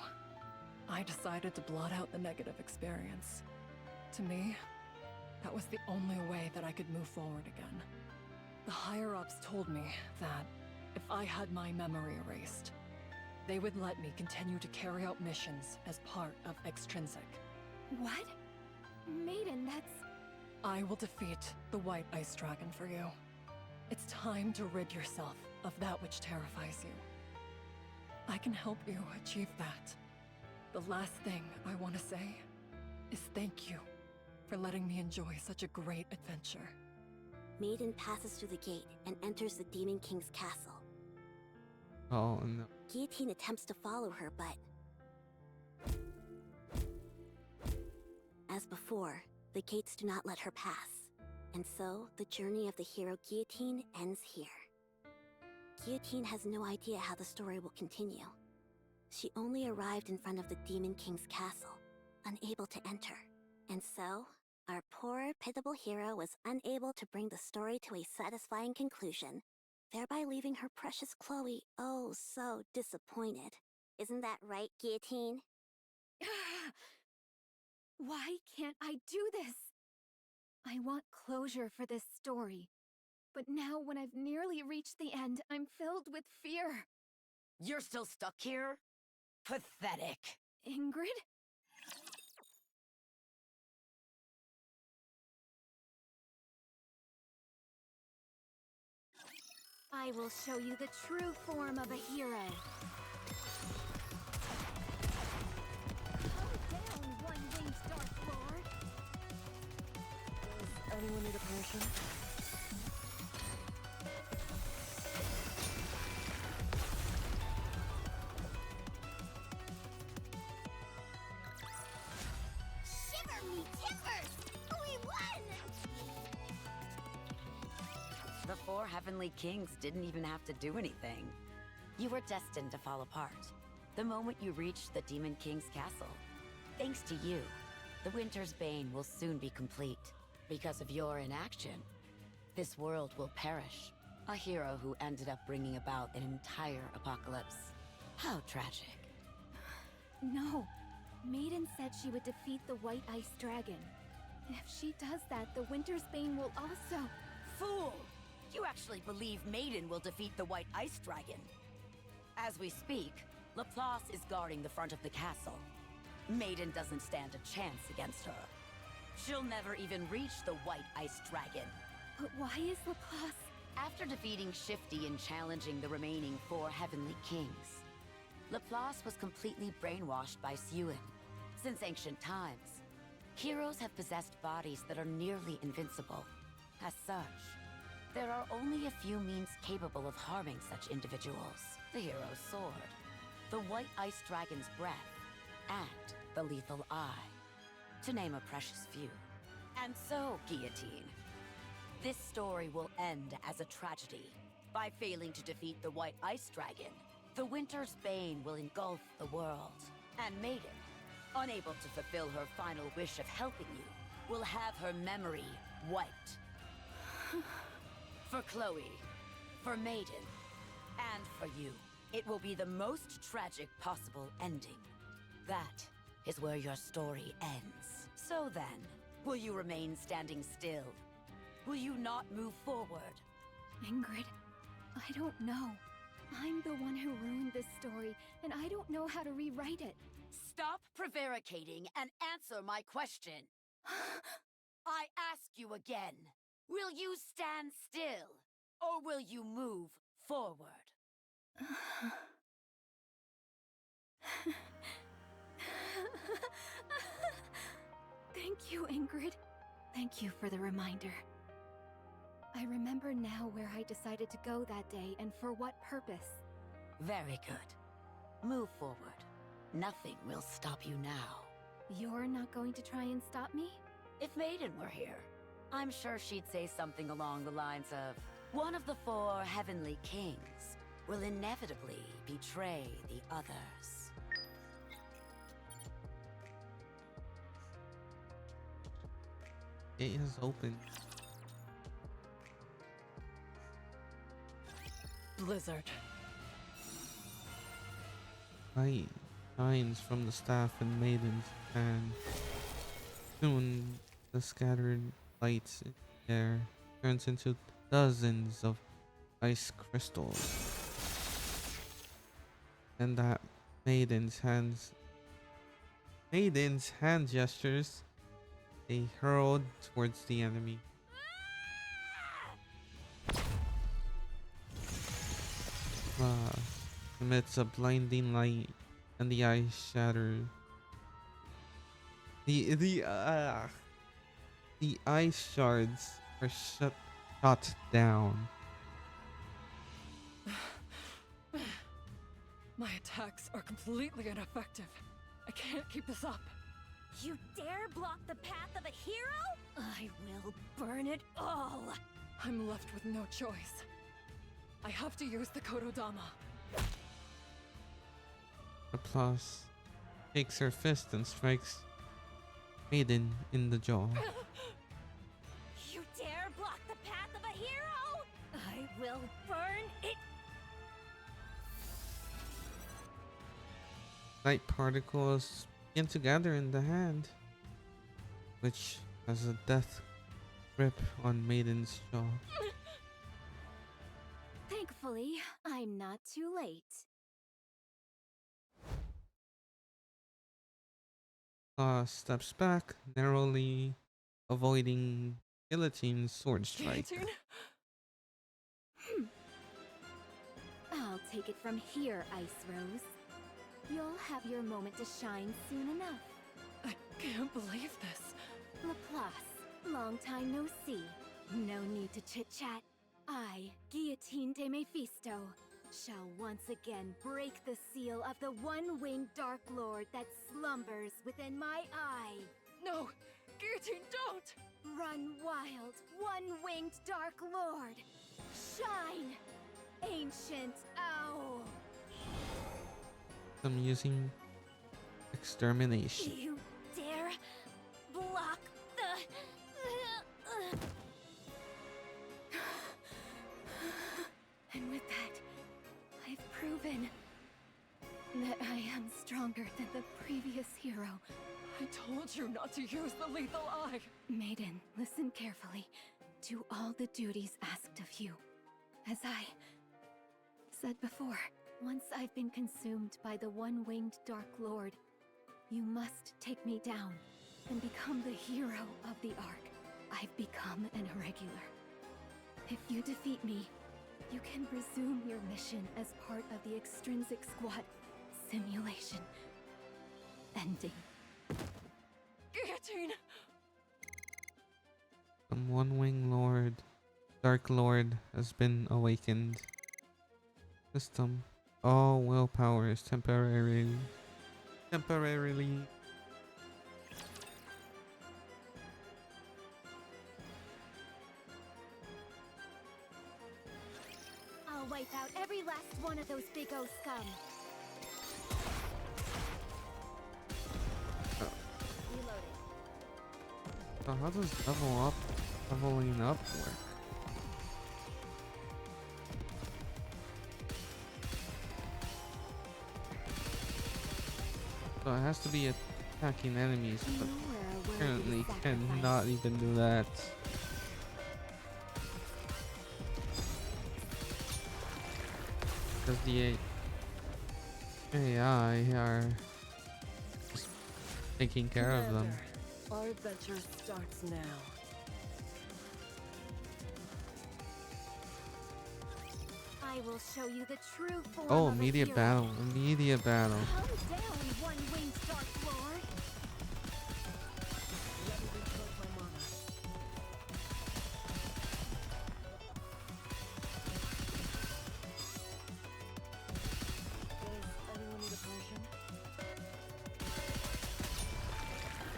I decided to blot out the negative experience. To me, that was the only way that I could move forward again. The higher-ups told me that if I had my memory erased, they would let me continue to carry out missions as part of Extrinsic. What? Maiden, that's... I will defeat the White Ice Dragon for you. It's time to rid yourself of that which terrifies you. I can help you achieve that. The last thing I want to say is thank you for letting me enjoy such a great adventure. Maiden passes through the gate and enters the Demon King's castle. Oh no. Guillotine attempts to follow her, but... As before, the gates do not let her pass. And so, the journey of the hero Guillotine ends here. Guillotine has no idea how the story will continue. She only arrived in front of the Demon King's castle, unable to enter. And so, our poor, pitiable hero was unable to bring the story to a satisfying conclusion, thereby leaving her precious Chloe oh so disappointed. Isn't that right, Guillotine? Why can't I do this? I want closure for this story. But now when I've nearly reached the end, I'm filled with fear. You're still stuck here? Pathetic. Ingrid? I will show you the true form of a hero. Calm down, one-winged Dark Lord. Does anyone need a potion? Shiver me timbers! We won! The 4 Heavenly Kings didn't even have to do anything. You were destined to fall apart the moment you reached the Demon King's castle. Thanks to you, the Winter's Bane will soon be complete. Because of your inaction, this world will perish. A hero who ended up bringing about an entire apocalypse. How tragic. No. Maiden said she would defeat the White Ice Dragon. If she does that, the Winter's Bane will also... Fool! You actually believe Maiden will defeat the White Ice Dragon. As we speak, Laplace is guarding the front of the castle. Maiden doesn't stand a chance against her. She'll never even reach the White Ice Dragon. But why is Laplace... After defeating Shifty and challenging the remaining 4 Heavenly Kings, Laplace was completely brainwashed by Sewin. Since ancient times, heroes have possessed bodies that are nearly invincible. As such, there are only a few means capable of harming such individuals. The hero's sword, the white ice dragon's breath, and the lethal eye, to name a precious few. And so, Guillotine, this story will end as a tragedy. By failing to defeat the white ice dragon, the Winter's Bane will engulf the world. And Maiden, unable to fulfill her final wish of helping you, will have her memory wiped. For Chloe, for Maiden, and for you, it will be the most tragic possible ending. That is where your story ends. So then, will you remain standing still? Will you not move forward? Ingrid, I don't know. I'm the one who ruined this story, and I don't know how to rewrite it. Stop prevaricating and answer my question. I ask you again. Will you stand still, or will you move forward? Thank you, Ingrid. Thank you for the reminder. I remember now where I decided to go that day and for what purpose. Very good. Move forward. Nothing will stop you now. You're not going to try and stop me? If Maiden were here, I'm sure she'd say something along the lines of, one of the 4 heavenly kings will inevitably betray the others. Gate has opened. Blizzard. Light shines from the staff in Maiden's hand. Soon, the scattered lights in the air turns into dozens of ice crystals. And that Maiden's hand gestures, they hurled towards the enemy. Amidst a blinding light and the ice shattered. The ice shards are shot down. My attacks are completely ineffective. I can't keep this up. You dare block the path of a hero? I will burn it all! I'm left with no choice. I have to use the Kododama. Applause takes her fist and strikes Maiden in the jaw. You dare block the path of a hero? I will burn it. Light particles begin to gather in the hand, which has a death grip on Maiden's jaw. Thankfully, I'm not too late. Steps back, narrowly avoiding Guillotine's sword strike. Guillotine? I'll take it from here, Ice Rose. You'll have your moment to shine soon enough. I can't believe this. Laplace, long time no see. No need to chit-chat. I, Guillotine de Mephisto, shall once again break the seal of the one-winged Dark Lord that slumbers within my eye. No! Guillotine, don't! Run wild, one-winged Dark Lord! Shine, ancient owl! I'm using extermination. You dare block the... And with that, I've proven that I am stronger than the previous hero. I told you not to use the lethal eye. Maiden, listen carefully to all the duties asked of you. As I said before, once I've been consumed by the one-winged Dark Lord, you must take me down and become the hero of the Ark. I've become an irregular. If you defeat me, you can resume your mission as part of the extrinsic squad. simulation ending. Guillotine! The one-wing lord, Dark Lord, has been awakened. System. All willpower is temporarily. I'll wipe out every last one of those big O scum. Reloading. So how does leveling up work? So it has to be attacking enemies, but currently cannot even do that. Because the AI are just taking care of them. Our adventure starts now. I will show you the true form Oh, of a immediate hero. battle. Immediate battle. Calm down, one-winged Dark Lord. Let me recharge my mana. Does anyone need a potion?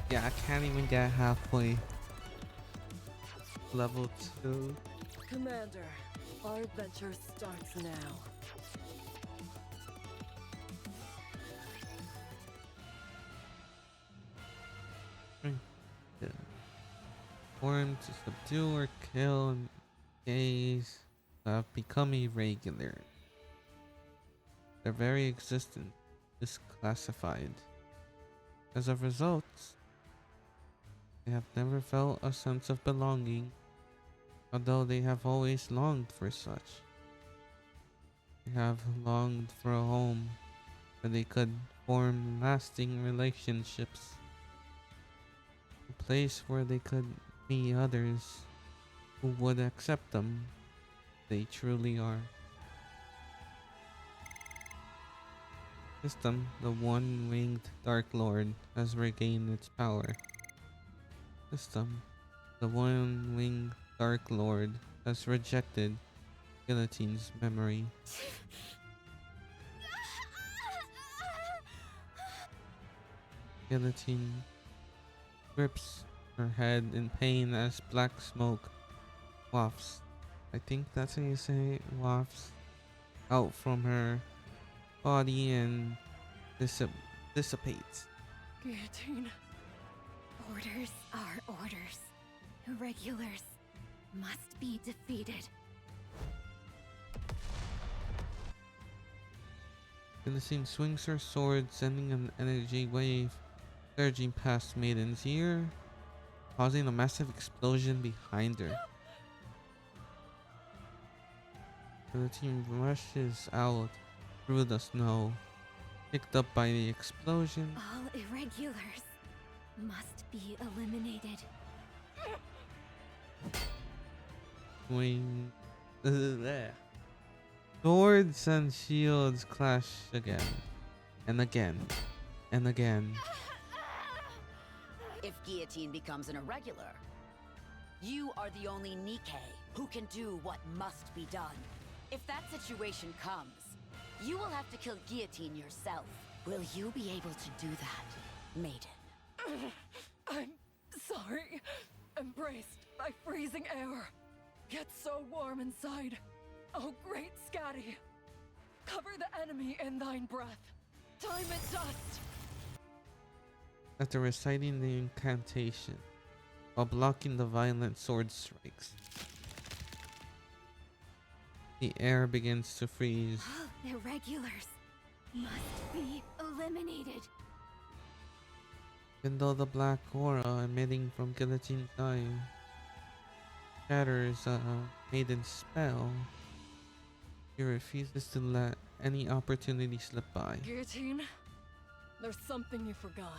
Yeah, I can't even get halfway. Level 2. Commander, our adventure starts now. Form to subdue or kill and gaze have become irregular. Their very existence is classified. As a result, they have never felt a sense of belonging, although they have always longed for such. They have longed for a home where they could form lasting relationships. A place where they could meet others who would accept them. They truly are. System, the one-winged Dark Lord has regained its power. System, the one-winged Dark Lord has rejected Guillotine's memory. Guillotine grips her head in pain as black smoke wafts. I think that's how you say it, wafts out from her body and dissipates. Guillotine. Orders are orders. Irregulars must be defeated. Guillotine swings her sword, sending an energy wave surging past Maiden's ear, causing a massive explosion behind her. Guillotine rushes out through the snow, picked up by the explosion. All irregulars must be eliminated. Swing. There. Swords and shields clash again, and again, and again. If Guillotine becomes an irregular, you are the only Nikkei who can do what must be done. If that situation comes, you will have to kill Guillotine yourself. Will you be able to do that, Maiden? I'm sorry. Embraced by freezing air. Yet so warm inside. Oh, great Scatty. Cover the enemy in thine breath. Time it dust. After reciting the incantation, while blocking the violent sword strikes, the air begins to freeze. All irregulars must be eliminated. Even though the black aura emitting from Guillotine's eye shatters Maiden's spell, she refuses to let any opportunity slip by. Guillotine, there's something you forgot.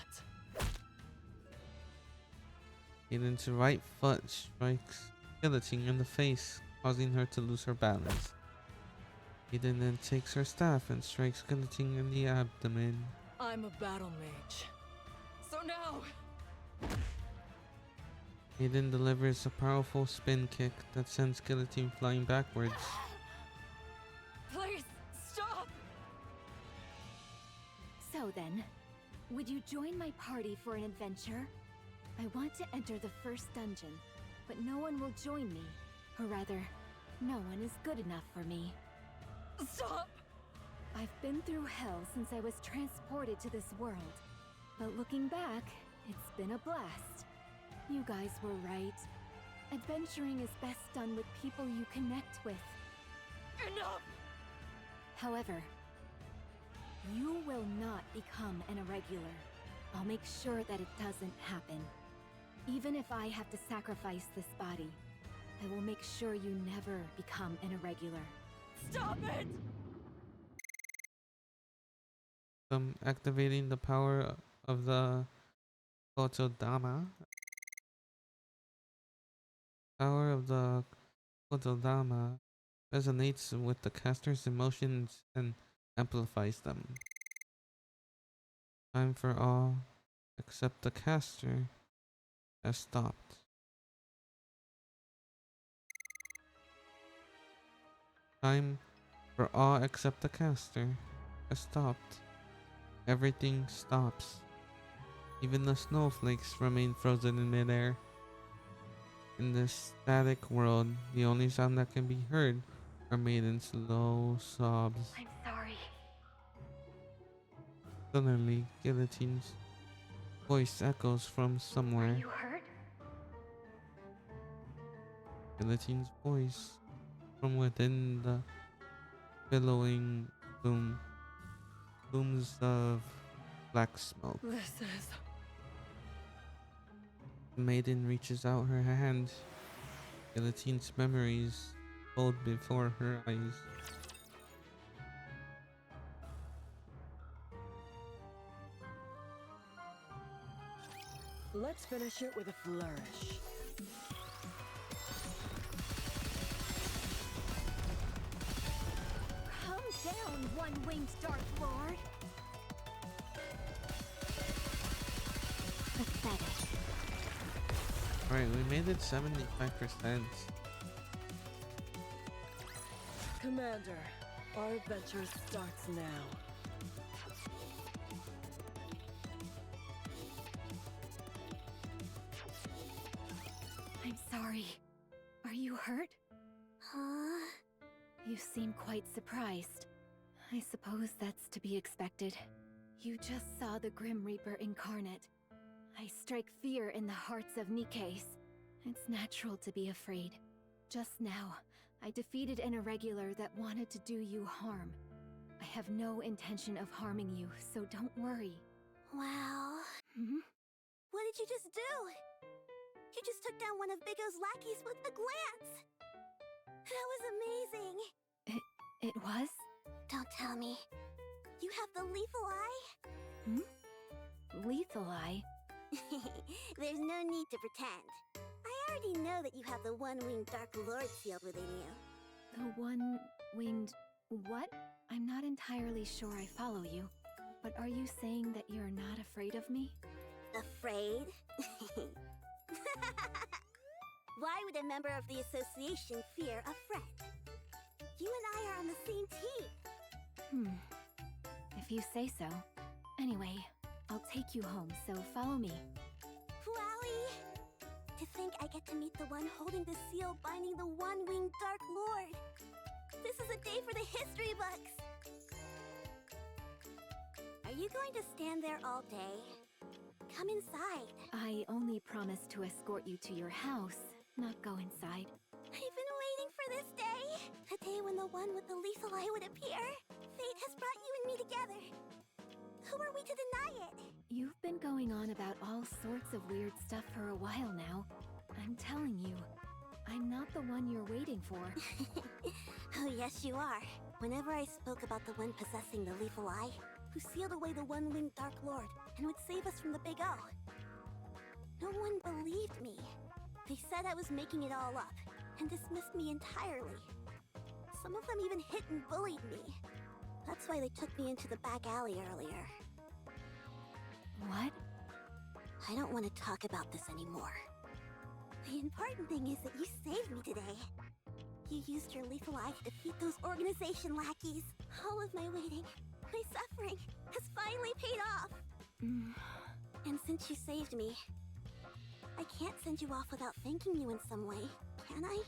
Maiden's right foot strikes Guillotine in the face, causing her to lose her balance. Eden then takes her staff and strikes Guillotine in the abdomen. I'm a battle mage. So now... Eden delivers a powerful spin kick that sends Guillotine flying backwards. Please, stop! So then, would you join my party for an adventure? I want to enter the first dungeon, but no one will join me. Or rather, no one is good enough for me. Stop! I've been through hell since I was transported to this world. But looking back, it's been a blast. You guys were right. Adventuring is best done with people you connect with. Enough! However, you will not become an irregular. I'll make sure that it doesn't happen. Even if I have to sacrifice this body, I will make sure you never become an irregular. Stop it! Activating the power of the Kotodama. Power of the Kotodama resonates with the caster's emotions and amplifies them. Time for all except the caster has stopped. Time for all except the caster has stopped. Everything stops. Even the snowflakes remain frozen in midair. In this static world, the only sound that can be heard are Maiden's low sobs. I'm sorry. Suddenly, Guillotine's voice echoes from somewhere. Are you hurt? Guillotine's voice from within the billowing plumes of black smoke. This is... The maiden reaches out her hand. Guillotine's memories hold before her eyes. Let's finish it with a flourish. Calm down, one-winged Dark Lord. Pathetic. Alright, we made it 75%. Commander, our adventure starts now. I'm sorry. Are you hurt? Huh? You seem quite surprised. I suppose that's to be expected. You just saw the Grim Reaper incarnate. I strike fear in the hearts of Nikkeis. It's natural to be afraid. Just now, I defeated an irregular that wanted to do you harm. I have no intention of harming you, so don't worry. Wow. Hmm? What did you just do? You just took down one of Biggo's lackeys with a glance! That was amazing! It was? Don't tell me. You have the lethal eye? Hmm? Lethal eye? There's no need to pretend. I already know that you have the one-winged Dark Lord sealed within you. The one-winged... what? I'm not entirely sure I follow you. But are you saying that you're not afraid of me? Afraid? Why would a member of the association fear a friend? You and I are on the same team. If you say so. Anyway, I'll take you home, so follow me. Wowie! To think I get to meet the one holding the seal binding the one-winged Dark Lord. This is a day for the history books. Are you going to stand there all day? Come inside. I only promised to escort you to your house, not go inside. I've been waiting for this day. The day when the one with the lethal eye would appear. Fate has brought you and me together. Who are we to deny it? You've been going on about all sorts of weird stuff for a while now. I'm telling you, I'm not the one you're waiting for. Oh, yes, you are. Whenever I spoke about the one possessing the lethal eye, who sealed away the one-winged Dark Lord and would save us from the Big O, no one believed me. They said I was making it all up and dismissed me entirely. Some of them even hit and bullied me. That's why they took me into the back alley earlier. What? I don't want to talk about this anymore. The important thing is that you saved me today. You used your lethal eye to defeat those organization lackeys. All of my waiting, my suffering, has finally paid off. And since you saved me, I can't send you off without thanking you in some way, can I?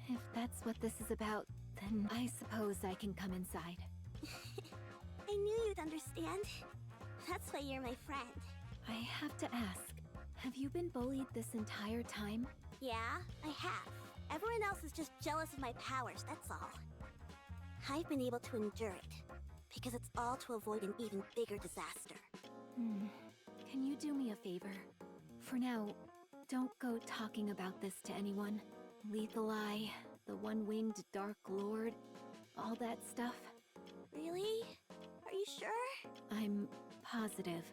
If that's what this is about, then I suppose I can come inside. I knew you'd understand. That's why you're my friend. I have to ask, have you been bullied this entire time? Yeah, I have. Everyone else is just jealous of my powers, that's all. I've been able to endure it, because it's all to avoid an even bigger disaster. Can you do me a favor? For now, don't go talking about this to anyone. Lethal Eye, the One-Winged Dark Lord, all that stuff. Really? Are you sure? I'm positive.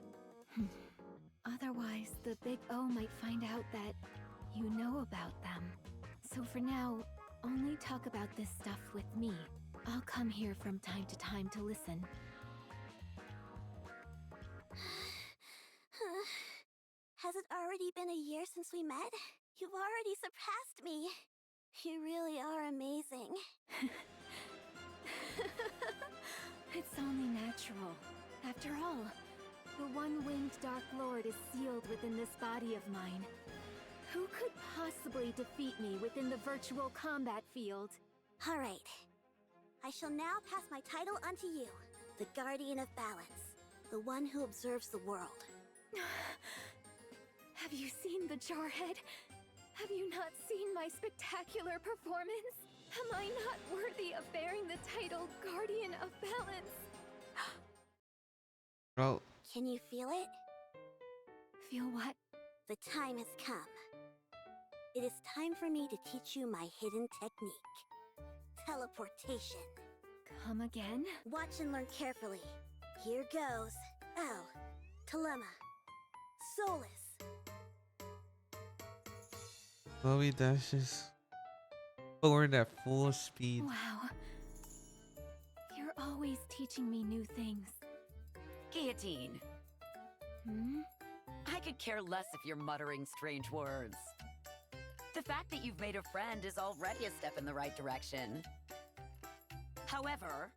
Otherwise, the Big O might find out that you know about them. So for now, only talk about this stuff with me. I'll come here from time to time to listen. Has it already been a year since we met? You've already surpassed me. You really are amazing. It's only natural. After all, the One-Winged Dark Lord is sealed within this body of mine. Who could possibly defeat me within the virtual combat field? All right. I shall now pass my title unto you, the Guardian of Balance, the one who observes the world. Have you seen the Jarhead? Have you not seen my spectacular performance? Am I not worthy of bearing the title Guardian of Balance? Bro. Can you feel it? Feel what? The time has come. It is time for me to teach you my hidden technique. Teleportation. Come again? Watch and learn carefully. Here goes. L. Telema. Solus. Chloe dashes forward at full speed. Wow. You're always teaching me new things. Guillotine. I could care less if you're muttering strange words. The fact that you've made a friend is already a step in the right direction. However,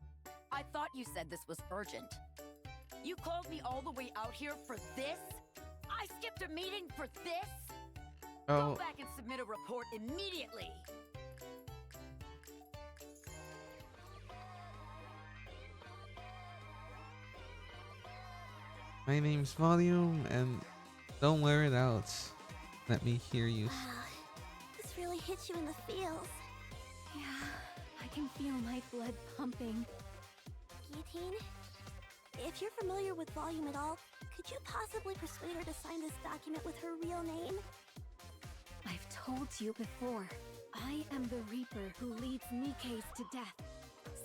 I thought you said this was urgent. You called me all the way out here for this? I skipped a meeting for this? Go back and submit a report immediately. My name's Volume, and don't wear it out. Let me hear you. Wow, this really hits you in the feels. Yeah, I can feel my blood pumping. Guillotine, if you're familiar with Volume at all, could you possibly persuade her to sign this document with her real name? I've told you before, I am the Reaper who leads Nikes to death.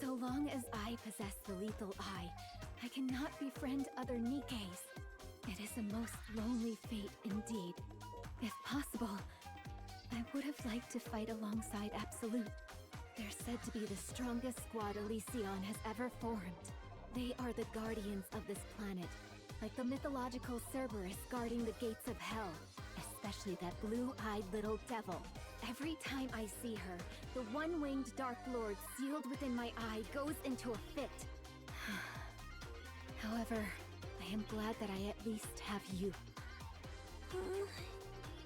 So long as I possess the Lethal Eye, I cannot befriend other Nikes. It is a most lonely fate indeed. If possible, I would have liked to fight alongside Absolute. They're said to be the strongest squad Elysion has ever formed. They are the guardians of this planet, like the mythological Cerberus guarding the gates of hell, especially that blue-eyed little devil. Every time I see her, the One-Winged Dark Lord sealed within my eye goes into a fit. However, I am glad that I at least have you.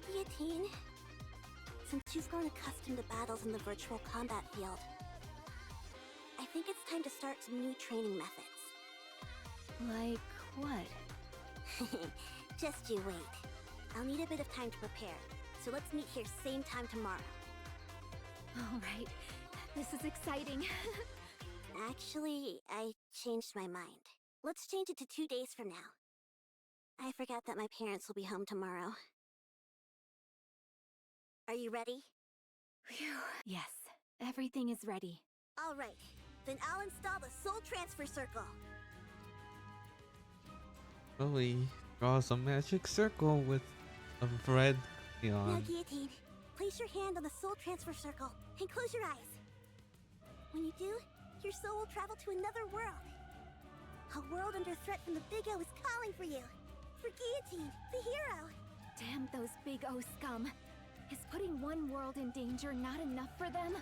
Guillotine, since you've grown accustomed to battles in the virtual combat field, I think it's time to start some new training methods. Like what? Just you wait. I'll need a bit of time to prepare, so let's meet here same time tomorrow. Alright, this is exciting. Actually, I changed my mind. Let's change it to 2 days from now. I forgot that my parents will be home tomorrow. Are you ready? Phew. Yes, everything is ready. Alright, then I'll install the Soul Transfer Circle. Chloe draws a magic circle with a red Now, neon. Guillotine, place your hand on the Soul Transfer Circle and close your eyes. When you do, your soul will travel to another world. A world under threat from the Big O is calling for you. For Guillotine, the hero. Damn those Big O scum. Is putting one world in danger not enough for them?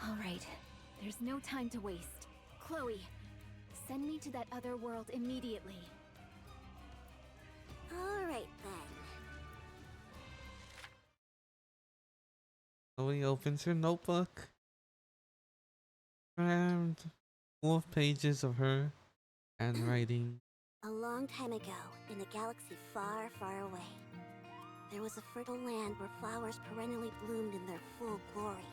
Alright, there's no time to waste. Chloe, send me to that other world immediately. Alright then. Chloe opens her notebook. And full of pages of her handwriting. A long time ago, in a galaxy far, far away, there was a fertile land where flowers perennially bloomed in their full glory.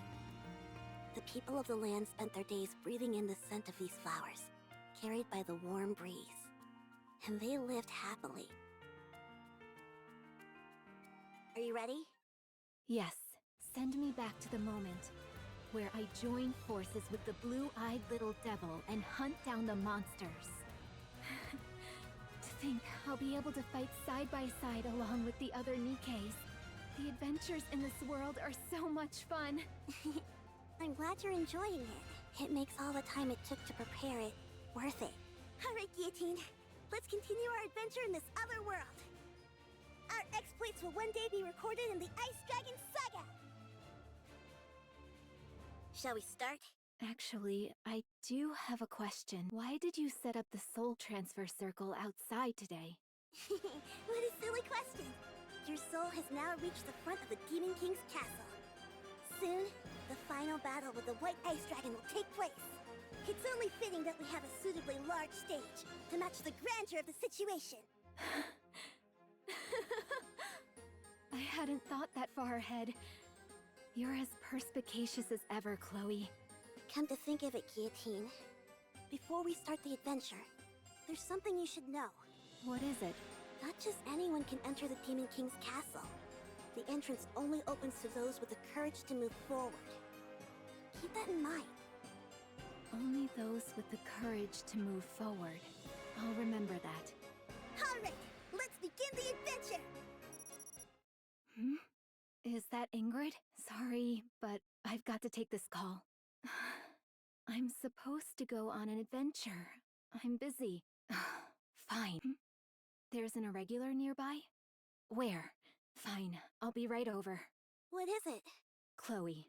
The people of the land spent their days breathing in the scent of these flowers, carried by the warm breeze. And they lived happily. Are you ready? Yes, send me back to the moment where I join forces with the blue-eyed little devil and hunt down the monsters. To think I'll be able to fight side by side along with the other Nikkeis. The adventures in this world are so much fun. I'm glad you're enjoying it. It makes all the time it took to prepare it worth it. Alright, Guillotine. Let's continue our adventure in this other world. Our exploits will one day be recorded in the Ice Dragon Saga! Shall we start? Actually, I do have a question. Why did you set up the soul transfer circle outside today? What a silly question! Your soul has now reached the front of the Demon King's castle. Soon, the final battle with the White Ice Dragon will take place. It's only fitting that we have a suitably large stage to match the grandeur of the situation. I hadn't thought that far ahead. You're as perspicacious as ever, Chloe. Come to think of it, Guillotine. Before we start the adventure, there's something you should know. What is it? Not just anyone can enter the Demon King's castle. The entrance only opens to those with the courage to move forward. Keep that in mind. Only those with the courage to move forward. I'll remember that. Alright, let's begin the adventure! Is that Ingrid? Sorry, but I've got to take this call. I'm supposed to go on an adventure. I'm busy. Fine. There's an irregular nearby? Where? Fine, I'll be right over. What is it? Chloe,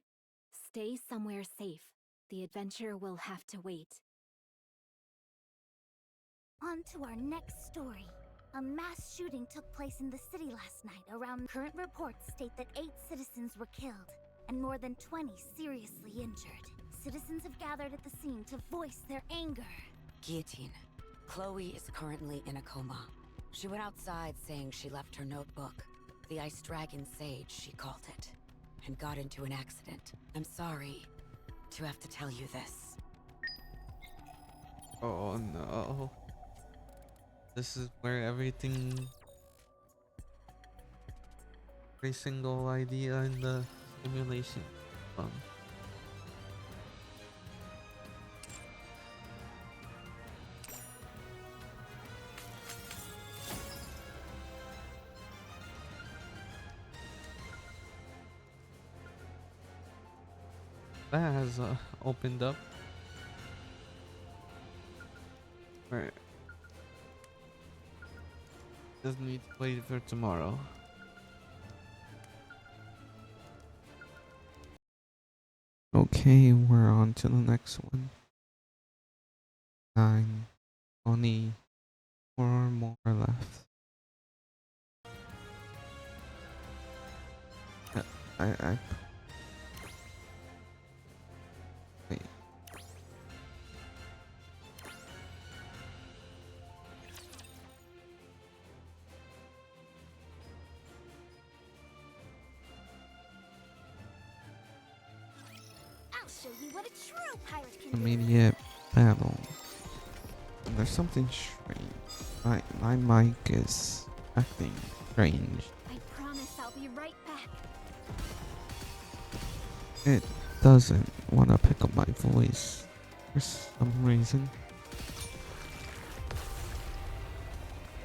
stay somewhere safe. The adventure will have to wait. On to our next story. A mass shooting took place in the city last night. Current reports state that 8 citizens were killed and more than 20 seriously injured. Citizens have gathered at the scene to voice their anger. Guillotine, Chloe is currently in a coma. She went outside saying she left her notebook, the Ice Dragon Sage, she called it, and got into an accident. I'm sorry to have to tell you this. Oh no. This is where every single idea in the simulation from. That has opened up. Right. Doesn't need to wait for tomorrow. Okay, we're on to the next one. 9. Only 4 more left. I wait. I'll show you what a true pirate can do. Immediate battle. And there's something strange. My mic is acting strange. I promise I'll be right back. It doesn't want to pick up my voice for some reason.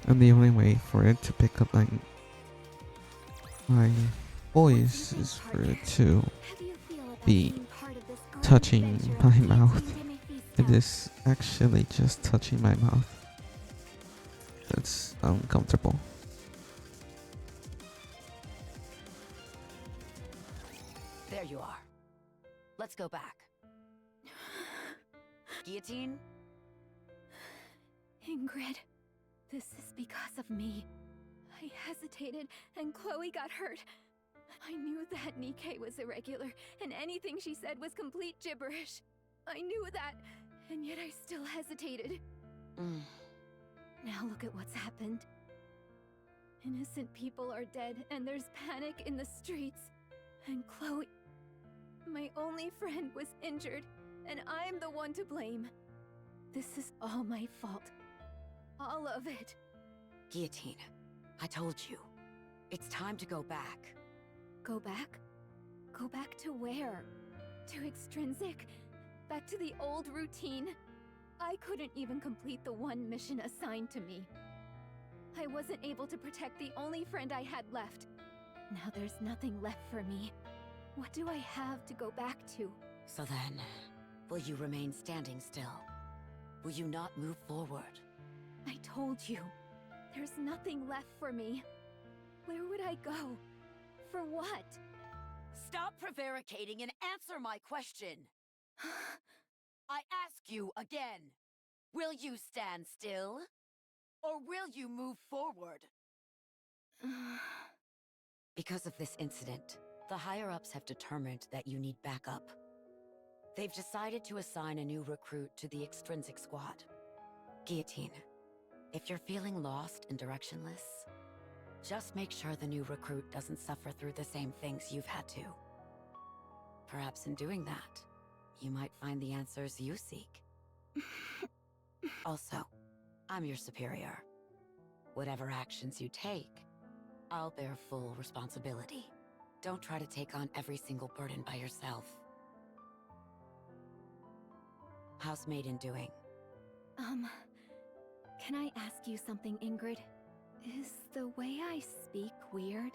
And the only way for it to pick up my voice is for it to be touching my mouth. It is actually just touching my mouth. That's uncomfortable. There you are. Let's go back. Guillotine? Ingrid, this is because of me. I hesitated and Chloe got hurt. I knew that Nikke was irregular and anything she said was complete gibberish. I knew that, and yet I still hesitated. Now look at what's happened. Innocent people are dead and there's panic in the streets. And Chloe, my only friend, was injured, and I'm the one to blame. This is all my fault. All of it. Guillotine, I told you. It's time to go back. Go back? Go back to where? To Extrinsic? Back to the old routine? I couldn't even complete the one mission assigned to me. I wasn't able to protect the only friend I had left. Now there's nothing left for me. What do I have to go back to? So then, will you remain standing still? Will you not move forward? I told you, there's nothing left for me. Where would I go? For what? Stop prevaricating and answer my question! I ask you again. Will you stand still? Or will you move forward? Because of this incident, the higher-ups have determined that you need backup. They've decided to assign a new recruit to the Extrinsic Squad. Guillotine, if you're feeling lost and directionless, just make sure the new recruit doesn't suffer through the same things you've had to. Perhaps in doing that, you might find the answers you seek. Also, I'm your superior. Whatever actions you take, I'll bear full responsibility. Don't try to take on every single burden by yourself. How's Maiden doing? Can I ask you something, Ingrid? Is the way I speak weird?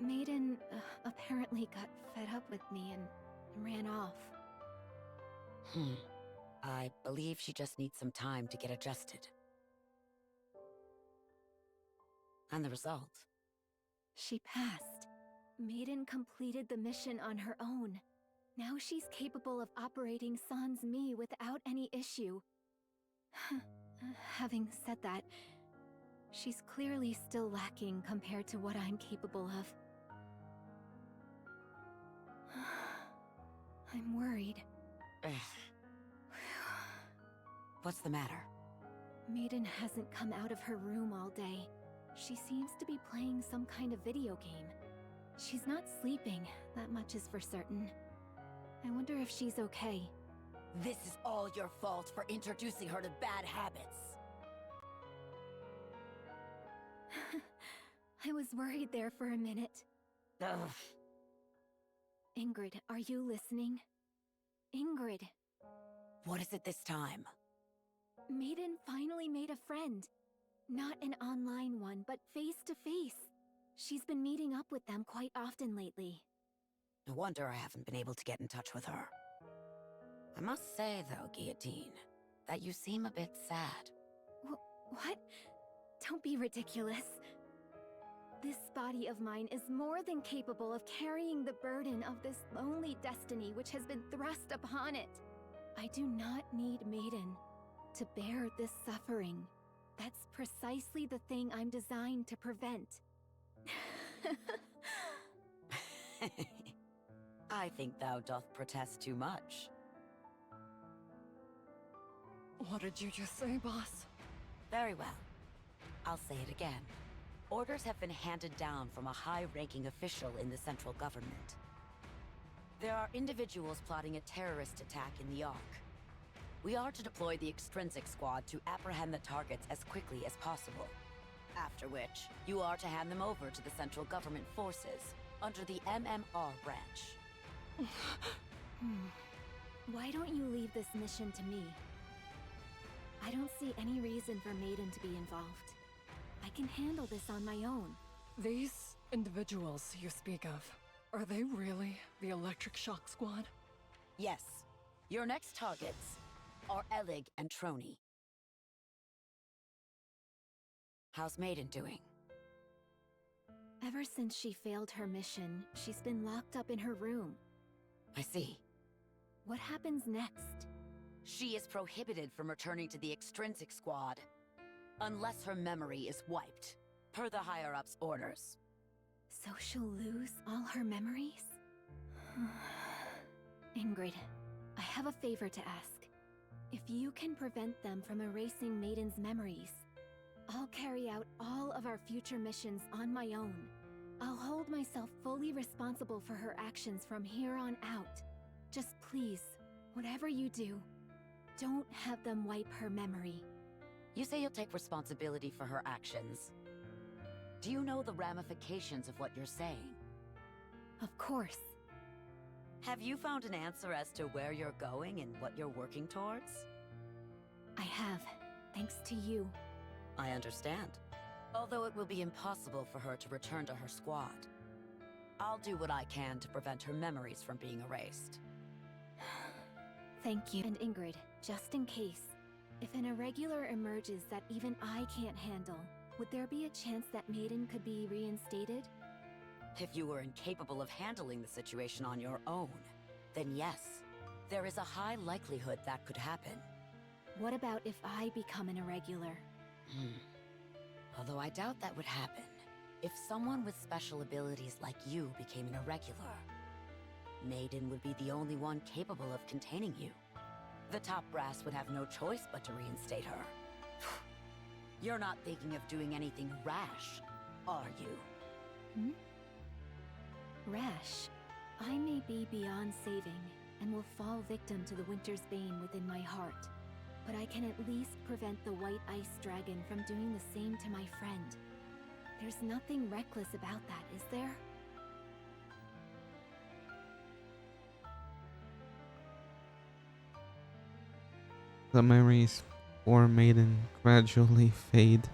Maiden apparently got fed up with me and ran off. I believe she just needs some time to get adjusted. And the result? She passed. Maiden completed the mission on her own. Now she's capable of operating Sans Mi without any issue. Having said that, she's clearly still lacking compared to what I'm capable of. I'm worried. What's the matter? Maiden hasn't come out of her room all day. She seems to be playing some kind of video game. She's not sleeping, that much is for certain. I wonder if she's okay. This is all your fault for introducing her to bad habits. I was worried there for a minute. Ugh. Ingrid, are you listening? Ingrid. What is it this time? Maiden finally made a friend. Not an online one, but face-to-face. She's been meeting up with them quite often lately. No wonder I haven't been able to get in touch with her. I must say, though, Guillotine, that you seem a bit sad. What? Don't be ridiculous. This body of mine is more than capable of carrying the burden of this lonely destiny which has been thrust upon it. I do not need Maiden to bear this suffering. That's precisely the thing I'm designed to prevent. I think thou doth protest too much. What did you just say, boss? Very well. I'll say it again. Orders have been handed down from a high-ranking official in the central government. There are individuals plotting a terrorist attack in the Ark. We are to deploy the Extrinsic Squad to apprehend the targets as quickly as possible. After which, you are to hand them over to the central government forces under the MMR branch. Why don't you leave this mission to me? I don't see any reason for Maiden to be involved. I can handle this on my own. These individuals you speak of, are they really the Electric Shock Squad? Yes. Your next targets are Elig and Trony. How's Maiden doing? Ever since she failed her mission, she's been locked up in her room. I see. What happens next? She is prohibited from returning to the Extrinsic Squad, unless her memory is wiped, per the higher-ups' orders. So she'll lose all her memories? Ingrid, I have a favor to ask. If you can prevent them from erasing Maiden's memories, I'll carry out all of our future missions on my own. I'll hold myself fully responsible for her actions from here on out. Just please, whatever you do, don't have them wipe her memory. You say you'll take responsibility for her actions. Do you know the ramifications of what you're saying? Of course. Have you found an answer as to where you're going and what you're working towards? I have, thanks to you. I understand. Although it will be impossible for her to return to her squad, I'll do what I can to prevent her memories from being erased. Thank you. And Ingrid, just in case, if an irregular emerges that even I can't handle, would there be a chance that Maiden could be reinstated? If you were incapable of handling the situation on your own, then yes, there is a high likelihood that could happen. What about if I become an irregular? Although I doubt that would happen. If someone with special abilities like you became an irregular, Maiden would be the only one capable of containing you. The top brass would have no choice but to reinstate her. You're not thinking of doing anything rash, are you? Rash. I may be beyond saving, and will fall victim to the Winter's Bane within my heart. But I can at least prevent the White Ice Dragon from doing the same to my friend. There's nothing reckless about that, is there? The memories for Maiden gradually fade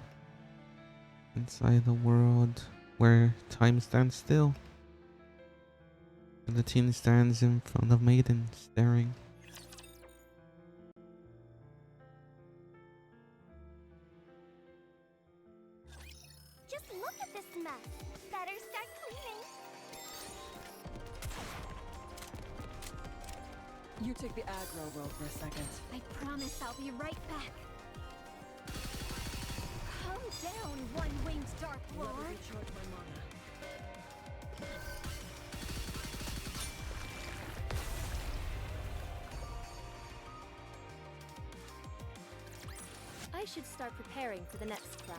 inside the world where time stands still. And the teen stands in front of Maiden, staring. Just look at this mess. Better start cleaning. You take the aggro role for a second. I promise I'll be right back. Calm down, one-winged Dark Lord. Let me recharge my mana. I should start preparing for the next class.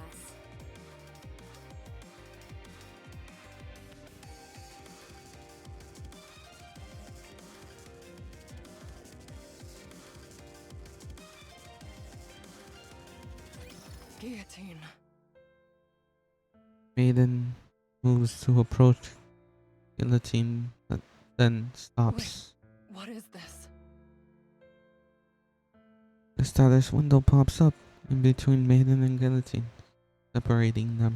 Guillotine. Maiden moves to approach Guillotine, but then stops. Wait, what is this? A status window pops up in between Maiden and Guillotine, separating them.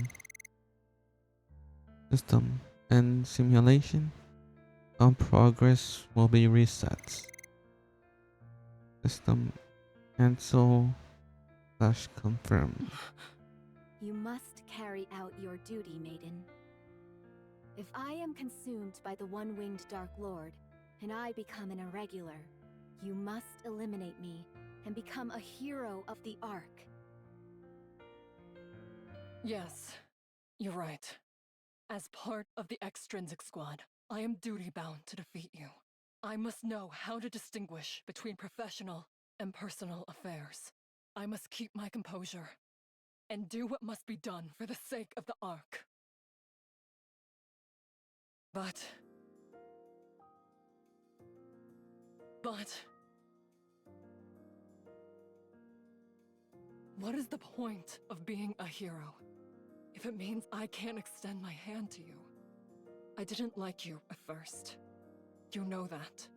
System and simulation. All progress will be reset. System cancel / confirm. You must carry out your duty, Maiden. If I am consumed by the one-winged Dark Lord, and I become an irregular, you must eliminate me and become a hero of the Ark. Yes, you're right. As part of the Extrinsic Squad, I am duty-bound to defeat you. I must know how to distinguish between professional and personal affairs. I must keep my composure and do what must be done for the sake of the Ark. But... what is the point of being a hero if it means I can't extend my hand to you? I didn't like you at first. You know that.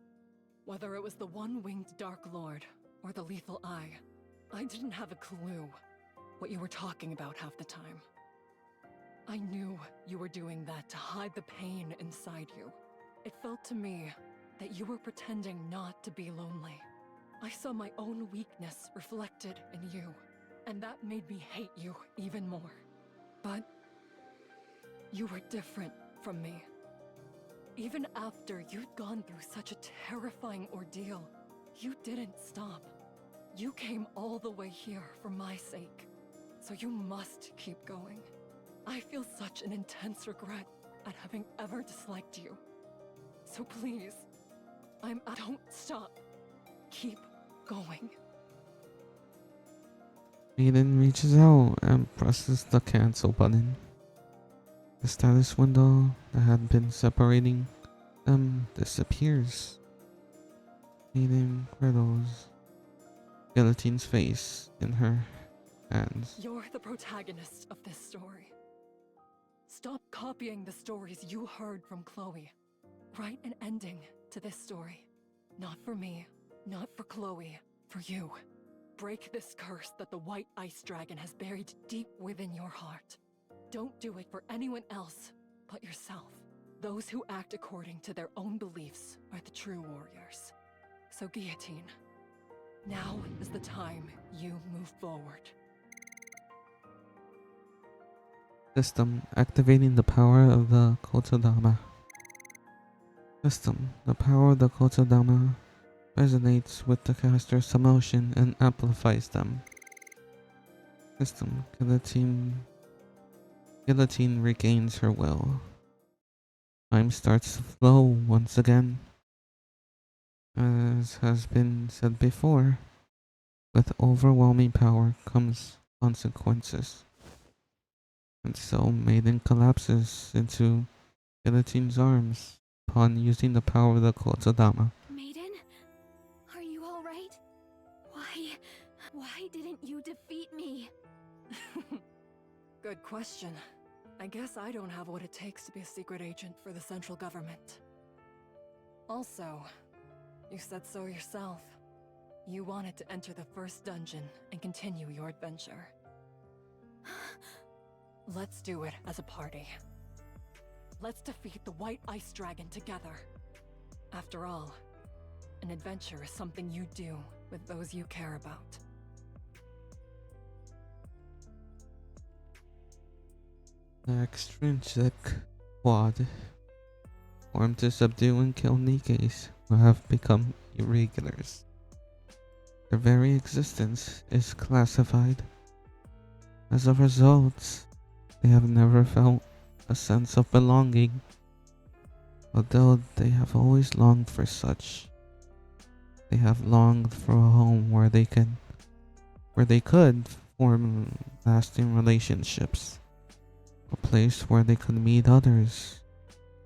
Whether it was the one-winged Dark Lord or the Lethal Eye, I didn't have a clue what you were talking about half the time. I knew you were doing that to hide the pain inside you. It felt to me that you were pretending not to be lonely. I saw my own weakness reflected in you, and that made me hate you even more. But you were different from me. Even after you'd gone through such a terrifying ordeal, you didn't stop. You came all the way here for my sake, so you must keep going. I feel such an intense regret at having ever disliked you. So please, don't stop. Keep going. Maiden reaches out and presses the cancel button. The status window that had been separating them disappears. Maiden cradles Guillotine's face in her hands. You're the protagonist of this story. Stop copying the stories you heard from Chloe. Write an ending to this story. Not for me, not for Chloe, for you. Break this curse that the White Ice Dragon has buried deep within your heart. Don't do it for anyone else but yourself. Those who act according to their own beliefs are the true warriors. So Guillotine, now is the time you move forward. System activating the power of the Kotodama. System, the power of the Kotodama resonates with the caster's emotion and amplifies them. System, Guillotine regains her will. Time starts to flow once again. As has been said before, with overwhelming power comes consequences. And so Maiden collapses into Guillotine's arms upon using the power of the Kotodama. Maiden? Are you alright? Why didn't you defeat me? Good question. I guess I don't have what it takes to be a secret agent for the central government. Also, you said so yourself. You wanted to enter the first dungeon and continue your adventure. Let's do it as a party. Let's defeat the White Ice Dragon together. After all, an adventure is something you do with those you care about. The extrinsic quad, formed to subdue and kill Nikes who have become irregulars. Their very existence is classified. As a result, they have never felt a sense of belonging, although they have always longed for such. They have longed for a home where they could form lasting relationships. A place where they could meet others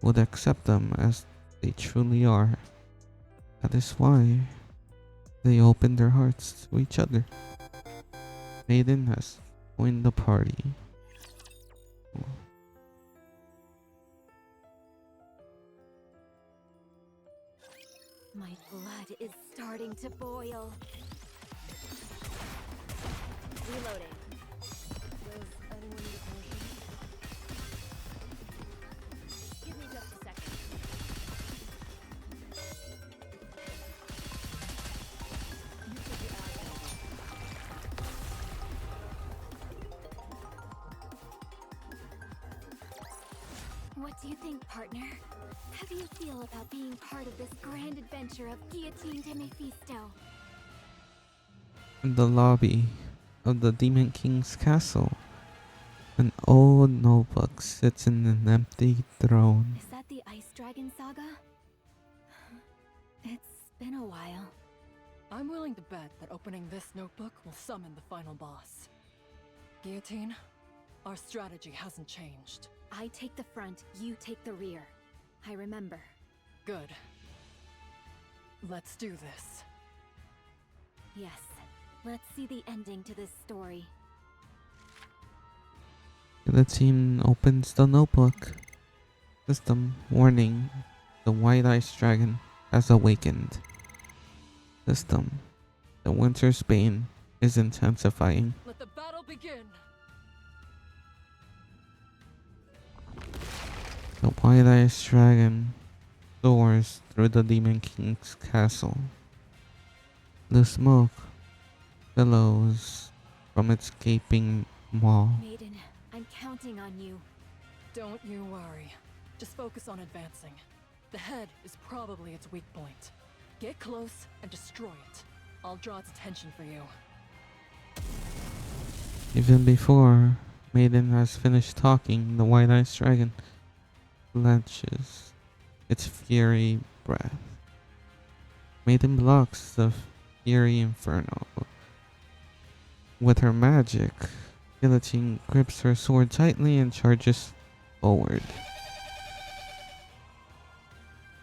who would accept them as they truly are. That is why they open their hearts to each other. Maiden has joined the party. My blood is starting to boil. Reloading. Does anyone need a potion? Give me just a second. You should be What do you think, partner? How do you feel about being part of this grand adventure of Guillotine de Mephisto? In the lobby of the Demon King's castle, an old notebook sits in an empty throne. Is that the Ice Dragon saga? It's been a while. I'm willing to bet that opening this notebook will summon the final boss. Guillotine, our strategy hasn't changed. I take the front, you take the rear. I remember. Good. Let's do this. Yes. Let's see the ending to this story. The team opens the notebook. System warning: the White Ice Dragon has awakened. System: the Winter's Bane is intensifying. Let the battle begin. The White Ice Dragon soars through the Demon King's castle. The smoke billows from its gaping maw. Maiden, I'm counting on you. Don't you worry. Just focus on advancing. The head is probably its weak point. Get close and destroy it. I'll draw its attention for you. Even before Maiden has finished talking, the white-eyed dragon clenches its fury breath. Maiden blocks the fury inferno. With her magic, Guillotine grips her sword tightly and charges forward.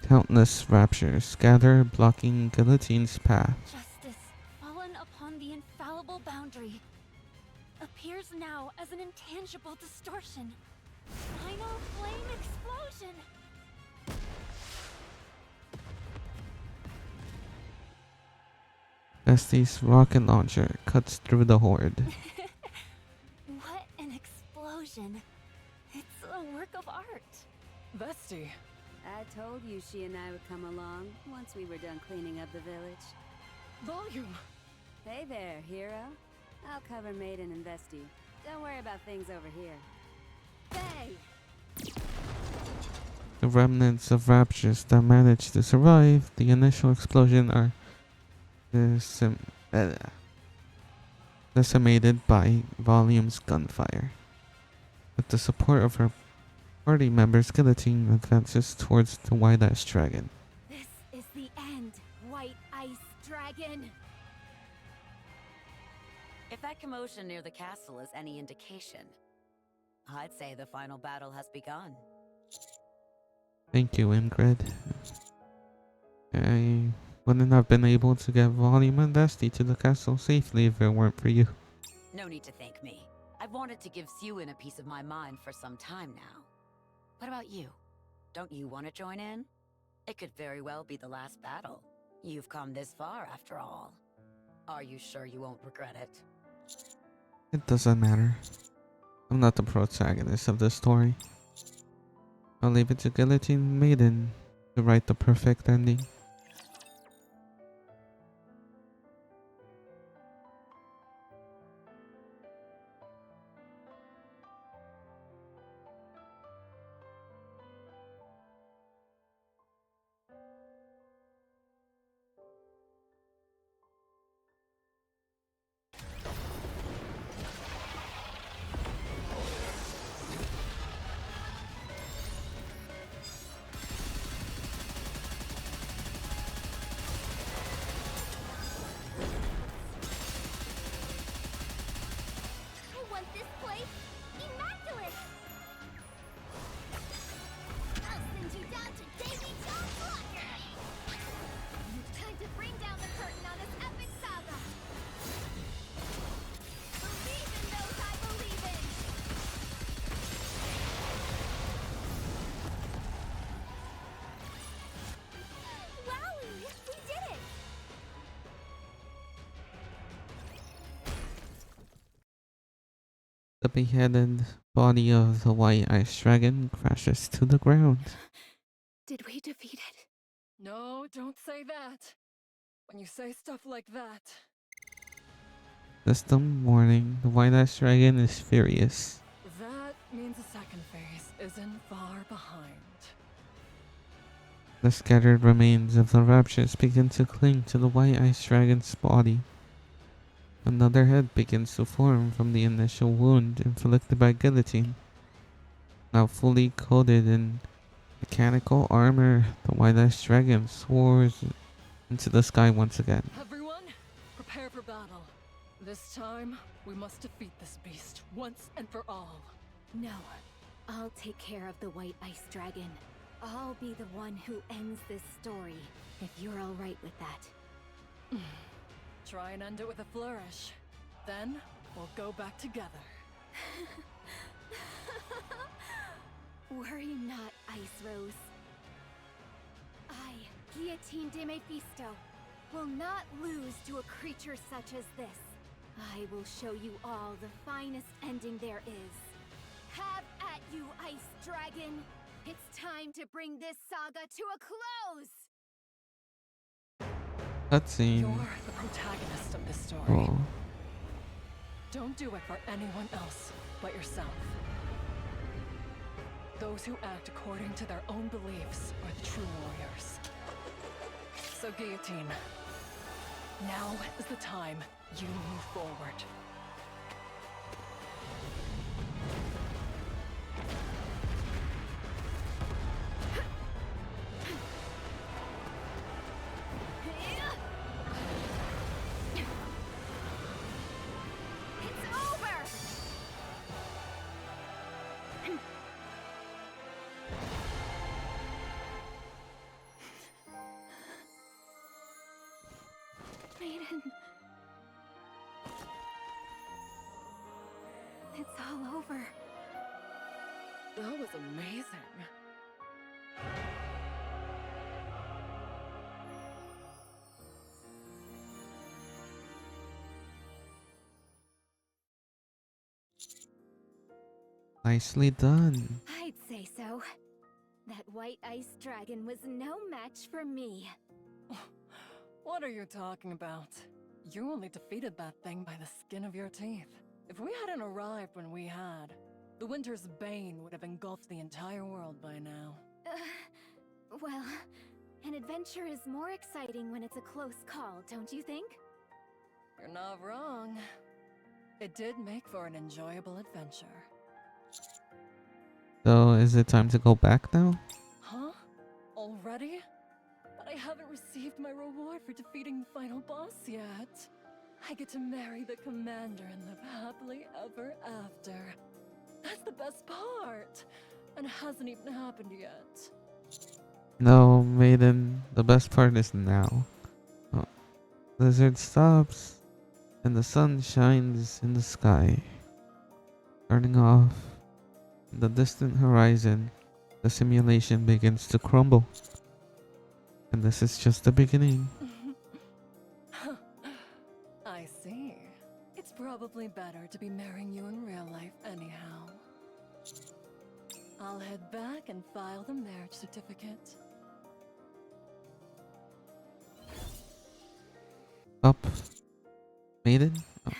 Countless raptures scatter, blocking Guillotine's path. Justice, fallen upon the infallible boundary, appears now as an intangible distortion. Final flame explosion! Vesti's rocket launcher cuts through the horde. What an explosion! It's a work of art. Vesti. I told you she and I would come along once we were done cleaning up the village. Volume! Hey there, hero. I'll cover Maiden and Vesti. Don't worry about things over here. Hey! The remnants of raptures that managed to survive the initial explosion are decimated by Volume's gunfire. With the support of her party members, Guillotine advances towards the white-eyed dragon. This is the end, White Ice Dragon! If that commotion near the castle is any indication, I'd say the final battle has begun. Thank you, Ingrid. I wouldn't have been able to get Volume and Vesti to the castle safely if it weren't for you. No need to thank me. I've wanted to give Siwin a piece of my mind for some time now. What about you? Don't you want to join in? It could very well be the last battle. You've come this far after all. Are you sure you won't regret it? It doesn't matter. I'm not the protagonist of this story. I'll leave it to Guillotine and Maiden to write the perfect ending. I want this place immaculate! I'll send you down to Davy John's locker! Time to bring down the curtain on this epic saga! Believe in those I believe in! Wowie! We did it! The beheaded body of the white-eyed dragon crashes to the ground. Did we defeat it? No, don't say that. When you say stuff like that. System warning, the white-eyed dragon is furious. That means the second phase isn't far behind. The scattered remains of the raptures begin to cling to the white-eyed dragon's body. Another head begins to form from the initial wound inflicted by Guillotine. Now fully coated in mechanical armor, the white-eyed dragon soars into the sky once again. Everyone, prepare for battle. This time, we must defeat this beast once and for all. No. I'll take care of the White Ice Dragon. I'll be the one who ends this story, if you're alright with that. Try and end it with a flourish. Then, we'll go back together. Worry not, Ice Rose. I, Guillotine de Mephisto, will not lose to a creature such as this. I will show you all the finest ending there is. Have at you, Ice Dragon! It's time to bring this saga to a close! Cutscene. You're the protagonist of this story. Oh. Don't do it for anyone else but yourself. Those who act according to their own beliefs are the true warriors. So, Guillotine, now is the time you move forward. It's over! Maiden. It's all over. That was amazing. Nicely done. I'd say so. That white ice dragon was no match for me. What are you talking about? You only defeated that thing by the skin of your teeth. If we hadn't arrived when we had, the Winter's Bane would have engulfed the entire world by now. Well, an adventure is more exciting when it's a close call, don't you think? You're not wrong. It did make for an enjoyable adventure. So, is it time to go back now? Huh? Already? But I haven't received my reward for defeating the final boss yet. I get to marry the commander and live happily ever after. That's the best part! And it hasn't even happened yet. No, Maiden. The best part is now. Oh. Blizzard stops, and the sun shines in the sky. Turning off the distant horizon, the simulation begins to crumble. And this is just the beginning. I see. It's probably better to be marrying you in real life anyhow. I'll head back and file the marriage certificate. Up. Maiden? Oh.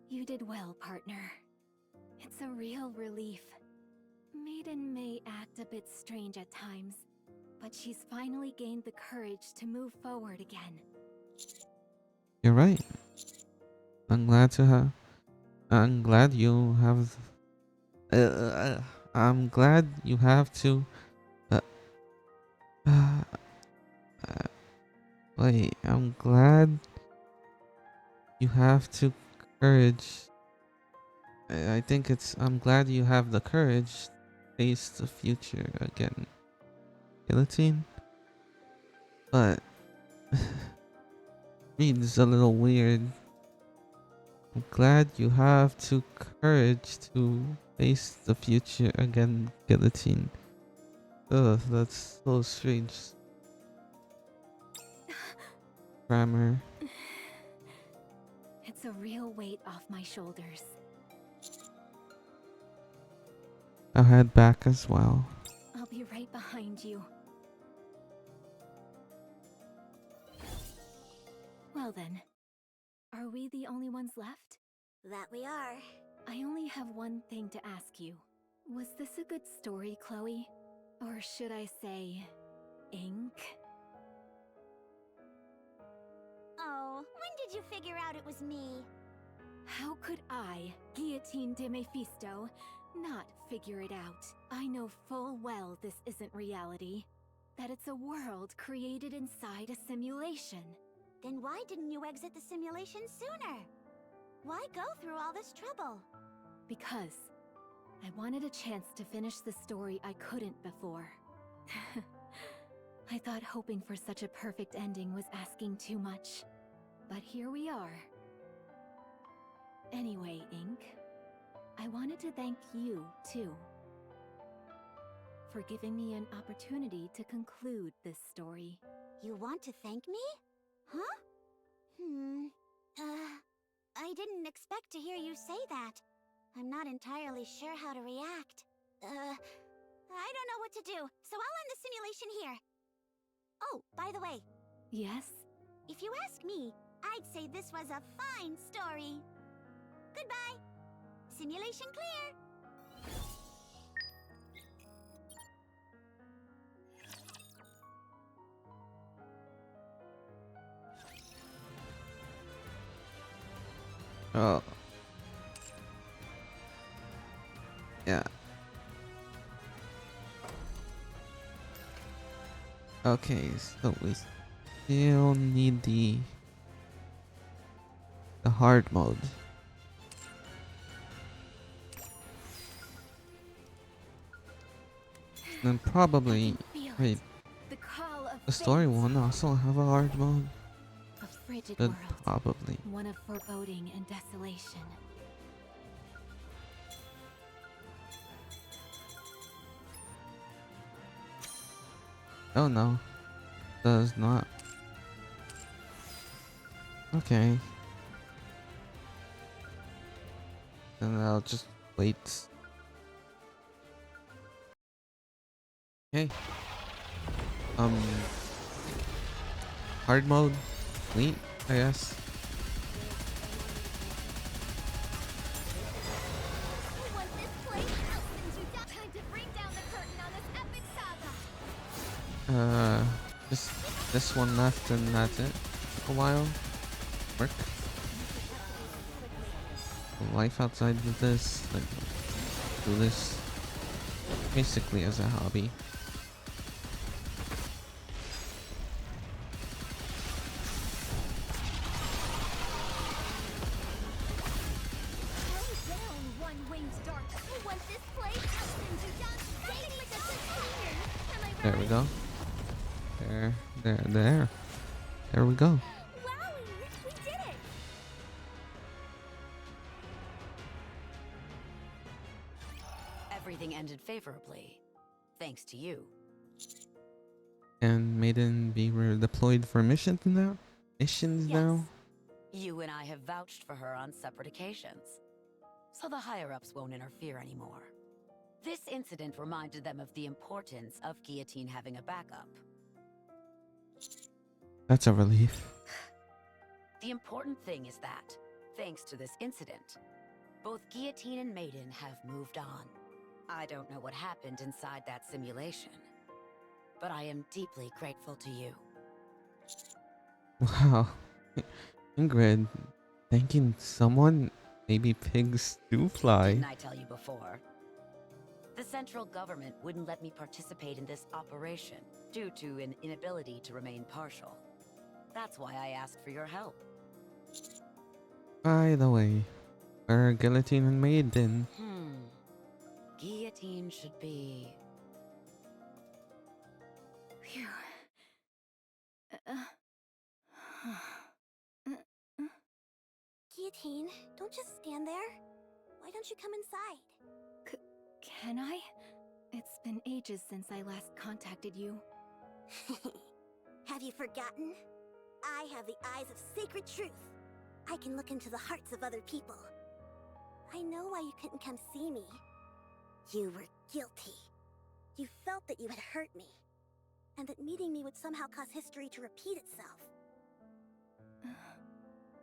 You did well, partner. It's a real relief. Maiden may act a bit strange at times, but she's finally gained the courage to move forward again. You're right. I'm glad to have. I'm glad you have. I'm glad you have to. Wait. I'm glad you have to courage. I think it's. I'm glad you have the courage to face the future again, Guillotine. But reads a little weird. I'm glad you have to courage to face the future again, Guillotine. Ugh, that's so strange. Grammar. It's a real weight off my shoulders. I'll head back as well. I'll be right behind you. Well then, are we the only ones left? That we are. I only have one thing to ask you. Was this a good story, Chloe? Or should I say, ink? Oh, when did you figure out it was me? How could I, Guillotine de Mephisto, not figure it out? I know full well this isn't reality. That it's a world created inside a simulation. Then why didn't you exit the simulation sooner? Why go through all this trouble? Because I wanted a chance to finish the story I couldn't before. I thought hoping for such a perfect ending was asking too much. But here we are. Anyway, Ink, I wanted to thank you, too, for giving me an opportunity to conclude this story. You want to thank me? Huh? I didn't expect to hear you say that. I'm not entirely sure how to react. I don't know what to do, so I'll end the simulation here. Oh, by the way, Yes? if you ask me, I'd say this was a fine story. Goodbye. Simulation clear. Oh. Yeah. Okay, so we still need the hard mode. And probably wait, The call of the story fate. won't also have a hard mode. A frigid But world. probably. One of foreboding and desolation. Oh no. Does not. Okay. Then I'll just wait. Okay. Hard mode. Wait, I guess. Just this one left and that's it. Took a while. Work. Life outside of this. Like, do this basically as a hobby. There we go. There. There we go. We did it! Everything ended favorably, thanks to you. And Maiden be deployed for missions now? Missions now? You and I have vouched for her on separate occasions, so the higher-ups won't interfere anymore. This incident reminded them of the importance of Guillotine having a backup. That's a relief. The important thing is that, thanks to this incident, both Guillotine and Maiden have moved on. I don't know what happened inside that simulation, but I am deeply grateful to you. Wow. Ingrid, thanking someone? Maybe pigs do fly. Didn't I tell you before? The central government wouldn't let me participate in this operation due to an inability to remain partial. That's why I asked for your help. By the way, where are Guillotine and Maiden? Guillotine should be... Phew. Guillotine, don't just stand there. Why don't you come inside? Can I? It's been ages since I last contacted you. Have you forgotten? I have the eyes of sacred truth. I can look into the hearts of other people. I know why you couldn't come see me. You were guilty. You felt that you had hurt me, and that meeting me would somehow cause history to repeat itself.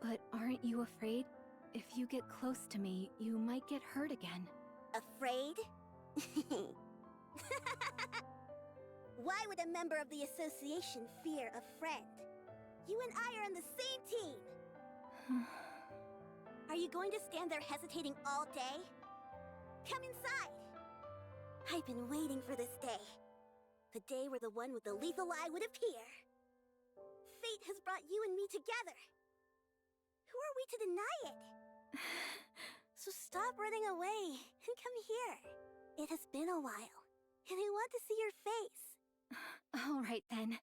But aren't you afraid? If you get close to me, you might get hurt again. Afraid? Why would a member of the association fear a friend? You and I are on the same team! Are you going to stand there hesitating all day? Come inside! I've been waiting for this day. The day where the one with the lethal eye would appear. Fate has brought you and me together. Who are we to deny it? So stop running away and come here. It has been a while, and I want to see your face. All right then.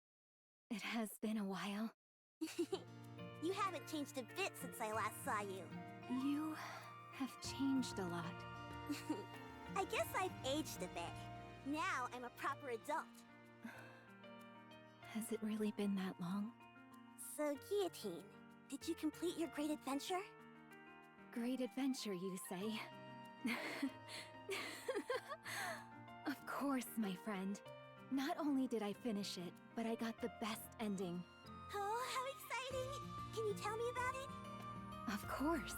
It has been a while. You haven't changed a bit since I last saw you. You have changed a lot. I guess I've aged a bit. Now I'm a proper adult. Has it really been that long? So, Guillotine, did you complete your great adventure? Great adventure, you say? Of course, my friend. Not only did I finish it, but I got the best ending. Oh, how exciting! Can you tell me about it? Of course.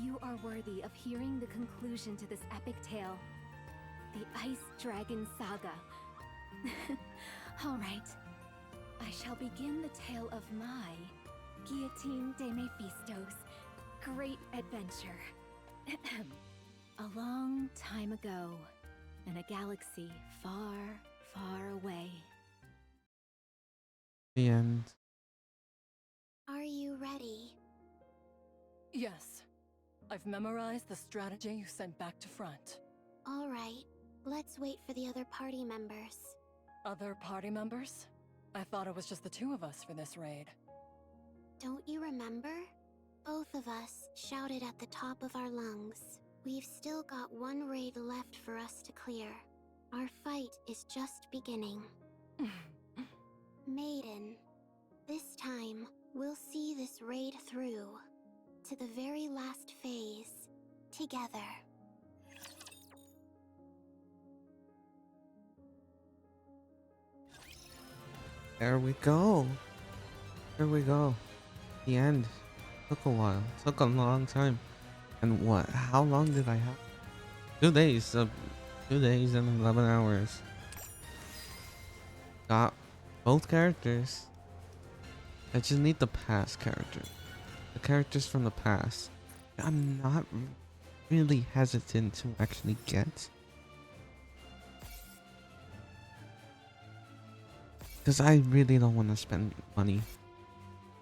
You are worthy of hearing the conclusion to this epic tale. The Ice Dragon Saga. All right. I shall begin the tale of my Guillotine de Mephistos great adventure. A long time ago, in a galaxy far, far away. The end. Are you ready? Yes. I've memorized the strategy you sent back to front. All right. Let's wait for the other party members. Other party members? I thought it was just the two of us for this raid. Don't you remember? Both of us shouted at the top of our lungs. We've still got one raid left for us to clear. Our fight is just beginning. Maiden, this time we'll see this raid through to the very last phase together. There we go. There we go. The end. Took a while. Took a long time. And what? How long did I have? 2 days. 2 days and 11 hours. Got both characters. I just need the past character. The characters from the past. I'm not really hesitant to actually get. Because I really don't want to spend money.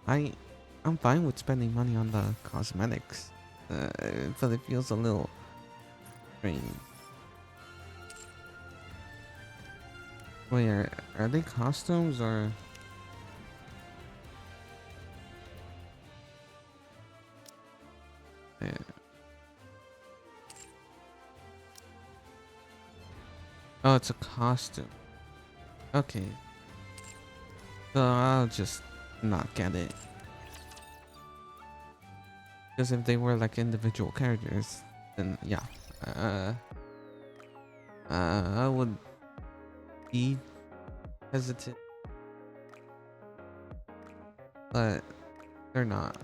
I'm fine with spending money on the cosmetics. But it feels a little strange. Wait, are they costumes or... Yeah. Oh, it's a costume. Okay. So I'll just not get it. Because if they were like individual characters, then yeah. I would be hesitant. But they're not.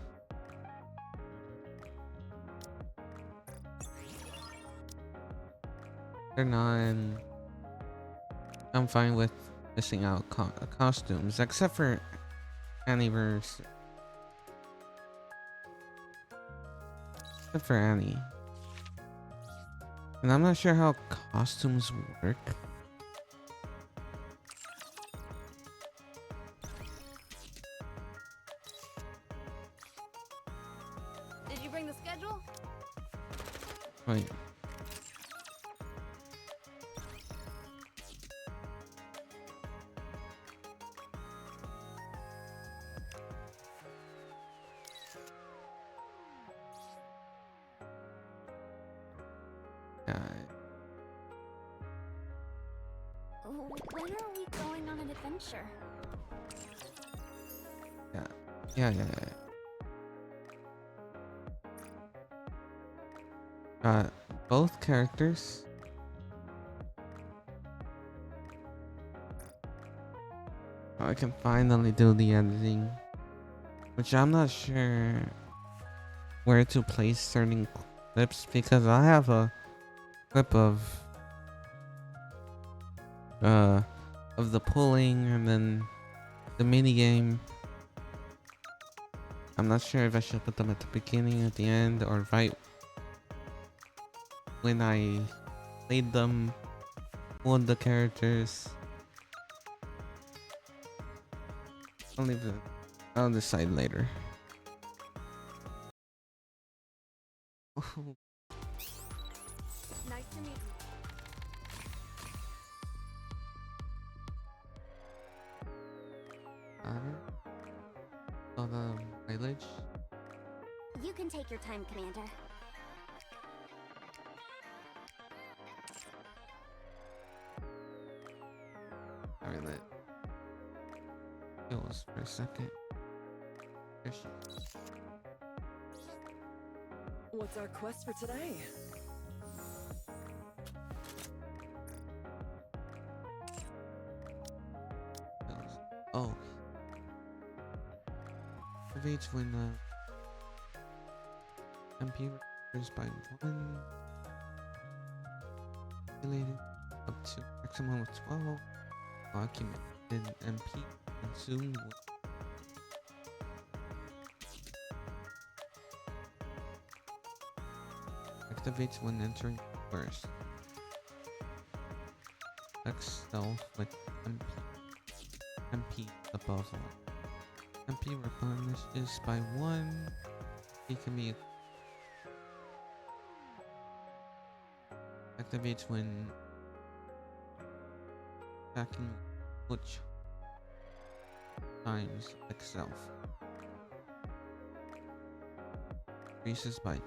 They're not, and I'm fine with missing out costumes, except for Anniversary. Except for Annie. And I'm not sure how costumes work. Did you bring the schedule? Wait. When are we going on an adventure? Yeah. Got both characters. I can finally do the editing, which I'm not sure where to place certain clips because I have a clip of the pulling and then the mini game. I'm not sure if I should put them at the beginning, at the end, or right when I played them on the characters. I'll decide later. Nice to meet you. Oh, the mileage? You can take your time, Commander. Alright, let kills for a second. There she is. What's our quest for today? Oh. Activates when MP recovers by 1. Calculated up to maximum of 12. Accumulated MP consumed with activates when entering first. X stealth with MP above 1. MP replenishes by 1. It can be activates when attacking which times itself. Increases by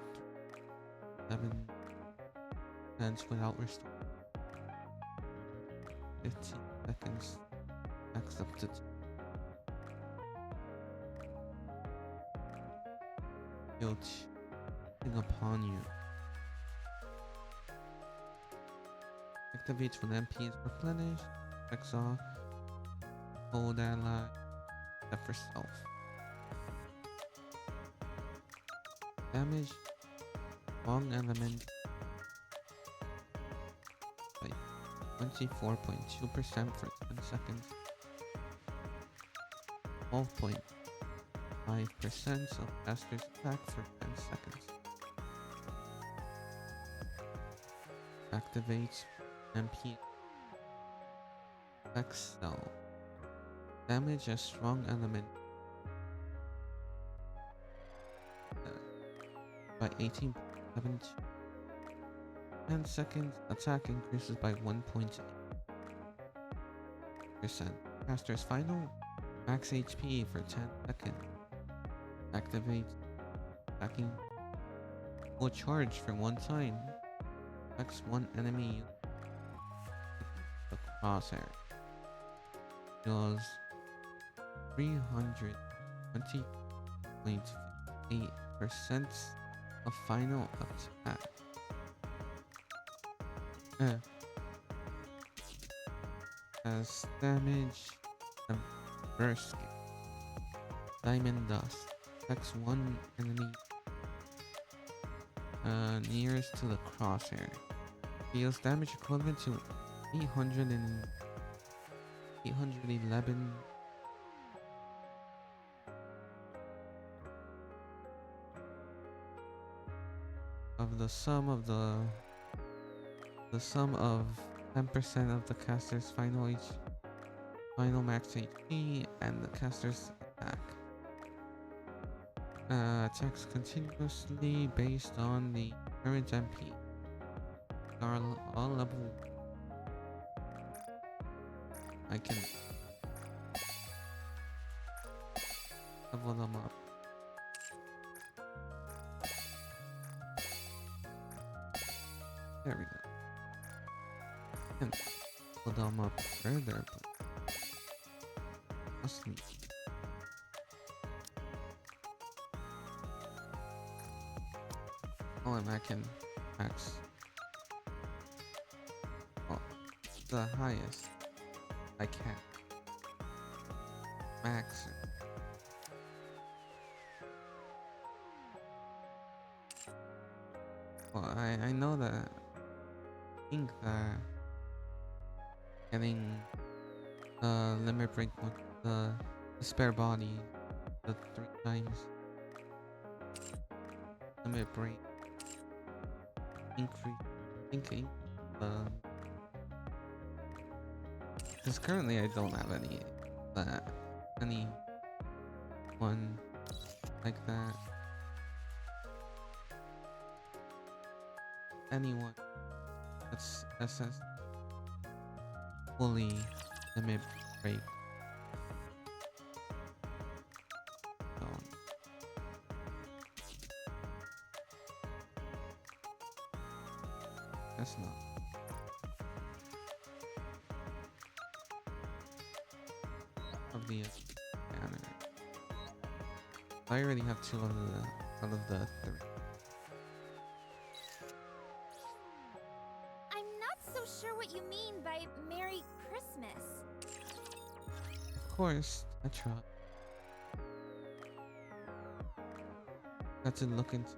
7 cents without restoring. 15 seconds. Max up to 2. Guilt upon you. Activates when MP is replenished. X off. Hold ally. Except for self. Damage. Wrong element. By 24.2% for 10 seconds. 12.5% of caster's attack for 10 seconds. Activates MP X cell. Damage a strong element by 18.72. 10 seconds. Attack increases by 1.8%. Caster's final. Max HP for 10 seconds. Activate. Attacking. Will charge for 1 time. Affects 1 enemy. The crosshair. Deals 320.8% of final attack. As damage and burst. Diamond dust affects 1 enemy nearest to the crosshair. Deals damage equivalent to 811 of the sum of the sum of 10% of the caster's final max HP and the caster's attack. Attacks continuously based on the current MP. All level. I can level them up. There we go. And level them up further, but trust me. Oh, and I can max. Oh, the highest I can max. Well, I know that. I think that getting the limit break with the spare body, the 3 times limit break. Increase because currently I don't have any one like that. Anyone that's SS fully limit break. That's not. Of the banner. I already have 2 out of the 3. I'm not so sure what you mean by Merry Christmas. Of course, I tried. Got to look into.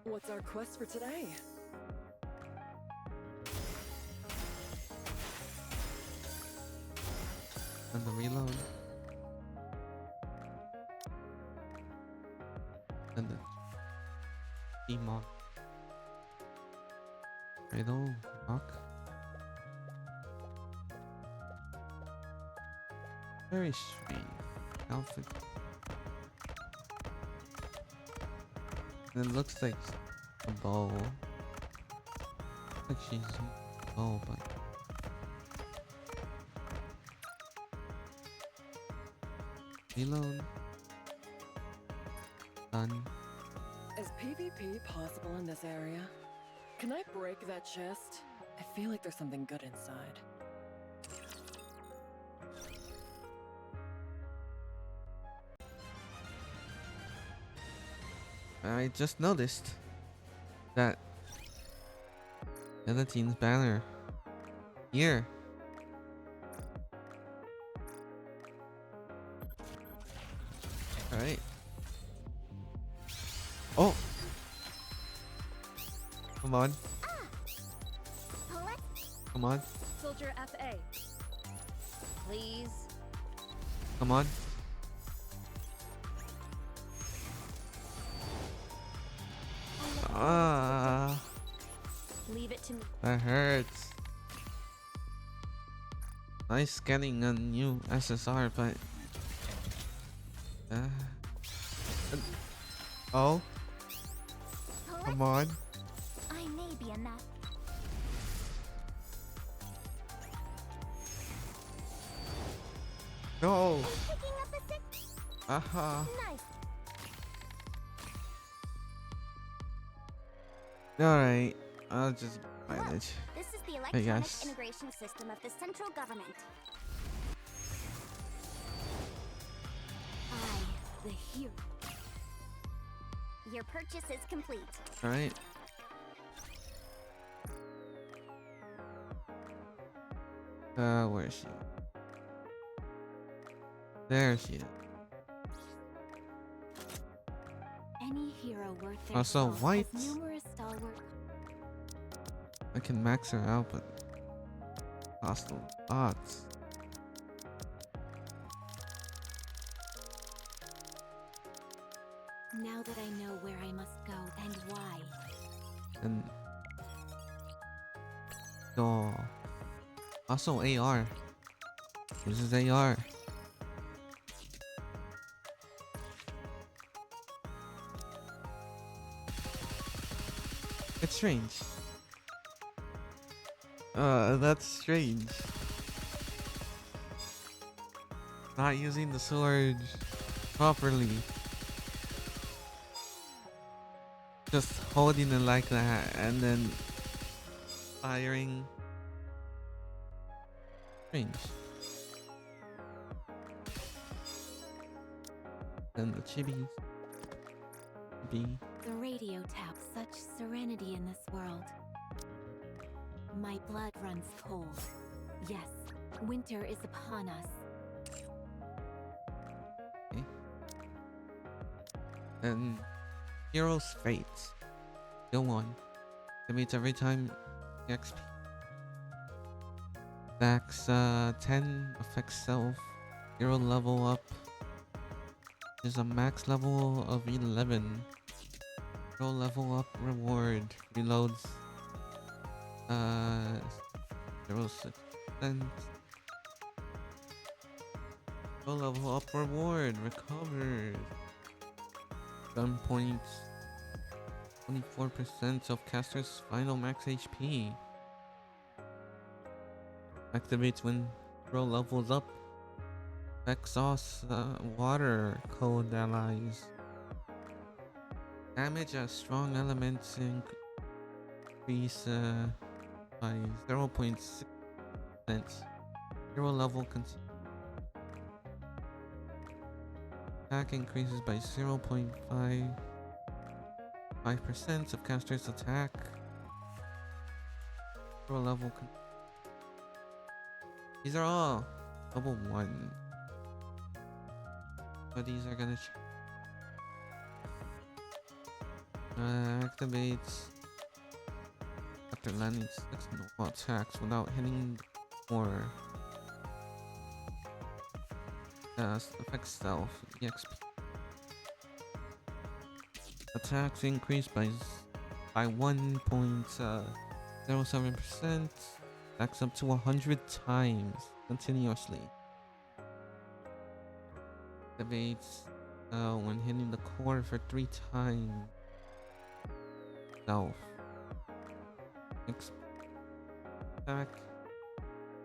What's our quest for today? And the reload. And the Emon. Cradle, rock. Very strange outfit. And it looks like a bow. Like she's a bow, but reload. Done. Is PvP possible in this area? Can I break that chest? I feel like there's something good inside. I just noticed that Guillotine's banner here. Alright. Oh! Come on. Come on. Soldier FA. Please. Come on. Ah, Leave it to me. that hurts. Nice getting a new SSR, but oh, come on. I may be enough. No. Picking up a six. Aha. Nice. Alright, I'll just manage. This is the I electronic guess. integration system of the central government. I, the hero. Your purchase is complete. Alright. Where is she? There she is. Any hero worth their Also, salt has white. numerous stalwart. I can max her out, but cost a lot. Now that I know where I must go and why. And oh, also AR. This is AR. It's strange. That's strange. Not using the sword properly. Just holding it like that and then firing. Strange. And the chibis. B. The radio taps such serenity in this world. My blood runs cold. Yes, winter is upon us. Okay. And Hero's Fate. Go on. Activates every time XP. Stacks 10, affects self. Hero level up. There's a max level of 11. Hero level up reward. Reloads 0.6%. Hero level up reward recovers. Gun points 24% of caster's final max HP. Activates when hero levels up. Exhaust water code allies. Damage as strong elements increase by 0.6%. Hero level attack increases by 0.5% of caster's attack. Hero level These are all level 1. But these are gonna activates after landing 6 normal attacks without hitting the core. Affects self EXP. Attacks increase by 1.07%. Stacks up to 100 times continuously. Activates when hitting the core for 3 times. Self. Attack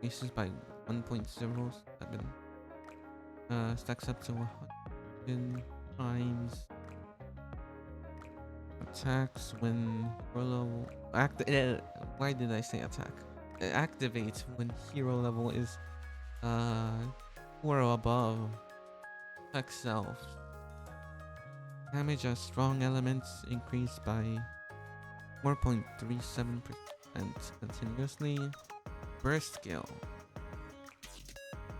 increases by 1.07. Stacks up to 100 times. Attacks when hero level why did I say attack? It activates when hero level is 4 or above. Affects self. Damage as strong elements increased by 4.37% continuously. Burst skill.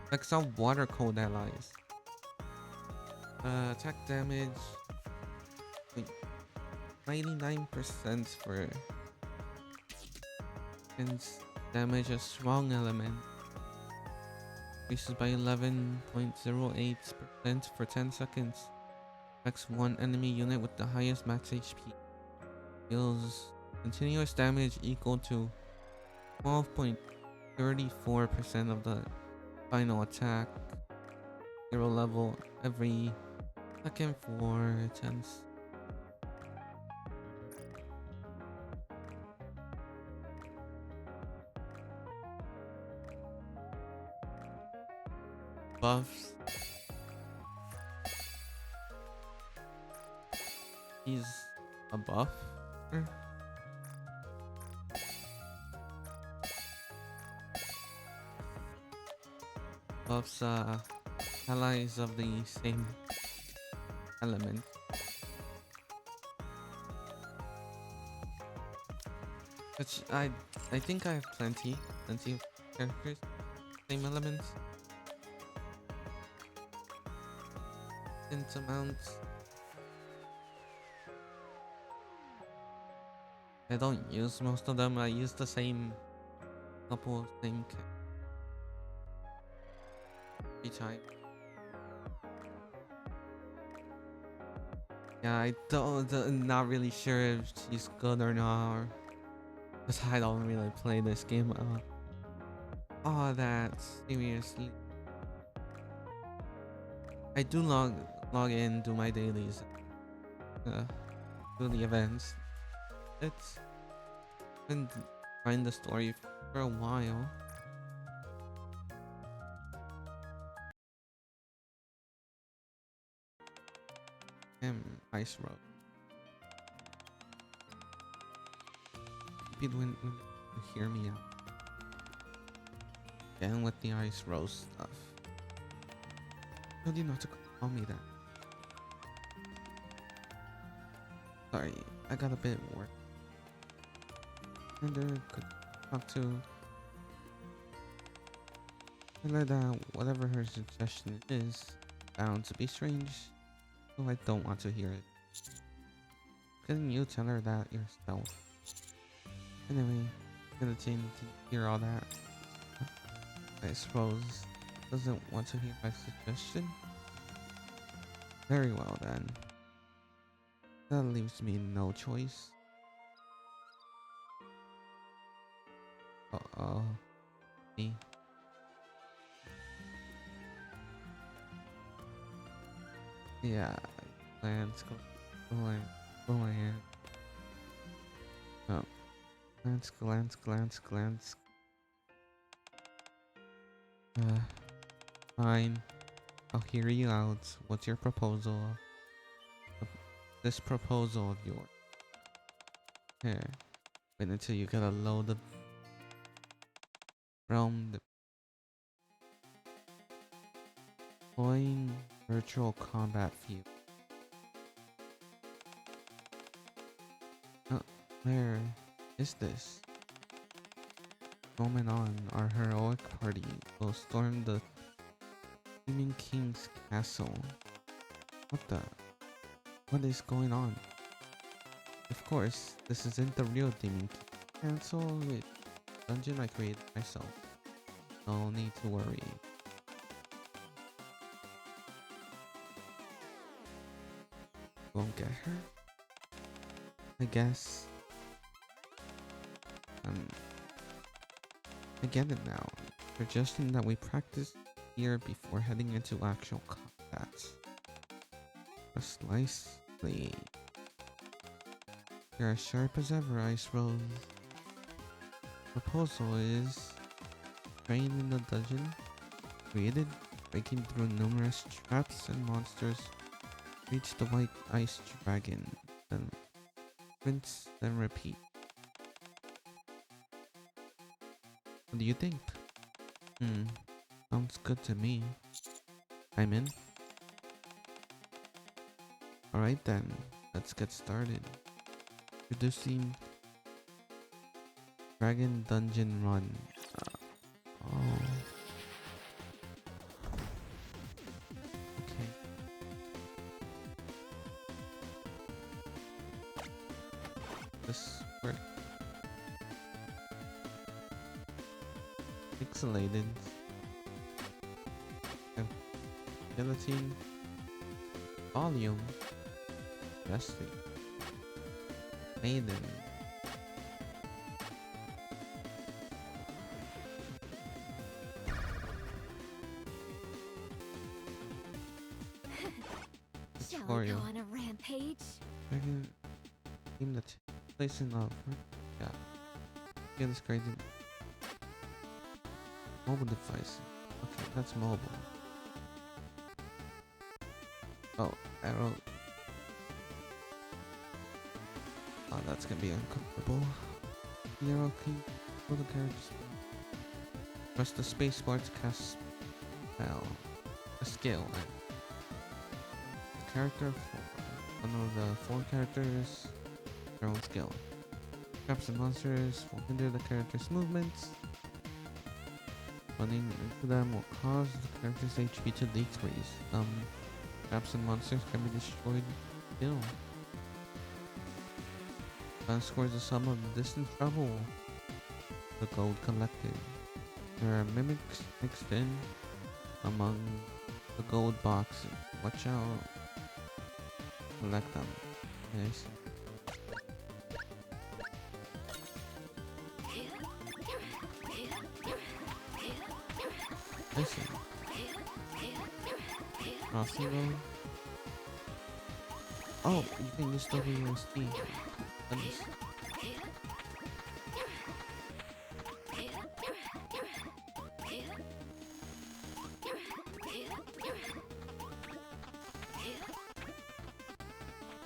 Affects all water cold allies. Attack damage 99% for damage a strong element. Increases by 11.08% for 10 seconds. Affects one enemy unit with the highest max HP. Deals continuous damage equal to 12.34% of the final attack. Hero level every second for 10 buffs. He's a buff. Buffs allies of the same element. Which I think I have plenty of characters, same elements. Amounts. I don't use most of them. I use the same couple of things every time. Yeah, I not really sure if she's good or not, because I don't really play this game all that seriously. I do log in, do my dailies, do the events. It's been trying the story for a while. Ice Road. Maybe when you hear me out. Again with the Ice Rose stuff. I told you not to call me that. Sorry, I got a bit work. And could talk to that whatever her suggestion is bound to be strange, so I don't want to hear it. Couldn't you tell her that yourself? Anyway, gonna change to hear all that. I suppose doesn't want to hear my suggestion. Very well then. That leaves me no choice. Me. Yeah, glance. Oh, glance. Fine. I'll hear you out. What's your proposal? This proposal of yours. Here. Wait until you get a load of from the deploying virtual combat view. Where is this? moment on, our heroic party will storm the Demon King's castle. What is going on? Of course, this isn't the real Demon King castle. It's a dungeon I created myself. No need to worry. Won't get her? I guess. I get it now. Suggesting that we practice here before heading into actual combat. Precisely. You're as sharp as ever, Ice Rose. Proposal is train in the dungeon created, breaking through numerous traps and monsters, reach the white ice dragon, then rinse, then repeat. What do you think? Sounds good to me. I'm in. Alright then, let's get started. Introducing Dragon Dungeon Run. Okay. This work. Pixelated. Guillotine. Volume. Majestic. Maiden. Shall we go on a rampage? Dragon. Team the place in love. Yeah. Yeah, this crazy. Mobile device. Okay, that's mobile. Oh, arrow. Oh, that's gonna be uncomfortable. The arrow key for the characters. Press the space bar to cast spell. A skill. The character for one of the 4 characters, their own skill. Traps and monsters will hinder the character's movements. Running into them will cause the character's HP to decrease. Traps and monsters can be destroyed. Kill. Scores the sum of the distance travel. The gold collected. There are mimics mixed in among the gold boxes. Watch out. Collect them. Nice. Listen. Crossing road. Oh, you can use WSD. Goodness.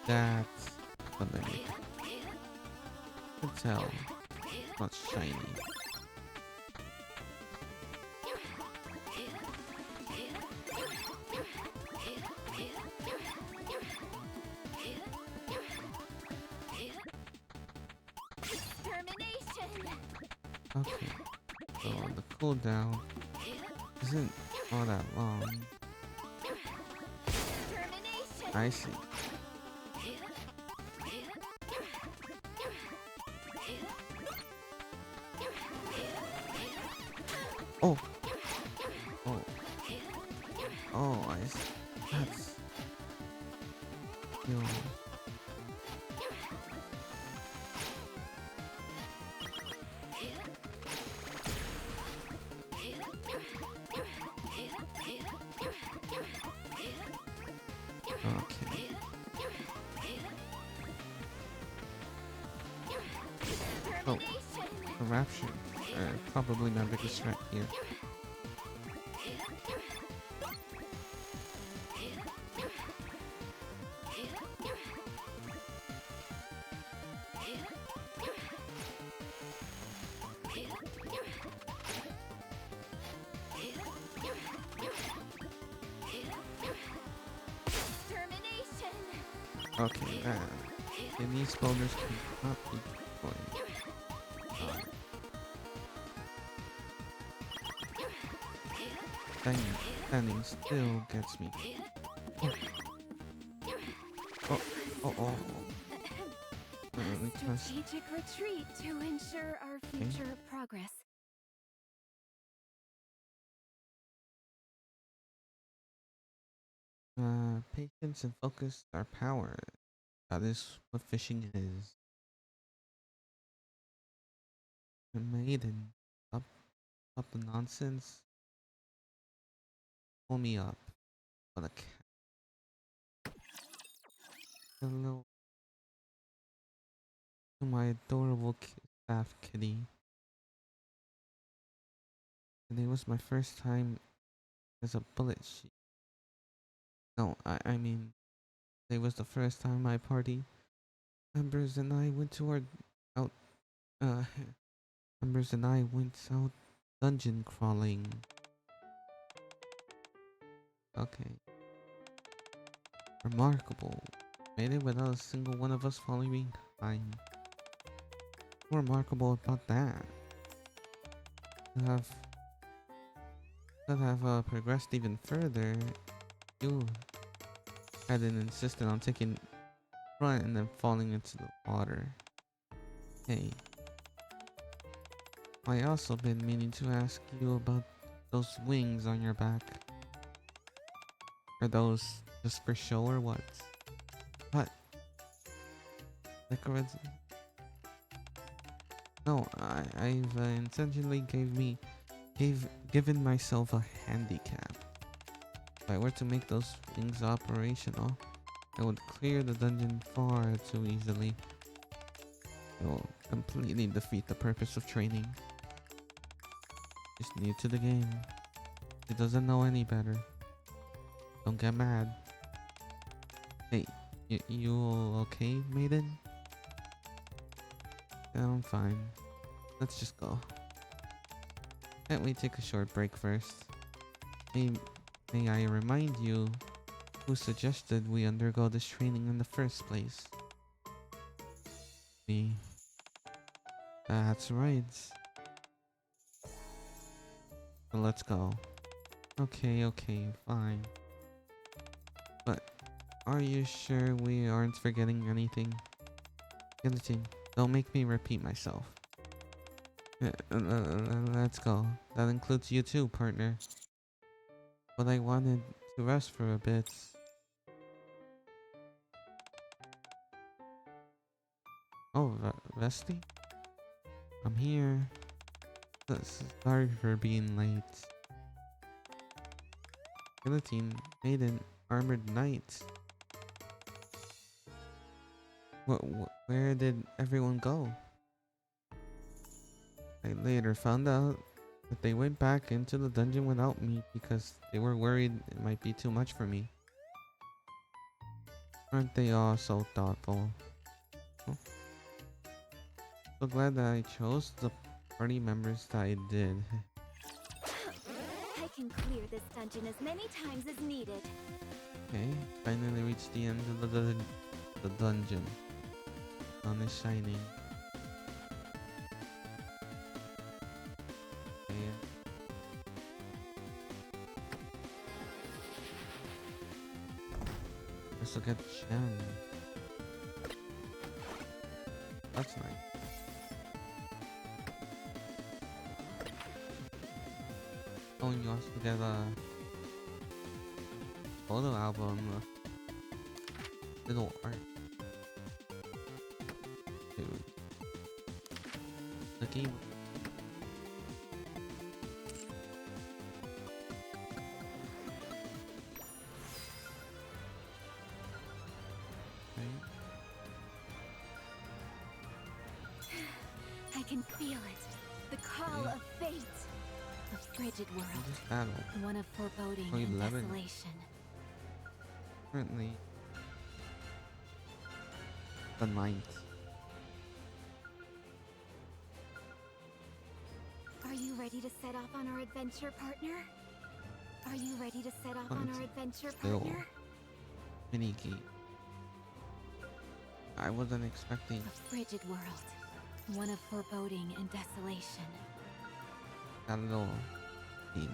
That's something. I can tell. It's not shiny. Okay, so the cooldown isn't all that long. I see. Oh! Oh. Oh, I see. That's... Yo. Okay. Oh, the rapture. Probably my biggest threat here. Okay, and these boulders cannot be destroyed. standing still gets me. Oh, oh, oh. Strategic retreat to ensure our future progress. Patience and focus are power. That is what fishing is. A maiden, up the nonsense. Pull me up. What a cat. Hello to my adorable staff kitty. Today was my first time as a bullet sheep. No, I mean, today was the first time my party members and I went to our out uh members and I went out dungeon crawling. Okay. Remarkable. Made it without a single one of us falling behind. What's remarkable about that? Could have progressed even further. You hadn't insisted on taking front and then falling into the water. Hey. I also been meaning to ask you about those wings on your back. Are those just for show or what? What? Like no, I've intentionally given myself a handicap. If I were to make those things operational, it would clear the dungeon far too easily. It will completely defeat the purpose of training. He's new to the game. He doesn't know any better. Don't get mad. Hey, you okay, maiden? Yeah, I'm fine. Let's just go. Can't we take a short break first? May I remind you who suggested we undergo this training in the first place? Me. That's right. So let's go. Okay, fine. But are you sure we aren't forgetting anything? Guillotine, don't make me repeat myself. Let's go. That includes you too, partner. But I wanted to rest for a bit. Oh, Resty? I'm here. Sorry for being late. Guillotine, Maiden, Armored Knight. Where did everyone go? I later found out that they went back into the dungeon without me because they were worried it might be too much for me. Aren't they all so thoughtful? Oh. So glad that I chose the party members that I did. I can clear this dungeon as many times as needed. Okay, finally reached the end of the dungeon. Sun is shining. Okay. Let's look at gem. That's nice. Oh, and you also get a photo album, little art. Dude. The game. I can feel it. The call of fate. A frigid world. One of foreboding and 11. desolation. Currently the 9th. Are you ready to set off on our adventure, partner? Are you ready to set off on our adventure, partner? Mini game. I wasn't expecting a frigid world. One of foreboding and desolation. that little thing.